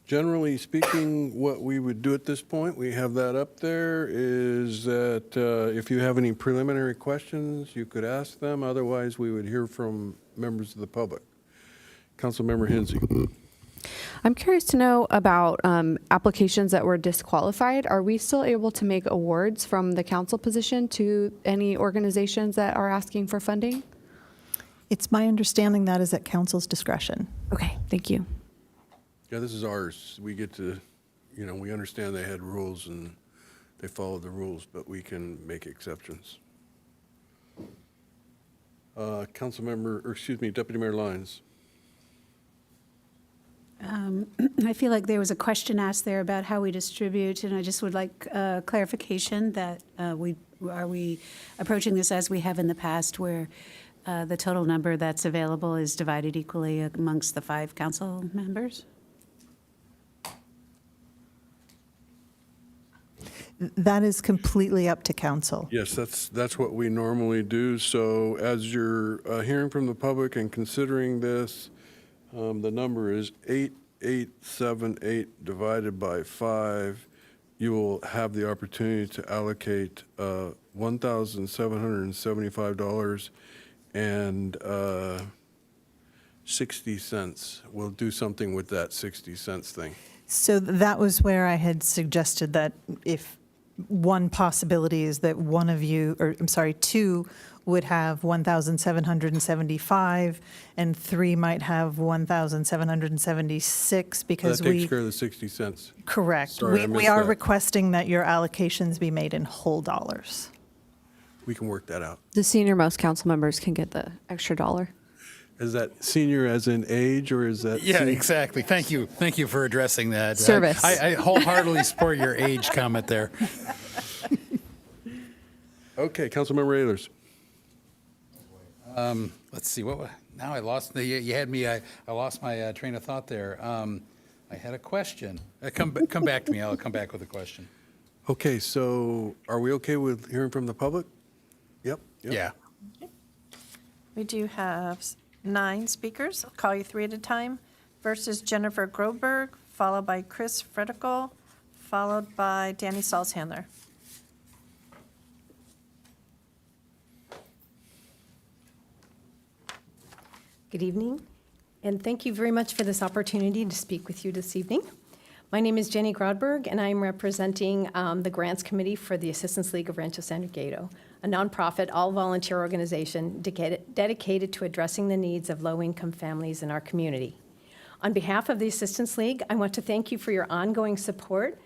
generally speaking, what we would do at this point, we have that up there, is that if you have any preliminary questions, you could ask them. Otherwise, we would hear from members of the public. Councilmember Hensy. I'm curious to know about applications that were disqualified. Are we still able to make awards from the council position to any organizations that are asking for funding? It's my understanding that is at council's discretion. Okay, thank you. Yeah, this is ours. We get to, we understand they had rules and they followed the rules, but we can make exceptions. Deputy Mayor Lyons. I feel like there was a question asked there about how we distribute, and I just would like clarification that are we approaching this as we have in the past, where the total number that's available is divided equally amongst the 5 council members? That is completely up to council. Yes, that's what we normally do. So as you're hearing from the public and considering this, the number is 8878 divided by 5. you will have the opportunity to allocate $1,775 and 60 cents. We'll do something with that 60 cents thing. So that was where I had suggested that if one possibility is that one of you, or I'm sorry, two would have 1,775 and three might have 1,776 because That takes care of the 60 cents. Correct. Sorry, I We missed are that. requesting that your allocations be made in whole dollars. We can work that out. The senior most council members can get the extra $1. Is that senior as in age, or is that? Yeah, senior? exactly. Thank you. Thank you for addressing that. Service. I wholeheartedly support your age comment there. Okay, Councilmember Ayers. Let's see. Now I lost you had me. I lost my train of thought there. I had a question. Come back to me. I'll come back with a question. Okay, so are we okay with hearing from the public? Yep. Yeah. We do have 9 speakers. I'll call you 3 at a time. First is Jennifer Groberg, followed by Chris Fredical, followed by Danny Salzhandler. Good evening, and thank you very much for this opportunity to speak with you this evening. My name is Jenny Grodberg, and I am representing the Grants Committee for the Assistance League of Rancho San Gato, a nonprofit, all-volunteer organization dedicated to addressing the needs of low-income families in our community. On behalf of the Assistance League, I want to thank you for your ongoing support,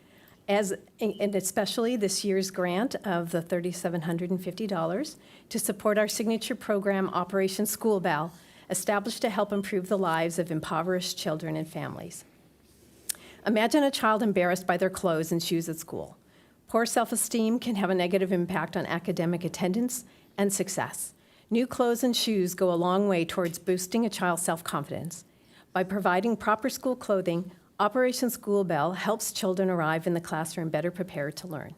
and especially this year's grant of the $3,750 to support our signature program, Operation School Bell, established to help improve the lives of impoverished children and families. Imagine a child embarrassed by their clothes and shoes at school. Poor self-esteem can have a negative impact on academic attendance and success. New clothes and shoes go a long way towards boosting a child's self-confidence. By providing proper school clothing, Operation School Bell helps children arrive in the classroom better prepared to learn.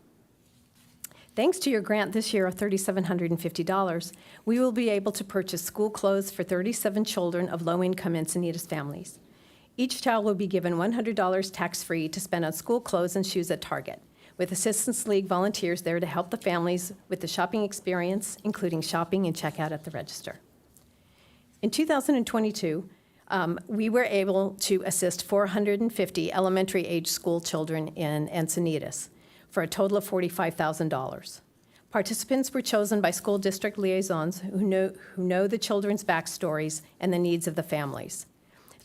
Thanks to your grant this year of $3,750, we will be able to purchase school clothes for 37 children of low-income Encinitas families. Each child will be given $100 tax-free to spend on school clothes and shoes at Target, with Assistance League volunteers there to help the families with the shopping experience, including shopping and checkout at the register. In 2022, we were able to assist 450 elementary-age school children in Encinitas for a total of $45,000. Participants were chosen by school district liaisons who know the children's backstories and the needs of the families.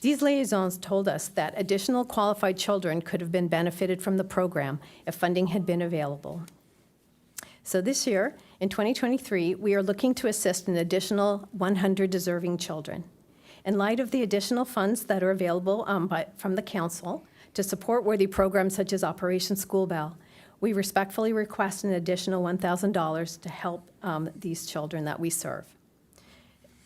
These liaisons told us that additional qualified children could have been benefited from the program if funding had been available. So this year, in 2023, we are looking to assist an additional 100 deserving children. In light of the additional funds that are available from the council to support worthy programs such as Operation School Bell, we respectfully request an additional $1,000 to help these children that we serve.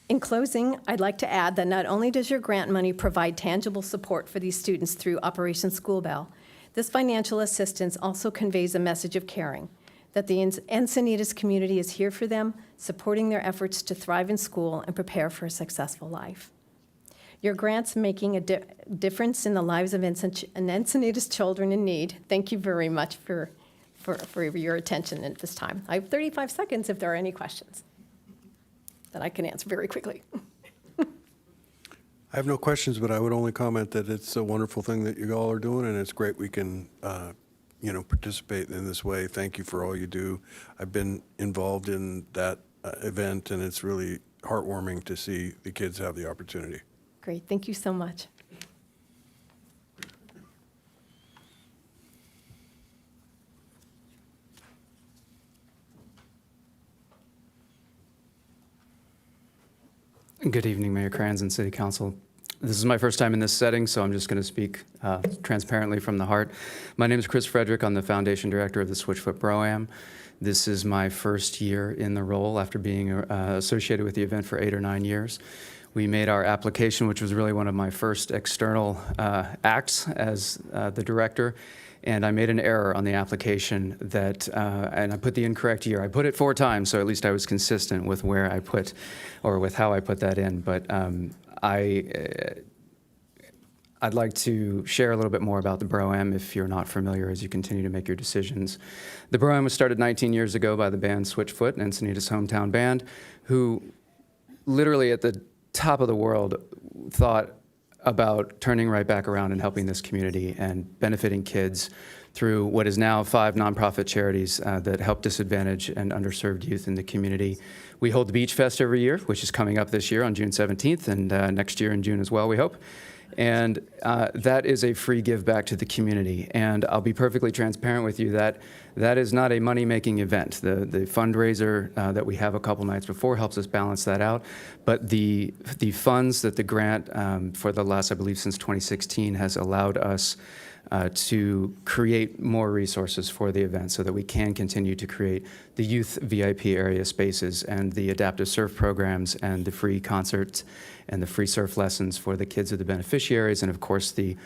In closing, I'd like to add that not only does your grant money provide tangible support for these students through Operation School Bell, this financial assistance also conveys a message of caring, that the Encinitas community is here for them, supporting their efforts to thrive in school and prepare for a successful life. Your grant's making a difference in the lives of Encinitas children in need. Thank you very much for your attention at this time. I have 35 seconds if there are any questions that I can answer very quickly. I have no questions, but I would only comment that it's a wonderful thing that you all are doing, and it's great we can, participate in this way. Thank you for all you do. I've been involved in that event, and it's really heartwarming to see the kids have the opportunity. Great, thank you so much. Good evening, Mayor Kranz and City Council. This is my first time in this setting, so I'm just going to speak transparently from the heart. My name is Chris Frederick. I'm the Foundation Director of the Switchfoot Pro-Am. This is my first year in the role after being associated with the event for 8 or 9 years. We made our application, which was really one of my first external acts as the director, and I made an error on the application that, and I put the incorrect year. I put it 4 times, so at least I was consistent with where I put, or with how I put that in. But I I'd like to share a little bit more about the Bro-Am if you're not familiar as you continue to make your decisions. The Bro-Am was started 19 years ago by the band Switchfoot, an Encinitas hometown band, who literally at the top of the world thought about turning right back around and helping this community and benefiting kids through what is now 5 nonprofit charities that help disadvantaged and underserved youth in the community. We hold the Beach Fest every year, which is coming up this year on June 17th, and next year in June as well, we hope. And that is a free give back to the community. And I'll be perfectly transparent with you that that is not a money-making event. The fundraiser that we have a couple nights before helps us balance that out. But the funds that the grant for the last, I believe, since 2016 has allowed us to create more resources for the event so that we can continue to create the youth VIP area spaces and the adaptive surf programs and the free concerts and the free surf lessons for the kids of the beneficiaries, and of course the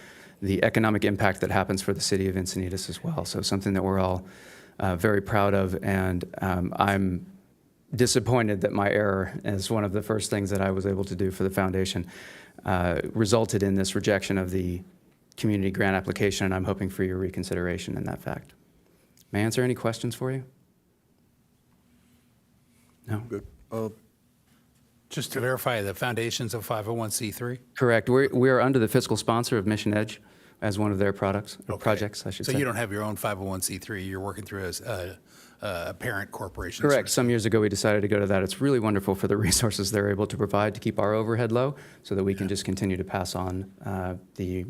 economic impact that happens for the city of Encinitas as well. So something that we're all very proud of, and I'm disappointed that my error as one of the first things that I was able to do for the foundation resulted in this rejection of the community grant application, and I'm hoping for your reconsideration in that fact. May I answer any questions for you? No? Good. Just to verify, the foundation's a 501c3? Correct. We are under the fiscal sponsor of Mission Edge as one of their products, or projects, I should say. So you don't have your own 501c3, you're working through as a parent corporation? Correct. Some years ago, we decided to go to that. It's really wonderful for the resources they're able to provide to keep our overhead low so that we can just continue to pass on the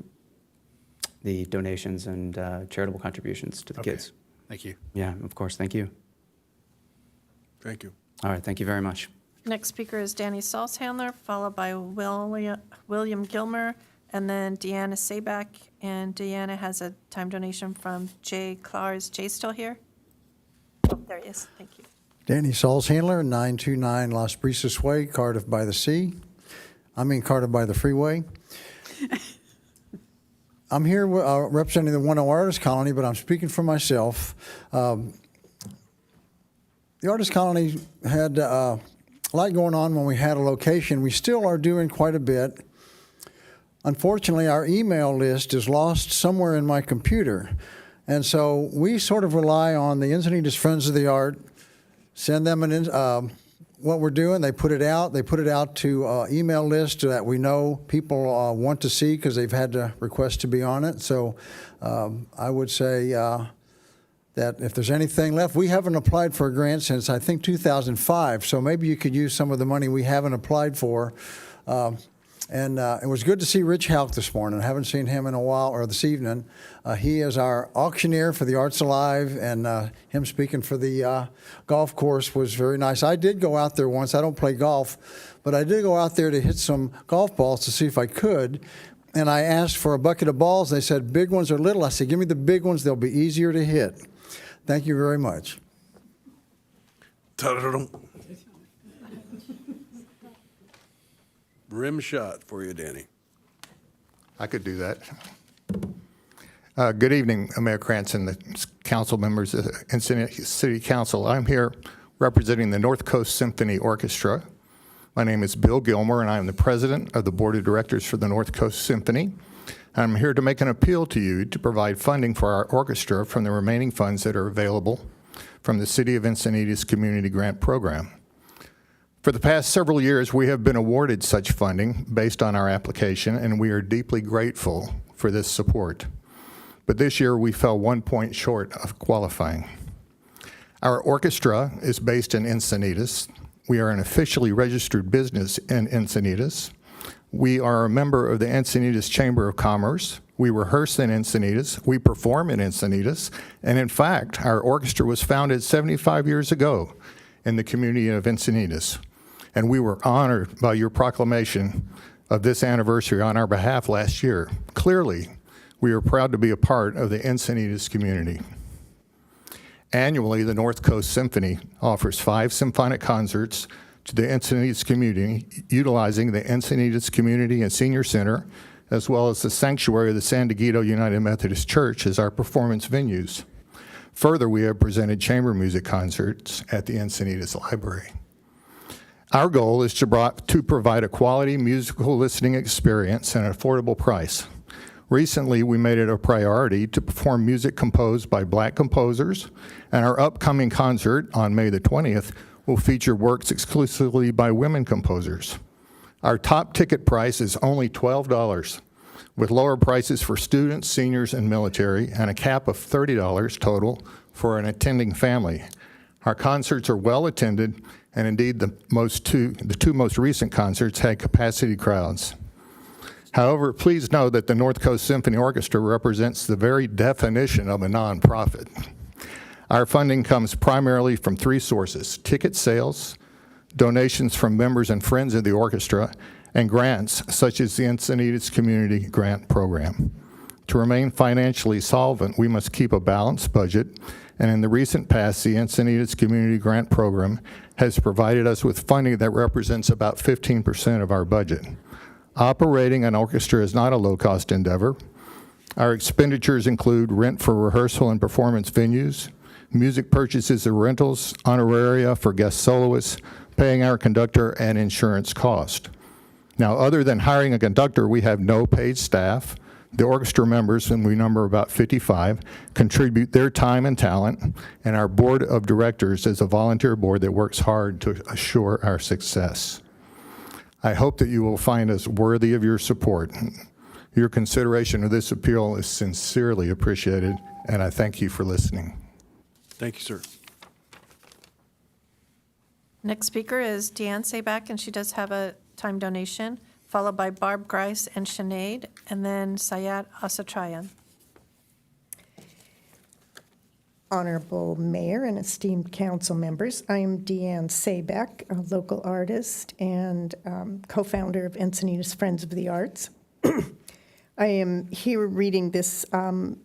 donations and charitable contributions to the kids. Thank you. Yeah, of course. Thank you. Thank you. All right. Thank you very much. Next speaker is Danny Salzhandler, followed by William Gilmer, and then Deanna Sabak. And Deanna has a time donation from Jay Clark. Is Jay still here? Oh, there he is. Thank you. Danny Salzhandler, 929 Las Brisas Way, Cardiff by the Sea. Cardiff by the Freeway. I'm here representing the 1-0 Artist Colony, but I'm speaking for myself. The Artist Colony had a lot going on when we had a location. We still are doing quite a bit. Unfortunately, our email list is lost somewhere in my computer. And so we sort of rely on the Encinitas Friends of the Art, send them what we're doing. They put it out. They put it out to email list that we know people want to see because they've had to request to be on it. So I would say that if there's anything left, we haven't applied for a grant since I think 2005. So maybe you could use some of the money we haven't applied for. And it was good to see Rich Halk this morning. I haven't seen him in a while, or this evening. He is our auctioneer for the Arts Alive, and him speaking for the golf course was very nice. I did go out there once. I don't play golf, but I did go out there to hit some golf balls to see if I could. And I asked for a bucket of balls. They said, big ones or little? I said, give me the big ones. They'll be easier to hit. Thank you very much. Rim shot for you, Danny. I could do that. Good evening, Mayor Krantz and the council members of Encinitas City Council. I'm here representing the North Coast Symphony Orchestra. My name is Bill Gilmer, and I am the president of the board of directors for the North Coast Symphony. I'm here to make an appeal to you to provide funding for our orchestra from the remaining funds that are available from the City of Encinitas Community Grant Program. For the past several years, we have been awarded such funding based on our application, and we are deeply grateful for this support. But this year, we fell 1 point short of qualifying. Our orchestra is based in Encinitas. We are an officially registered business in Encinitas. We are a member of the Encinitas Chamber of Commerce. We rehearse in Encinitas. We perform in Encinitas. And in fact, our orchestra was founded 75 years ago in the community of Encinitas. And we were honored by your proclamation of this anniversary on our behalf last year. Clearly, we are proud to be a part of the Encinitas community. Annually, the North Coast Symphony offers 5 symphonic concerts to the Encinitas community, utilizing the Encinitas Community and Senior Center, as well as the sanctuary of the San Diego United Methodist Church as our performance venues. Further, we have presented chamber music concerts at the Encinitas Library. Our goal is to provide a quality musical listening experience at an affordable price. Recently, we made it a priority to perform music composed by Black composers, and our upcoming concert on May the 20th will feature works exclusively by women composers. Our top ticket price is only $12, with lower prices for students, seniors, and military, and a cap of $30 total for an attending family. Our concerts are well attended, and indeed the two most recent concerts had capacity crowds. However, please know that the North Coast Symphony Orchestra represents the very definition of a nonprofit. Our funding comes primarily from three sources: ticket sales, donations from members and friends of the orchestra, and grants such as the Encinitas Community Grant Program. To remain financially solvent, we must keep a balanced budget, and in the recent past, the Encinitas Community Grant Program has provided us with funding that represents about 15% of our budget. Operating an orchestra is not a low-cost endeavor. Our expenditures include rent for rehearsal and performance venues, music purchases or rentals, honoraria for guest soloists, paying our conductor, and insurance cost. Now, other than hiring a conductor, we have no paid staff. The orchestra members, and we number about 55, contribute their time and talent, and our board of directors is a volunteer board that works hard to assure our success. I hope that you will find us worthy of your support. Your consideration of this appeal is sincerely appreciated, and I thank you for listening. Thank you, sir. Next speaker is Deanne Sabak, and she does have a time donation, followed by Barb Grice and Sinead, and then Sayat Asatrayan. Honorable Mayor and esteemed council members, I am Deanne Sabak, a local artist and co-founder of Encinitas Friends of the Arts. I am here reading this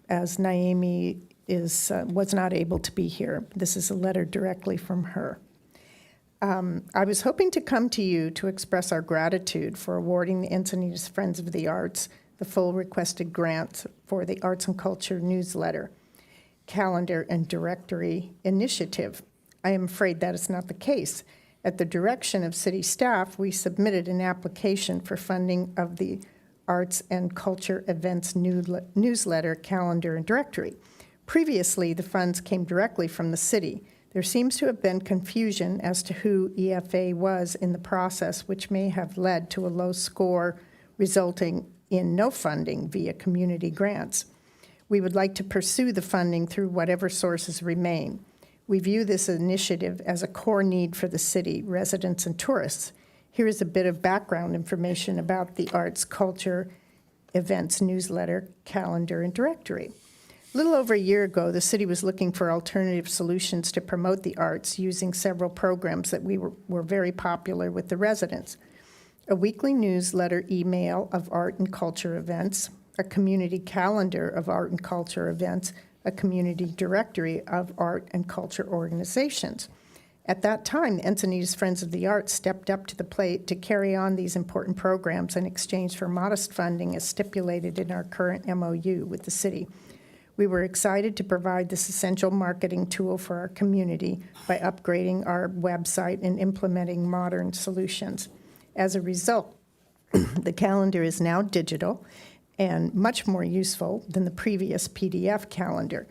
as Naomi was not able to be here. This is a letter directly from her. I was hoping to come to you to express our gratitude for awarding the Encinitas Friends of the Arts the full requested grant for the Arts and Culture newsletter, calendar, and directory initiative. I am afraid that is not the case. At the direction of city staff, we submitted an application for funding of the Arts and Culture Events newsletter, calendar, and directory. Previously, the funds came directly from the city. There seems to have been confusion as to who EFA was in the process, which may have led to a low score resulting in no funding via community grants. We would like to pursue the funding through whatever sources remain. We view this initiative as a core need for the city, residents, and tourists. Here is a bit of background information about the Arts, Culture, Events newsletter, calendar, and directory. A little over a year ago, the city was looking for alternative solutions to promote the arts using several programs that were very popular with the residents. A weekly newsletter email of art and culture events, a community calendar of art and culture events, a community directory of art and culture organizations. At that time, the Encinitas Friends of the Arts stepped up to the plate to carry on these important programs in exchange for modest funding as stipulated in our current MOU with the city. We were excited to provide this essential marketing tool for our community by upgrading our website and implementing modern solutions. As a result, the calendar is now digital and much more useful than the previous PDF calendar.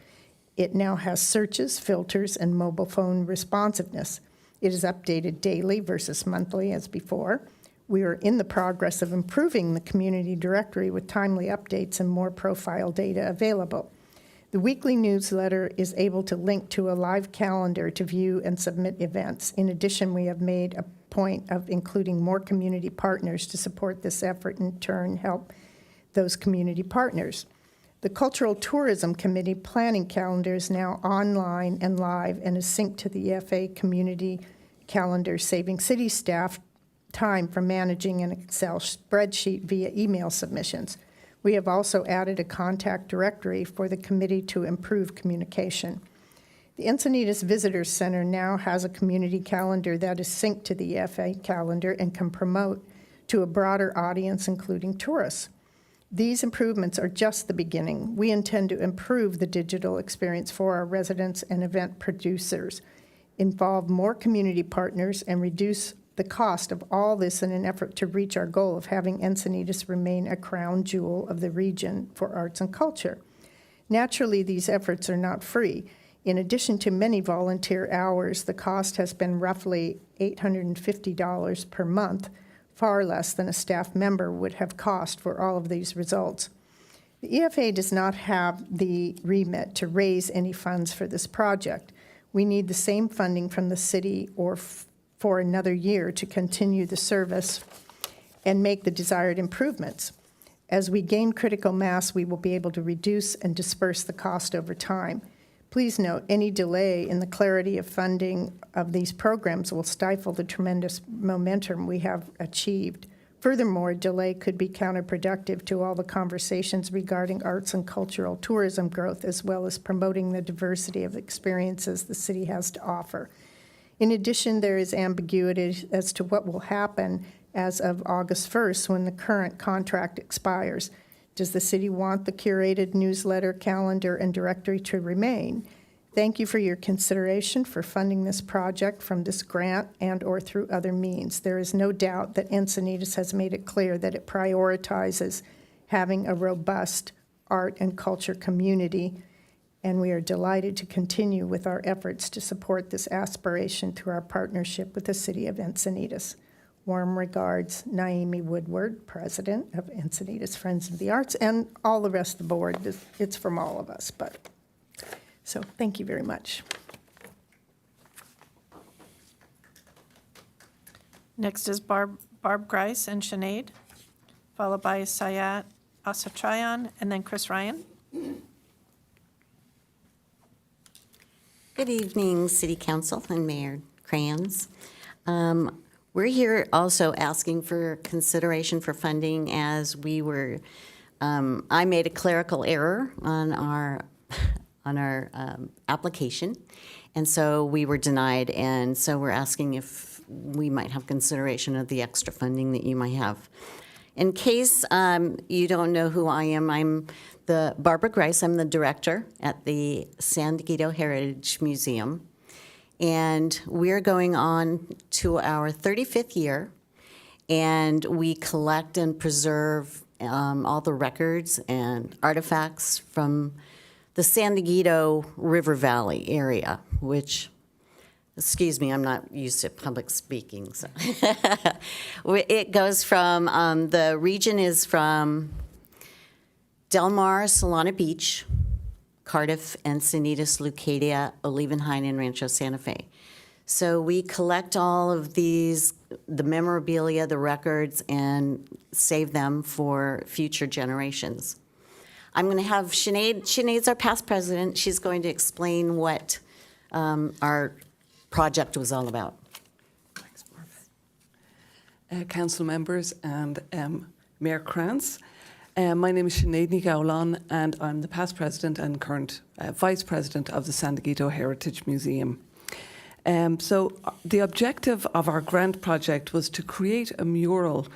It now has searches, filters, and mobile phone responsiveness. It is updated daily versus monthly as before. We are in the progress of improving the community directory with timely updates and more profile data available. The weekly newsletter is able to link to a live calendar to view and submit events. In addition, we have made a point of including more community partners to support this effort and in turn help those community partners. The Cultural Tourism Committee planning calendar is now online and live and is synced to the EFA community calendar, saving city staff time for managing an Excel spreadsheet via email submissions. We have also added a contact directory for the committee to improve communication. The Encinitas Visitors Center now has a community calendar that is synced to the EFA calendar and can promote to a broader audience, including tourists. These improvements are just the beginning. We intend to improve the digital experience for our residents and event producers, involve more community partners, and reduce the cost of all this in an effort to reach our goal of having Encinitas remain a crown jewel of the region for arts and culture. Naturally, these efforts are not free. In addition to many volunteer hours, the cost has been roughly $850 per month, far less than a staff member would have cost for all of these results. The EFA does not have the remit to raise any funds for this project. We need the same funding from the city or for another year to continue the service and make the desired improvements. As we gain critical mass, we will be able to reduce and disperse the cost over time. Please note, any delay in the clarity of funding of these programs will stifle the tremendous momentum we have achieved. Furthermore, delay could be counterproductive to all the conversations regarding arts and cultural tourism growth, as well as promoting the diversity of experiences the city has to offer. In addition, there is ambiguity as to what will happen as of August 1st when the current contract expires. Does the city want the curated newsletter, calendar, and directory to remain? Thank you for your consideration for funding this project from this grant and/or through other means. There is no doubt that Encinitas has made it clear that it prioritizes having a robust art and culture community, and we are delighted to continue with our efforts to support this aspiration through our partnership with the City of Encinitas. Warm regards, Naomi Woodward, President of Encinitas Friends of the Arts, and all the rest of the board. It's from all of us, but so thank you very much. Next is Barb Grice and Sinead, followed by Sayat Asatrayan, and then Chris Ryan. Good evening, City Council and Mayor Kranz. We're here also asking for consideration for funding as we were, I made a clerical error on our application, and so we were denied, and so we're asking if we might have consideration of the extra funding that you might have. In case you don't know who I am, I'm Barbara Grice. I'm the director at the San Diego Heritage Museum, and we're going on to our 35th year, and we collect and preserve all the records and artifacts from the San Diego River Valley area, which, excuse me, I'm not used to public speaking. So it goes from, the region is from Del Mar, Solana Beach, Cardiff, Encinitas, Leucadia, Olivenhain, and Rancho Santa Fe. So we collect all of these, the memorabilia, the records, and save them for future generations. I'm going to have Sinead. Sinead's our past president. She's going to explain what our project was all about. Council members and Mayor Kranz. My name is Sinead Gowlan, and I'm the past president and current vice president of the San Diego Heritage Museum. So the objective of our grant project was to create a mural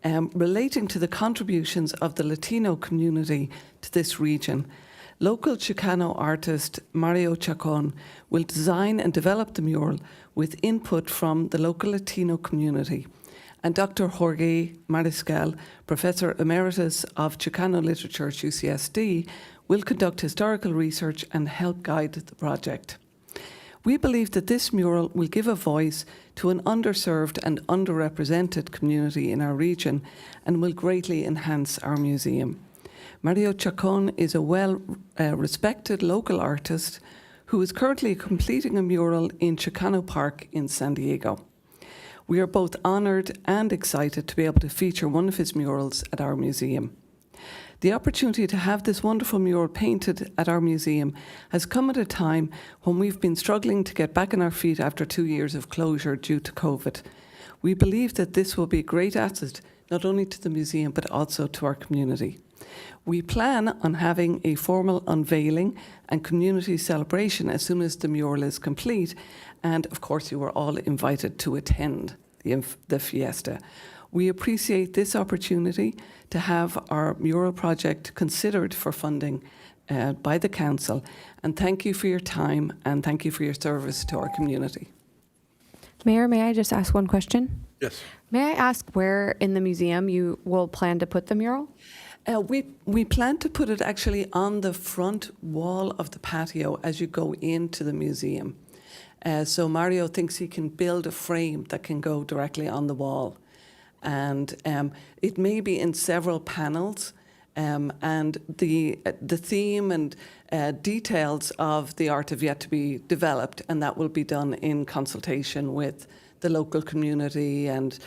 relating to the contributions of the Latino community to this region. Local Chicano artist Mario Chacon will design and develop the mural with input from the local Latino community. And Dr. Jorge Mariscal, Professor Emeritus of Chicano Literature at UCSD, will conduct historical research and help guide the project. We believe that this mural will give a voice to an underserved and underrepresented community in our region and will greatly enhance our museum. Mario Chacon is a well-respected local artist who is currently completing a mural in Chicano Park in San Diego. We are both honoured and excited to be able to feature one of his murals at our museum. The opportunity to have this wonderful mural painted at our museum has come at a time when we've been struggling to get back on our feet after 2 years of closure due to COVID. We believe that this will be a great asset not only to the museum but also to our community. We plan on having a formal unveiling and community celebration as soon as the mural is complete, and of course you are all invited to attend the fiesta. We appreciate this opportunity to have our mural project considered for funding by the council, and thank you for your time and thank you for your service to our community. Mayor, may I just ask one question? Yes. May I ask where in the museum you will plan to put the mural? We plan to put it actually on the front wall of the patio as you go into the museum. So Mario thinks he can build a frame that can go directly on the wall. And it may be in several panels. And the theme and details of the art have yet to be developed, and that will be done in consultation with the local community and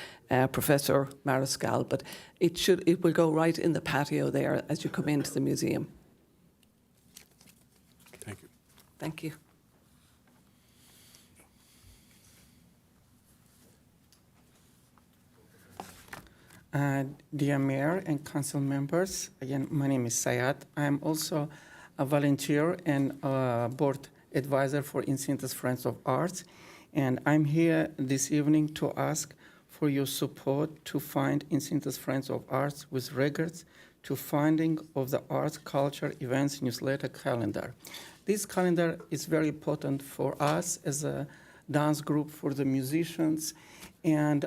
Professor Mariscal. But it will go right in the patio there as you come into the museum. Thank you. Thank you. Dear Mayor and Council members, again, my name is Sayat. I'm also a volunteer and a board advisor for Encinitas Friends of Arts, and I'm here this evening to ask for your support to fund Encinitas Friends of Arts with regards to funding of the arts, culture, events, newsletter calendar. This calendar is very important for us as a dance group, for the musicians, and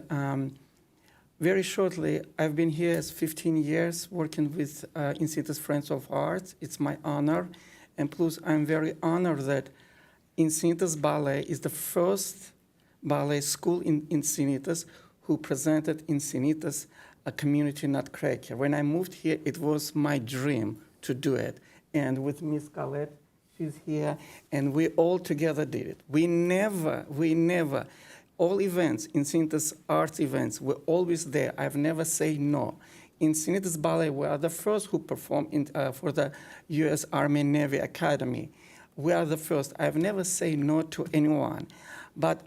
very shortly, I've been here as 15 years working with Encinitas Friends of Arts. It's my honor, and plus I'm very honored that Encinitas Ballet is the first ballet school in Encinitas who presented Encinitas a community nutcracker. When I moved here, it was my dream to do it. And with Miss Colette, she's here, and we all together did it. We never, all events, Encinitas arts events, we're always there. I've never said no. Encinitas Ballet, we are the first who performed for the U.S. Army Navy Academy. We are the first. I've never said no to anyone. But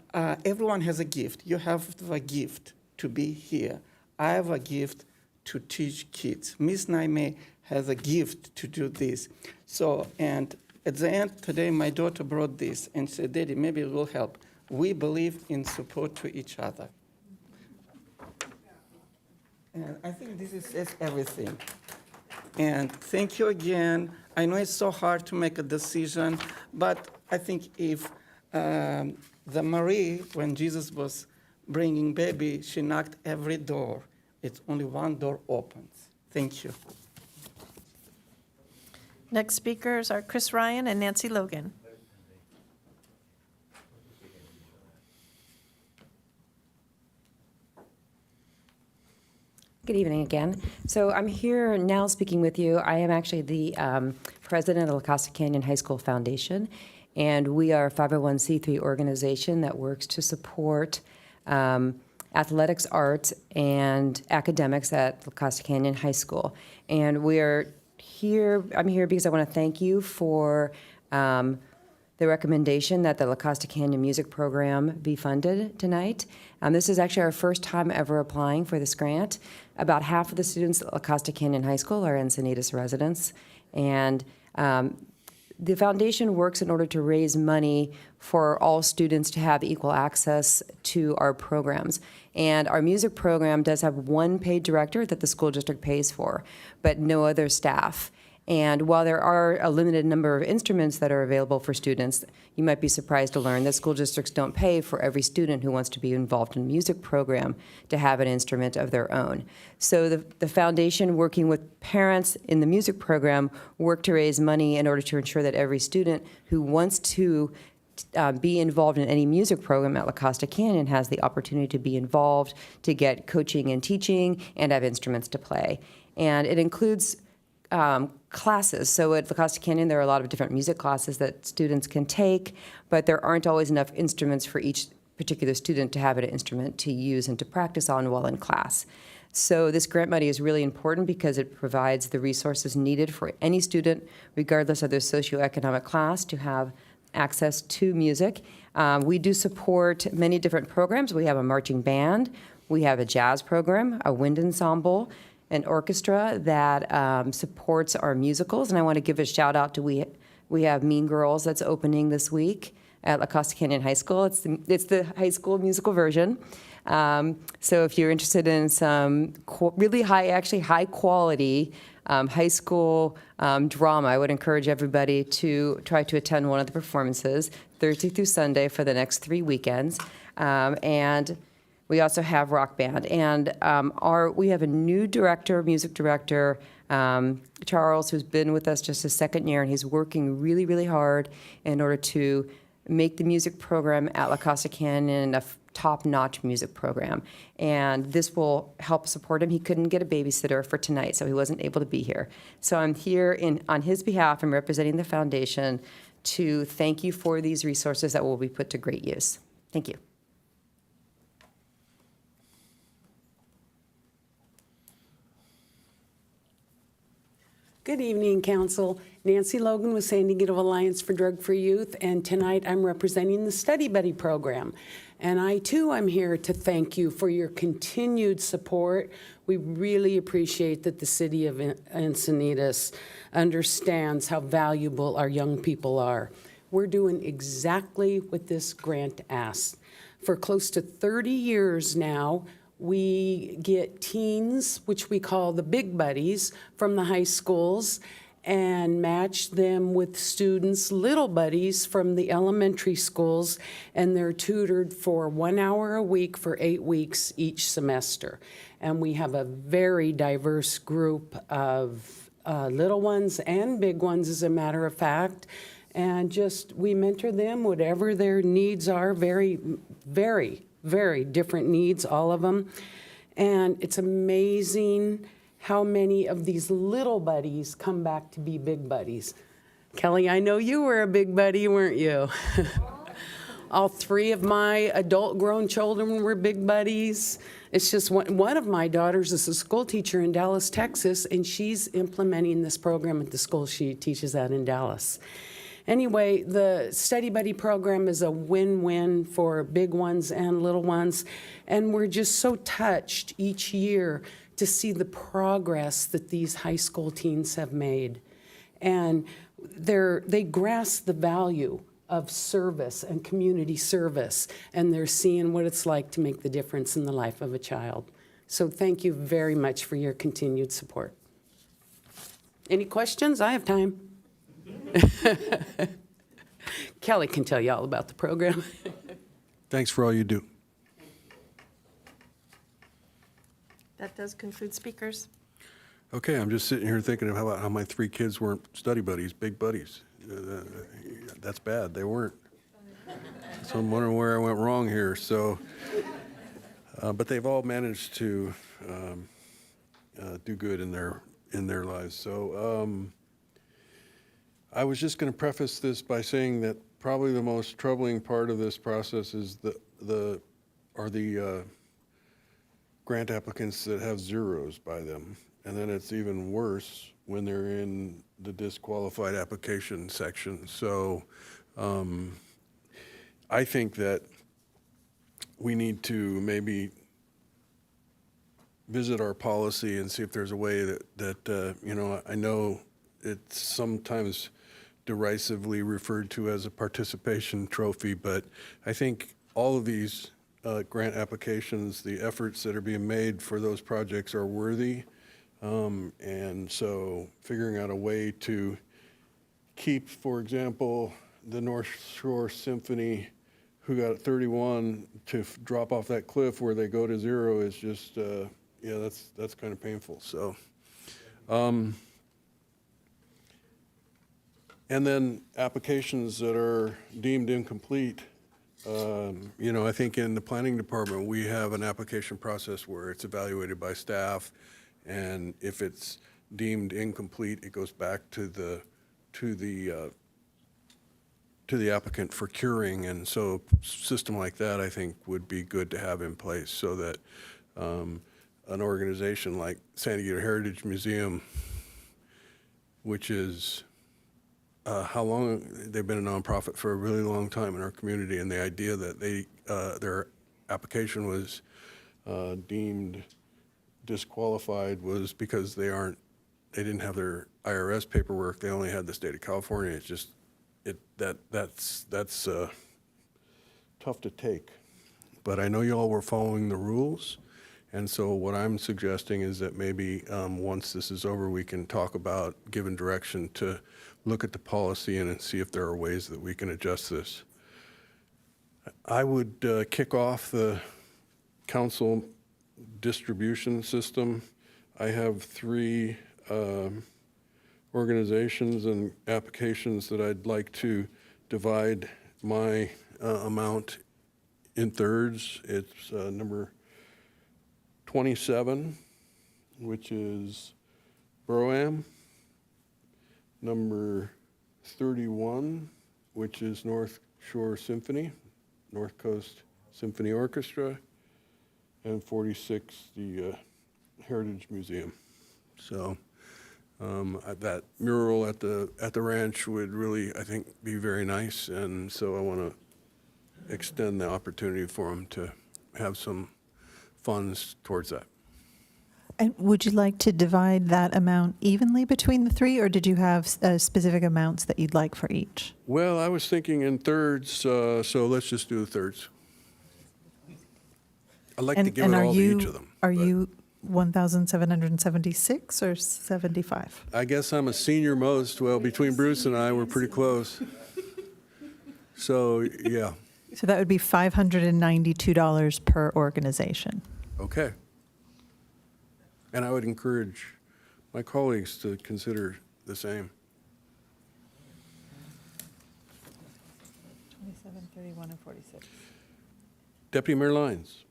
everyone has a gift. You have a gift to be here. I have a gift to teach kids. Miss Naime has a gift to do this. So, and at the end, today, my daughter brought this and said, Daddy, maybe it will help. We believe in support to each other. And I think this says everything. And thank you again. I know it's so hard to make a decision, but I think if the Marie, when Jesus was bringing baby, she knocked every door. It's only one door opens. Thank you. Next speakers are Chris Ryan and Nancy Logan. Good evening again. So I'm here now speaking with you. I am actually the president of La Costa Canyon High School Foundation, and we are a 501c3 organization that works to support athletics, arts, and academics at La Costa Canyon High School. And we are here, I'm here because I want to thank you for the recommendation that the La Costa Canyon Music Program be funded tonight. This is actually our first time ever applying for this grant. About half of the students at La Costa Canyon High School are Encinitas residents, and the foundation works in order to raise money for all students to have equal access to our programs. And our music program does have one paid director that the school district pays for, but no other staff. And while there are a limited number of instruments that are available for students, you might be surprised to learn that school districts don't pay for every student who wants to be involved in a music program to have an instrument of their own. So the foundation, working with parents in the music program, work to raise money in order to ensure that every student who wants to be involved in any music program at La Costa Canyon has the opportunity to be involved, to get coaching and teaching, and have instruments to play. And it includes classes. So at La Costa Canyon, there are a lot of different music classes that students can take, but there aren't always enough instruments for each particular student to have an instrument to use and to practice on while in class. So this grant money is really important because it provides the resources needed for any student, regardless of their socioeconomic class, to have access to music. We do support many different programs. We have a marching band, we have a jazz program, a wind ensemble, an orchestra that supports our musicals. And I want to give a shout out to we have Mean Girls that's opening this week at La Costa Canyon High School. It's the high school musical version. So if you're interested in some really high quality high school drama, I would encourage everybody to try to attend one of the performances Thursday through Sunday for the next 3 weekends. And we also have rock band. And we have a new director, music director, Charles, who's been with us just his second year, and he's working really, really hard in order to make the music program at La Casa Canyon a top-notch music program. And this will help support him. He couldn't get a babysitter for tonight, so he wasn't able to be here. So I'm here on his behalf and representing the foundation to thank you for these resources that will be put to great use. Thank you. Good evening, Council. Nancy Logan with San Diego Alliance for Drug-Free Youth, and tonight I'm representing the Study Buddy program. And I, too, am here to thank you for your continued support. We really appreciate that the city of Encinitas understands how valuable our young people are. We're doing exactly what this grant asks. For close to 30 years now, we get teens, which we call the big buddies, from the high schools and match them with students, little buddies from the elementary schools, and they're tutored for 1 hour a week for 8 weeks each semester. And we have a very diverse group of little ones and big ones, as a matter of fact. And we mentor them, whatever their needs are, very, very, very different needs, all of them. And it's amazing how many of these little buddies come back to be big buddies. Kelly, I know you were a big buddy, weren't you? All 3 of my adult grown children were big buddies. It's just one of my daughters is a school teacher in Dallas, Texas, and she's implementing this program at the school she teaches at in Dallas. Anyway, the Study Buddy program is a win-win for big ones and little ones, and we're just so touched each year to see the progress that these high school teens have made. And they grasp the value of service and community service, and they're seeing what it's like to make the difference in the life of a child. So thank you very much for your continued support. Any questions? I have time. Kelly can tell you all about the program. Thanks for all you do. That does conclude speakers. Okay, I'm just sitting here thinking of how my 3 kids weren't study buddies, big buddies. That's bad. They weren't. So I'm wondering where I went wrong here. So, but they've all managed to do good in their lives. So I was just going to preface this by saying that probably the most troubling part of this process is the grant applicants that have zeros by them. And then it's even worse when they're in the disqualified application section. So I think that we need to maybe visit our policy and see if there's a way that I know it's sometimes derisively referred to as a participation trophy, but I think all of these grant applications, the efforts that are being made for those projects are worthy. And so figuring out a way to keep, for example, the North Shore Symphony, who got 31, to drop off that cliff where they go to 0 is just, that's kind of painful. So, and then applications that are deemed incomplete. I think in the planning department, we have an application process where it's evaluated by staff, and if it's deemed incomplete, it goes back to the applicant for curing. And so a system like that, I think, would be good to have in place so that an organization like San Diego Heritage Museum, which is how long they've been a nonprofit for a really long time in our community, and the idea that their application was deemed disqualified was because they didn't have their IRS paperwork. They only had the state of California. It's just that's tough to take. But I know you all were following the rules, and so what I'm suggesting is that maybe once this is over, we can talk about giving direction to look at the policy and see if there are ways that we can adjust this. I would kick off the council distribution system. I have 3 organizations and applications that I'd like to divide my amount in thirds. It's number 27, which is Broam. Number 31, which is North Shore Symphony, North Coast Symphony Orchestra, and 46, the Heritage Museum. So that mural at the ranch would really, I think, be very nice, and so I want to extend the opportunity for them to have some funds towards that. And would you like to divide that amount evenly between the 3, or did you have specific amounts that you'd like for each? Well, I was thinking in thirds, so let's just do the thirds. I'd like to give it all to each of them. Are you 1,776 or 75? I guess I'm a senior most. Well, between Bruce and I, we're pretty close. So, yeah. So that would be $592 per organization. Okay. And I would encourage my colleagues to consider the same. 27, 31, and 46. Deputy Mayor Lyons.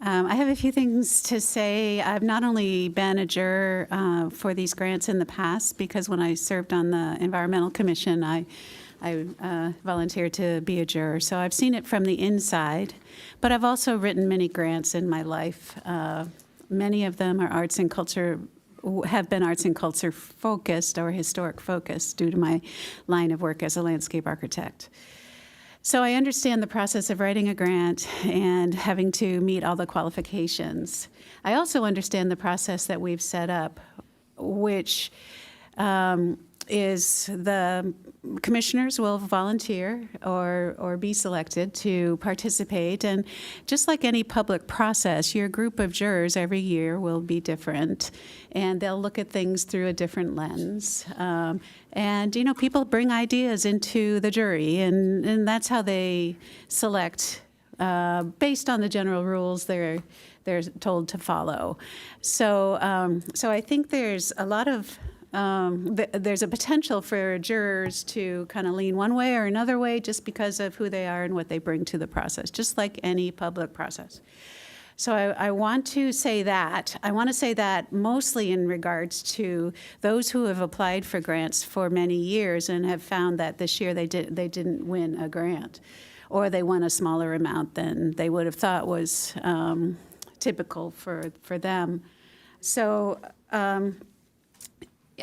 I have a few things to say. I've not only been a juror for these grants in the past, because when I served on the Environmental Commission, I volunteered to be a juror. So I've seen it from the inside, but I've also written many grants in my life. Many of them are arts and culture, have been arts and culture focused or historic focused due to my line of work as a landscape architect. So I understand the process of writing a grant and having to meet all the qualifications. I also understand the process that we've set up, which is the commissioners will volunteer or be selected to participate. And just like any public process, your group of jurors every year will be different, and they'll look at things through a different lens. And, you know, people bring ideas into the jury, and that's how they select based on the general rules they're told to follow. So, so I think there's a lot of there's a potential for jurors to kind of lean one way or another way just because of who they are and what they bring to the process, just like any public process. So I want to say that. I want to say that mostly in regards to those who have applied for grants for many years and have found that this year they didn't win a grant, or they won a smaller amount than they would have thought was typical for them. So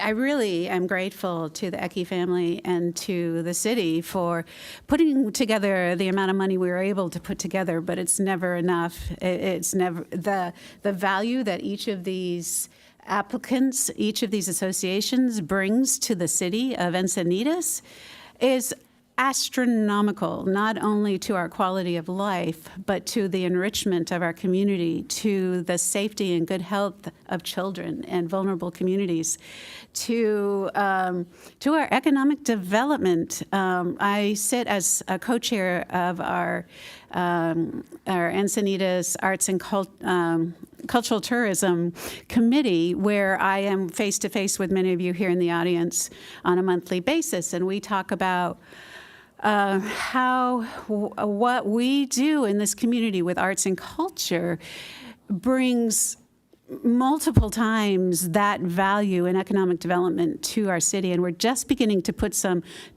I really am grateful to the Ecke family and to the city for putting together the amount of money we were able to put together, but it's never enough. It's never the value that each of these applicants, each of these associations brings to the city of Encinitas is astronomical, not only to our quality of life, but to the enrichment of our community, to the safety and good health of children and vulnerable communities, to our economic development. I sit as a co-chair of our Encinitas Arts and Cultural Tourism Committee, where I am face-to-face with many of you here in the audience on a monthly basis, and we talk about what we do in this community with arts and culture brings multiple times that value and economic development to our city, and we're just beginning to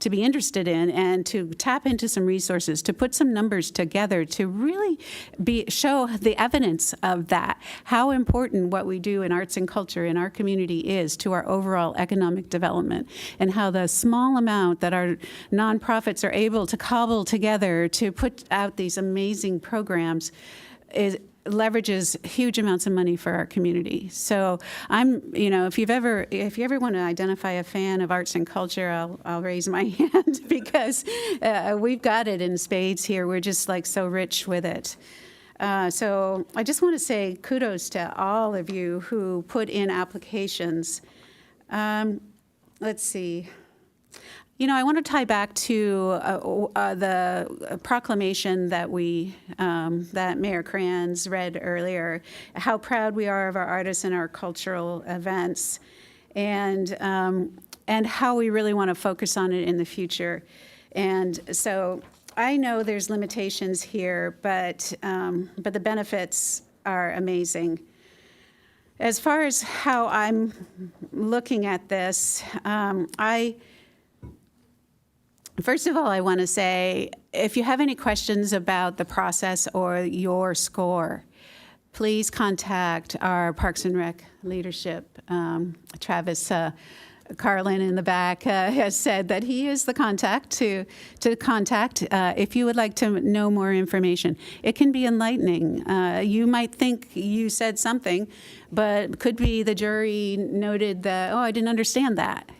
be interested in and to tap into some resources, to put some numbers together to really show the evidence of that, how important what we do in arts and culture in our community is to our overall economic development, and how the small amount that our nonprofits are able to cobble together to put out these amazing programs leverages huge amounts of money for our community. So if you ever want to identify a fan of arts and culture, I'll raise my hand because we've got it in spades here. We're just like so rich with it. So I just want to say kudos to all of you who put in applications. Let's see. I want to tie back to the proclamation that that Mayor Kranz read earlier, how proud we are of our artists and our cultural events, and how we really want to focus on it in the future. And so I know there's limitations here, but the benefits are amazing. As far as how I'm looking at this, first of all, I want to say, if you have any questions about the process or your score, please contact our Parks and Rec leadership. Travis Carlin in the back has said that he is the contact to contact if you would like to know more information. It can be enlightening. You might think you said something, but could be the jury noted that, oh, I didn't understand that.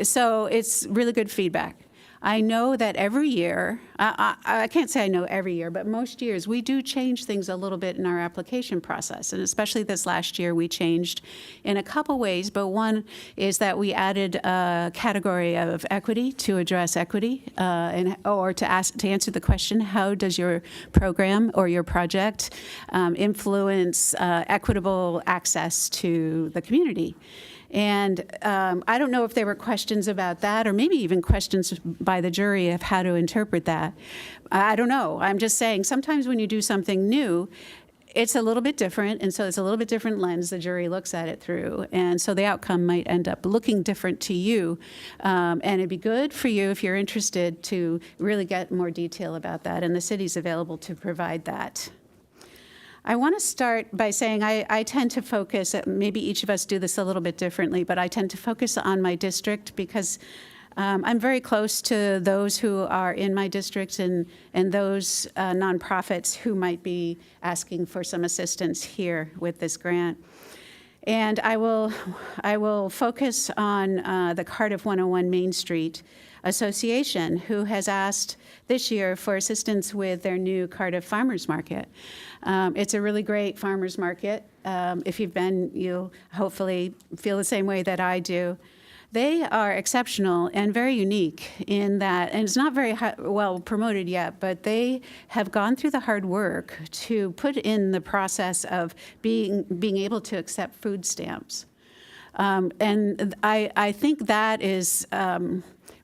So it's really good feedback. I know that every year, I can't say I know every year, but most years we do change things a little bit in our application process. And especially this last year, we changed in a couple ways. But one is that we added a category of equity to address equity, or to answer the question, how does your program or your project influence equitable access to the community? And I don't know if there were questions about that, or maybe even questions by the jury of how to interpret that. I don't know. I'm just saying sometimes when you do something new, it's a little bit different, and so it's a little bit different lens the jury looks at it through. And so the outcome might end up looking different to you. And it'd be good for you, if you're interested, to really get more detail about that. And the city's available to provide that. I want to start by saying I tend to focus, maybe each of us do this a little bit differently, but I tend to focus on my district because I'm very close to those who are in my district and those nonprofits who might be asking for some assistance here with this grant. And I will focus on the Cardiff 101 Main Street Association, who has asked this year for assistance with their new Cardiff Farmers Market. It's a really great farmers market. If you've been, you'll hopefully feel the same way that I do. They are exceptional and very unique in that, and it's not very well promoted yet, but they have gone through the hard work to put in the process of being able to accept food stamps. And I think that is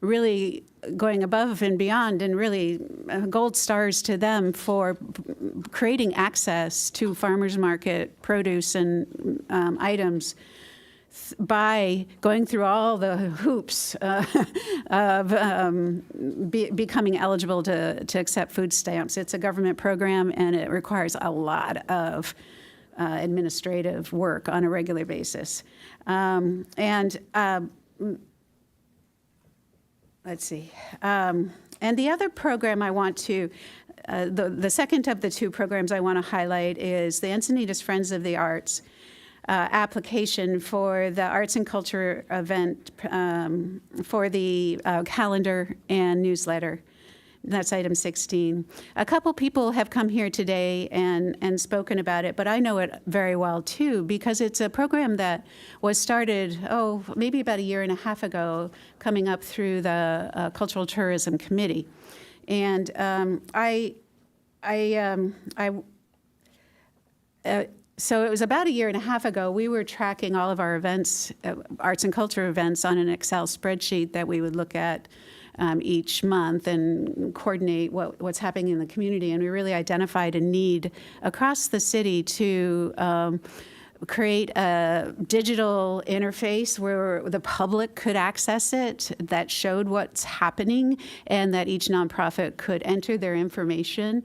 really going above and beyond, and really gold stars to them for creating access to farmers market produce and items by going through all the hoops of becoming eligible to accept food stamps. It's a government program, and it requires a lot of administrative work on a regular basis. Let's see. And the other program I want to, the second of the two programs I want to highlight is the Encinitas Friends of the Arts application for the arts and culture event for the calendar and newsletter. That's item 16. A couple people have come here today and spoken about it, but I know it very well too, because it's a program that was started, maybe about a year and a half ago, coming up through the Cultural Tourism Committee. And so it was about a year and a half ago, we were tracking all of our events, arts and culture events, on an Excel spreadsheet that we would look at each month and coordinate what's happening in the community. And we really identified a need across the city to create a digital interface where the public could access it, that showed what's happening, and that each nonprofit could enter their information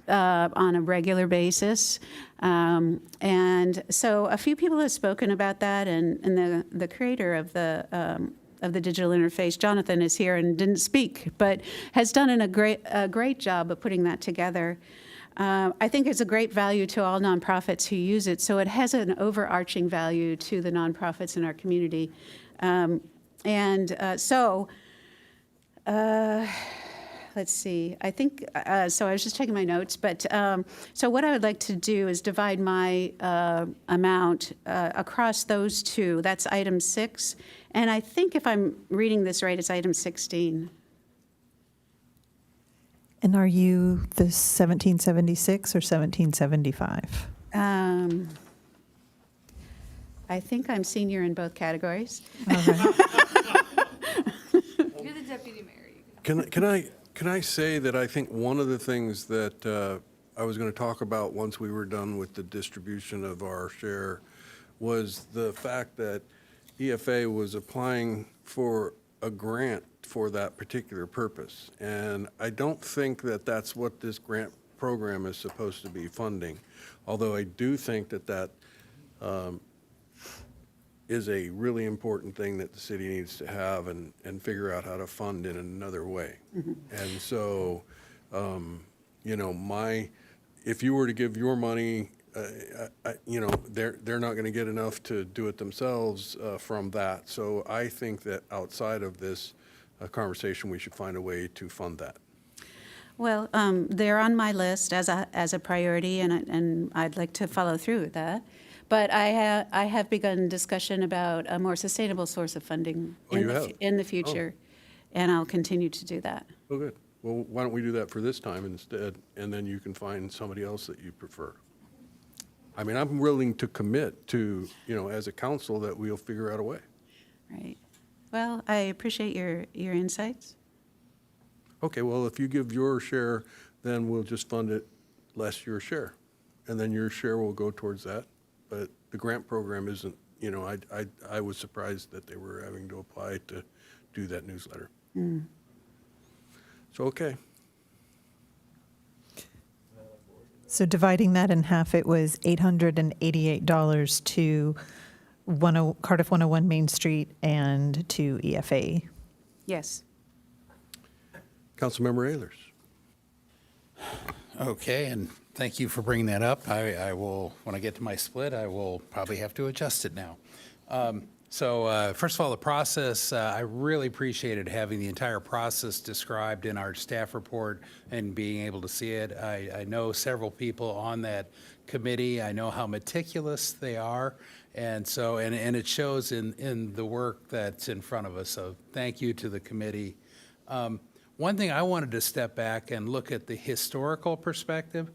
on a regular basis. And so a few people have spoken about that, and the creator of the digital interface, Jonathan, is here and didn't speak, but has done a great job of putting that together. I think it's a great value to all nonprofits who use it, so it has an overarching value to the nonprofits in our community. Let's see, I think, so I was just checking my notes, but so what I would like to do is divide my amount across those two. That's item 6 And I think if I'm reading this right, it's item 16. And are you the 1776 or 1775? I think I'm senior in both categories. You're the deputy mayor. Can I say that I think one of the things that I was going to talk about once we were done with the distribution of our share was the fact that EFA was applying for a grant for that particular purpose. And I don't think that that's what this grant program is supposed to be funding, although I do think that that is a really important thing that the city needs to have and figure out how to fund in another way. And so, you know, if you were to give your money, you know, they're not going to get enough to do it themselves from that. So I think that outside of this conversation, we should find a way to fund that. Well, they're on my list as a priority, and I'd like to follow through with that. But I have begun discussion about a more sustainable source of funding in the future, and I'll continue to do that. Oh, good. Well, why don't we do that for this time instead, and then you can find somebody else that you prefer. I mean, I'm willing to commit to, you know, as a council, that we'll figure out a way. Right. Well, I appreciate your insights. Okay, well, if you give your share, then we'll just fund it less your share. And then your share will go towards that. But the grant program isn't, you know, I was surprised that they were having to apply to do that newsletter. So, okay. So dividing that in half, it was $888 to Cardiff 101 Main Street and to EFA. Yes. Councilmember Ehlers. Okay, and thank you for bringing that up. I will, when I get to my split, I will probably have to adjust it now. So first of all, the process, I really appreciated having the entire process described in our staff report and being able to see it. I know several people on that committee. I know how meticulous they are. And so, and it shows in the work that's in front of us. So thank you to the committee. One thing I wanted to step back and look at the historical perspective.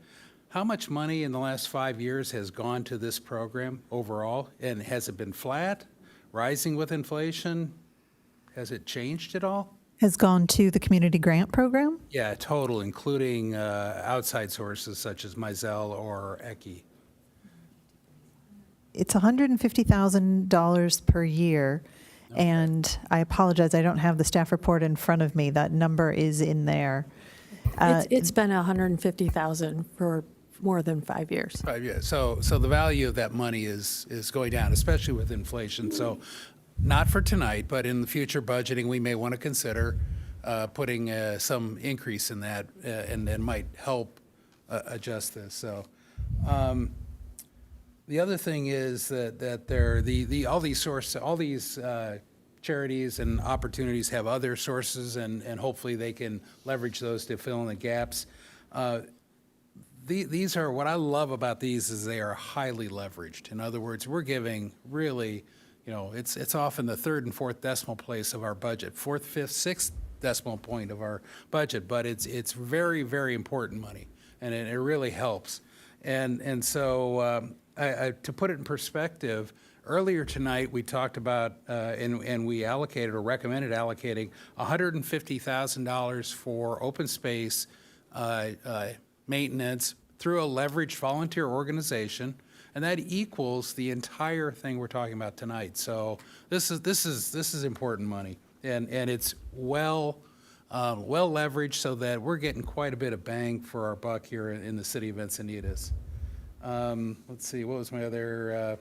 How much money in the last 5 years has gone to this program overall? And has it been flat, rising with inflation? Has it changed at all? Has gone to the community grant program? Yeah, total, including outside sources such as Mizell or ECHI. It's $150,000 per year. Okay. And I apologize, I don't have the staff report in front of me. That number is in there. It's been $150,000 for more than 5 years. 5 years. So the value of that money is going down, especially with inflation. So not for tonight, but in the future budgeting, we may want to consider putting some increase in that, and might help adjust this. So. The other thing is that there all these charities and opportunities have other sources, and hopefully they can leverage those to fill in the gaps. These are, what I love about these is they are highly leveraged. In other words, we're giving really, you know, it's often the third and fourth decimal place of our budget, fourth, fifth, sixth decimal point of our budget, but it's very, very important money, and it really helps. And so to put it in perspective, earlier tonight we talked about and we allocated or recommended allocating $150,000 for open space maintenance through a leveraged volunteer organization, and that equals the entire thing we're talking about tonight. So this is important money, and it's well leveraged, so that we're getting quite a bit of bang for our buck here in the city of Encinitas. Let's see, what was my other?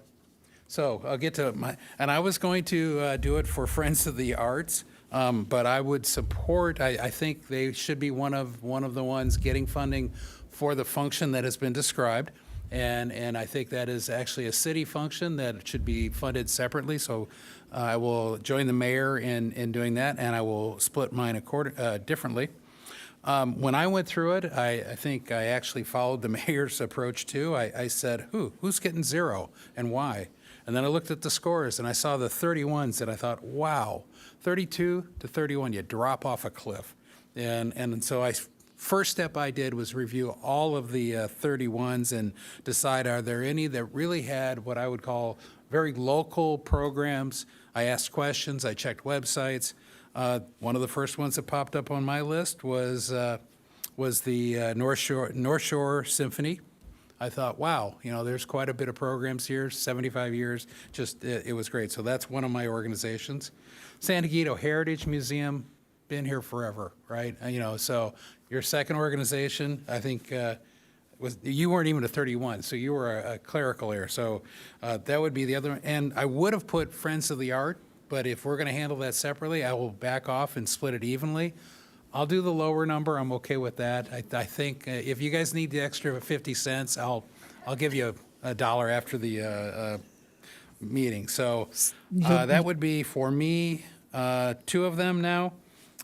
So I'll get to and I was going to do it for Friends of the Arts, but I would support. I think they should be one of the ones getting funding for the function that has been described, and I think that is actually a city function that should be funded separately. So I will join the mayor in doing that, and I will split mine differently. When I went through it, I think I actually followed the mayor's approach too. I said, who's getting zero and why? And then I looked at the scores and I saw the 31s and I thought, wow, 32 to 31, you drop off a cliff. And so first step I did was review all of the 31s and decide, are there any that really had what I would call very local programs? I asked questions, I checked websites. One of the first ones that popped up on my list was the North Shore Symphony. I thought, wow, there's quite a bit of programs here, 75 years, it was great. So that's one of my organizations. San Diego Heritage Museum, been here forever, right? So your second organization, I think, you weren't even a 31, so you were a clerical error. So that would be the other one. And I would have put Friends of the Art, but if we're going to handle that separately, I will back off and split it evenly. I'll do the lower number. I'm okay with that. I think if you guys need the extra 50 cents, I'll give you a dollar after the meeting. So that would be, for me, two of them now.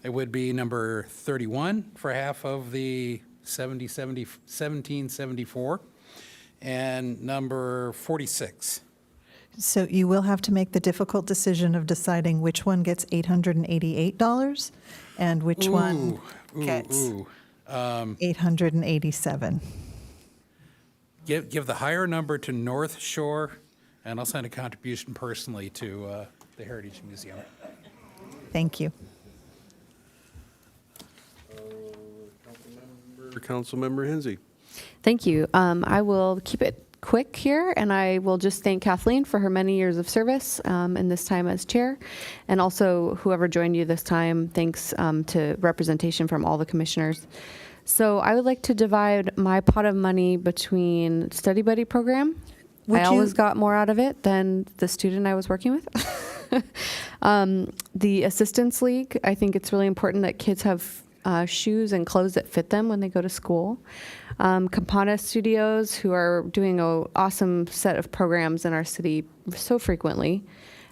It would be number 31 for half of the 1774, and number 46. So you will have to make the difficult decision of deciding which one gets $888 and which one gets $887. Give the higher number to North Shore, and I'll send a contribution personally to the Heritage Museum. Thank you. Councilmember Hensy. Thank you. I will keep it quick here, and I will just thank Kathleen for her many years of service and this time as chair, and also whoever joined you this time. Thanks to representation from all the commissioners. So I would like to divide my pot of money between Study Buddy program. I always got more out of it than the student I was working with. The Assistance League, I think it's really important that kids have shoes and clothes that fit them when they go to school. Campana Studios, who are doing an awesome set of programs in our city so frequently.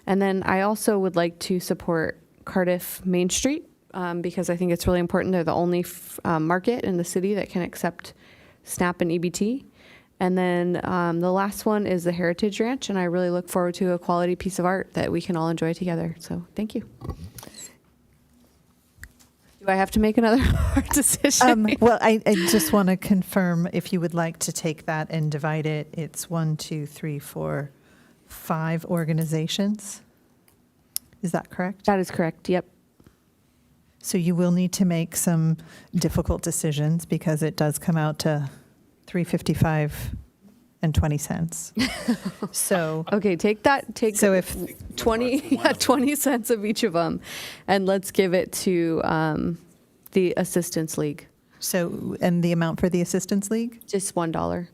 And then I also would like to support Cardiff Main Street because I think it's really important. They're the only market in the city that can accept SNAP and EBT. And then the last one is the Heritage Ranch, and I really look forward to a quality piece of art that we can all enjoy together. So thank you. Do I have to make another hard decision? Well, I just want to confirm if you would like to take that and divide it. It's 1, 2, 3, 4, 5 organizations. Is that correct? That is correct. Yep. So you will need to make some difficult decisions because it does come out to $355.20. So okay, take so if 20 cents of each of them, and let's give it to the Assistance League. So, and the amount for the Assistance League? Just $1. $1?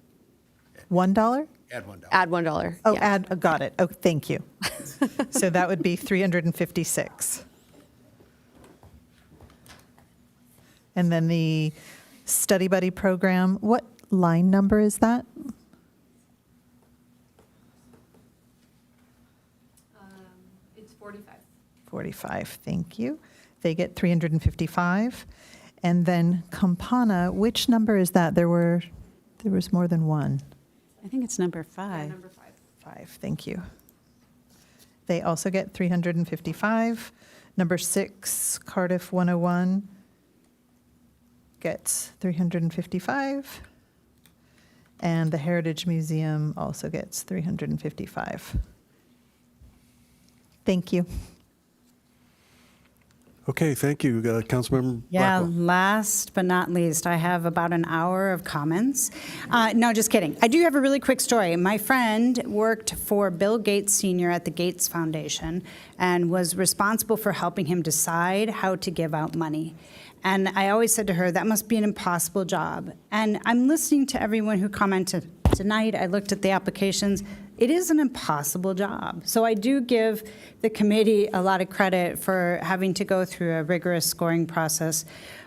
Add $1. Add $1. Oh, yeah. got it. Oh, thank you. So that would be 356. And then the Study Buddy program, what line number is that? It's 45. 45, thank you. They get 355. And then Campana, which number is that? There was more than one. I think it's number 5. Yeah, number 5. 5, thank you. They also get 355. Number 6, Cardiff 101 gets 355. And the Heritage Museum also gets 355. Thank you. Okay, thank you, Councilmember Yeah, Blackwell. last but not least, I have about an hour of comments. No, just kidding. I do have a really quick story. My friend worked for Bill Gates Sr. at the Gates Foundation and was responsible for helping him decide how to give out money. And I always said to her, that must be an impossible job. And I'm listening to everyone who commented tonight. I looked at the applications. It is an impossible job. So I do give the committee a lot of credit for having to go through a rigorous scoring process.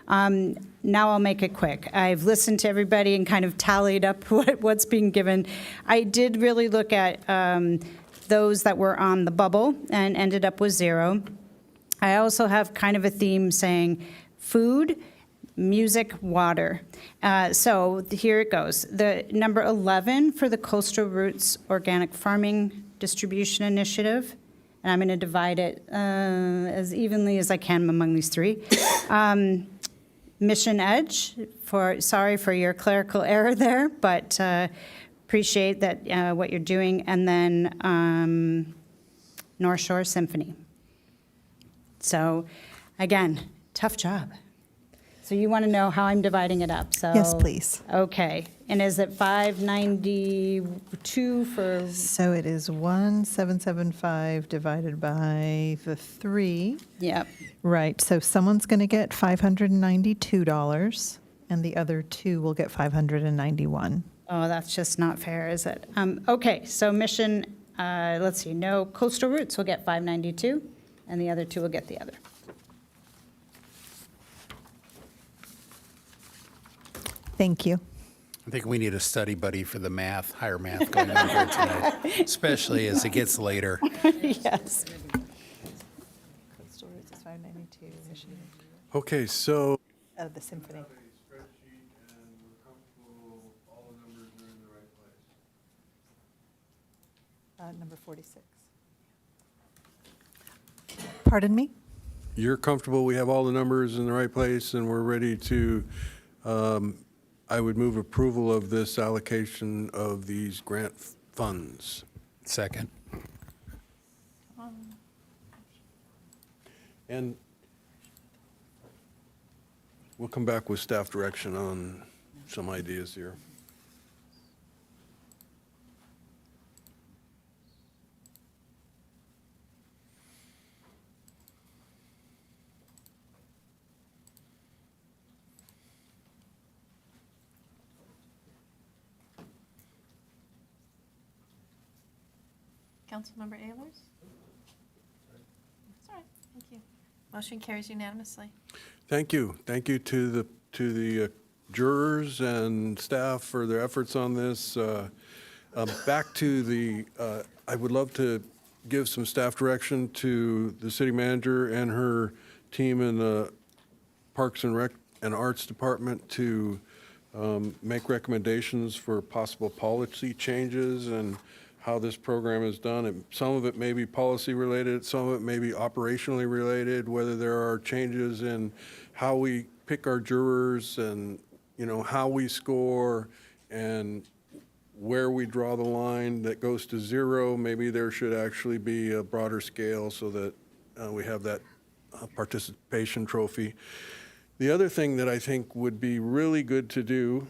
Now I'll make it quick. I've listened to everybody and kind of tallied up what's being given. I did really look at those that were on the bubble and ended up with 0. I also have kind of a theme saying food, music, water. So here it goes. The number 11 for the Coastal Roots Organic Farming Distribution Initiative, and I'm going to divide it as evenly as I can among these three. Mission Edge, sorry for your clerical error there, but appreciate that what you're doing, and then North Shore Symphony. So, again, tough job. So you want to know how I'm dividing it up, so. Yes, please. Okay, and is it 592 for? So it is 1,775 divided by the 3. Yep. Right, so someone's going to get $592, and the other 2 will get $591. Oh, that's just not fair, is it? Okay, so Mission, let's see, no, Coastal Routes will get 592, and the other 2 will get the other. Thank you. I think we need a study buddy for the math, higher math going on here tonight, especially as it gets later. Yes. Coastal Routes is 592, Michigan. Okay, so Of the symphony. Number 46. Pardon me? you're comfortable, we have all the numbers in the right place, and we're ready to, I would move approval of this allocation of these grant funds. Second. And we'll come back with staff direction on some ideas here. Councilmember Ehlers? That's all right, thank you. Motion carries unanimously. Thank you. Thank you to the jurors and staff for their efforts on this. Back to the, I would love to give some staff direction to the city manager and her team in the Parks and Rec and Arts Department to make recommendations for possible policy changes and how this program is done. And some of it may be policy related, some of it may be operationally related, whether there are changes in how we pick our jurors and, you know, how we score and where we draw the line that goes to 0. Maybe there should actually be a broader scale so that we have that participation trophy. The other thing that I think would be really good to do,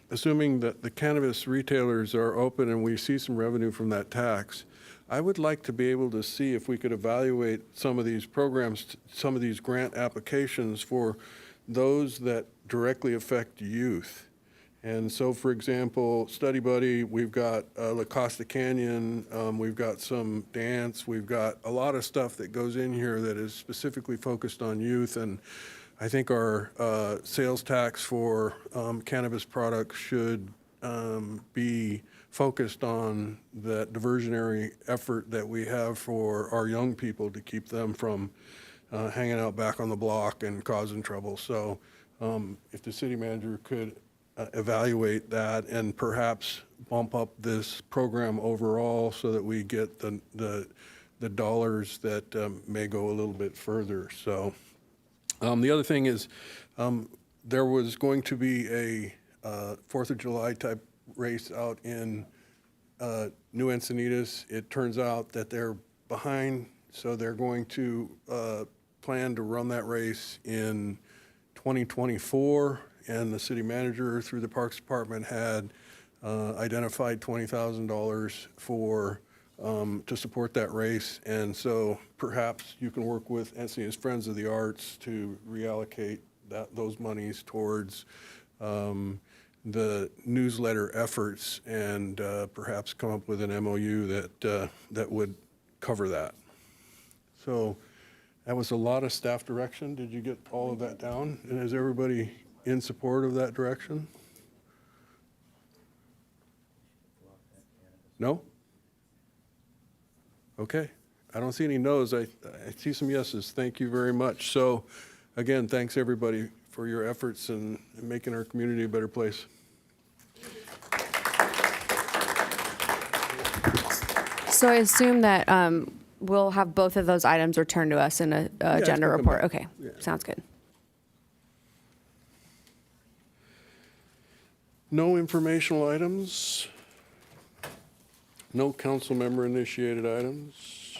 assuming that the cannabis retailers are open and we see some revenue from that tax, I would like to be able to see if we could evaluate some of these programs, some of these grant applications for those that directly affect youth. And so, for example, Study Buddy, we've got La Costa Canyon, we've got some dance, we've got a lot of stuff that goes in here that is specifically focused on youth. And I think our sales tax for cannabis products should be focused on that diversionary effort that we have for our young people to keep them from hanging out back on the block and causing trouble. So if the city manager could evaluate that and perhaps bump up this program overall so that we get the dollars that may go a little bit further. So. The other thing is, there was going to be a 4th of July type race out in New Encinitas. It turns out that they're behind, so they're going to plan to run that race in 2024, and the city manager through the Parks Department had identified $20,000 for to support that race, and so perhaps you can work with Encinitas Friends of the Arts to reallocate those monies towards the newsletter efforts and perhaps come up with an MOU that would cover that. So that was a lot of staff direction. Did you get all of that down? And is everybody in support of that direction? No? Okay, I don't see any no's. I see some yeses. Thank you very much. So, again, thanks everybody for your efforts in making our community a better place. So I assume that we'll have both of those items returned to us in a agenda we'll come report. back. Okay, Yeah. sounds good. No informational items. No council member initiated items.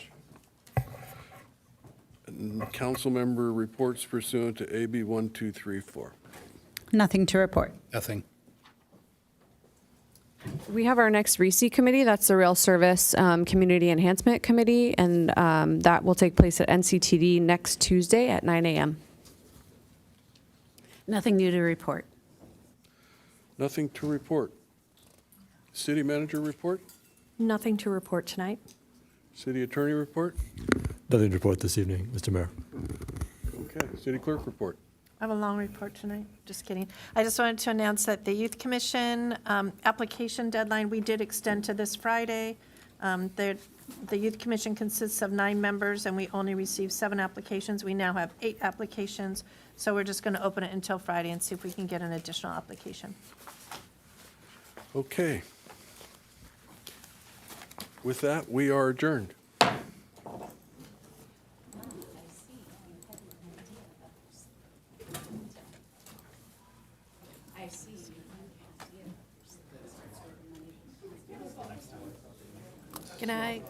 Council member reports pursuant to AB 1234. Nothing to report. Nothing. We have our next RECE committee. That's the Rail Service Community Enhancement Committee, and that will take place at NCTD next Tuesday at 9 a.m. Nothing new to report. Nothing to report. City manager report? Nothing to report tonight. City attorney report? Nothing to report this evening, Mr. Mayor. Okay. City clerk report? I have a long report tonight. Just kidding. I just wanted to announce that the Youth Commission application deadline, we did extend to this Friday. The Youth Commission consists of 9 members, and we only received 7 applications. We now have 8 applications, so we're just going to open it until Friday and see if we can get an additional application. Okay. With that, we are adjourned. Good night.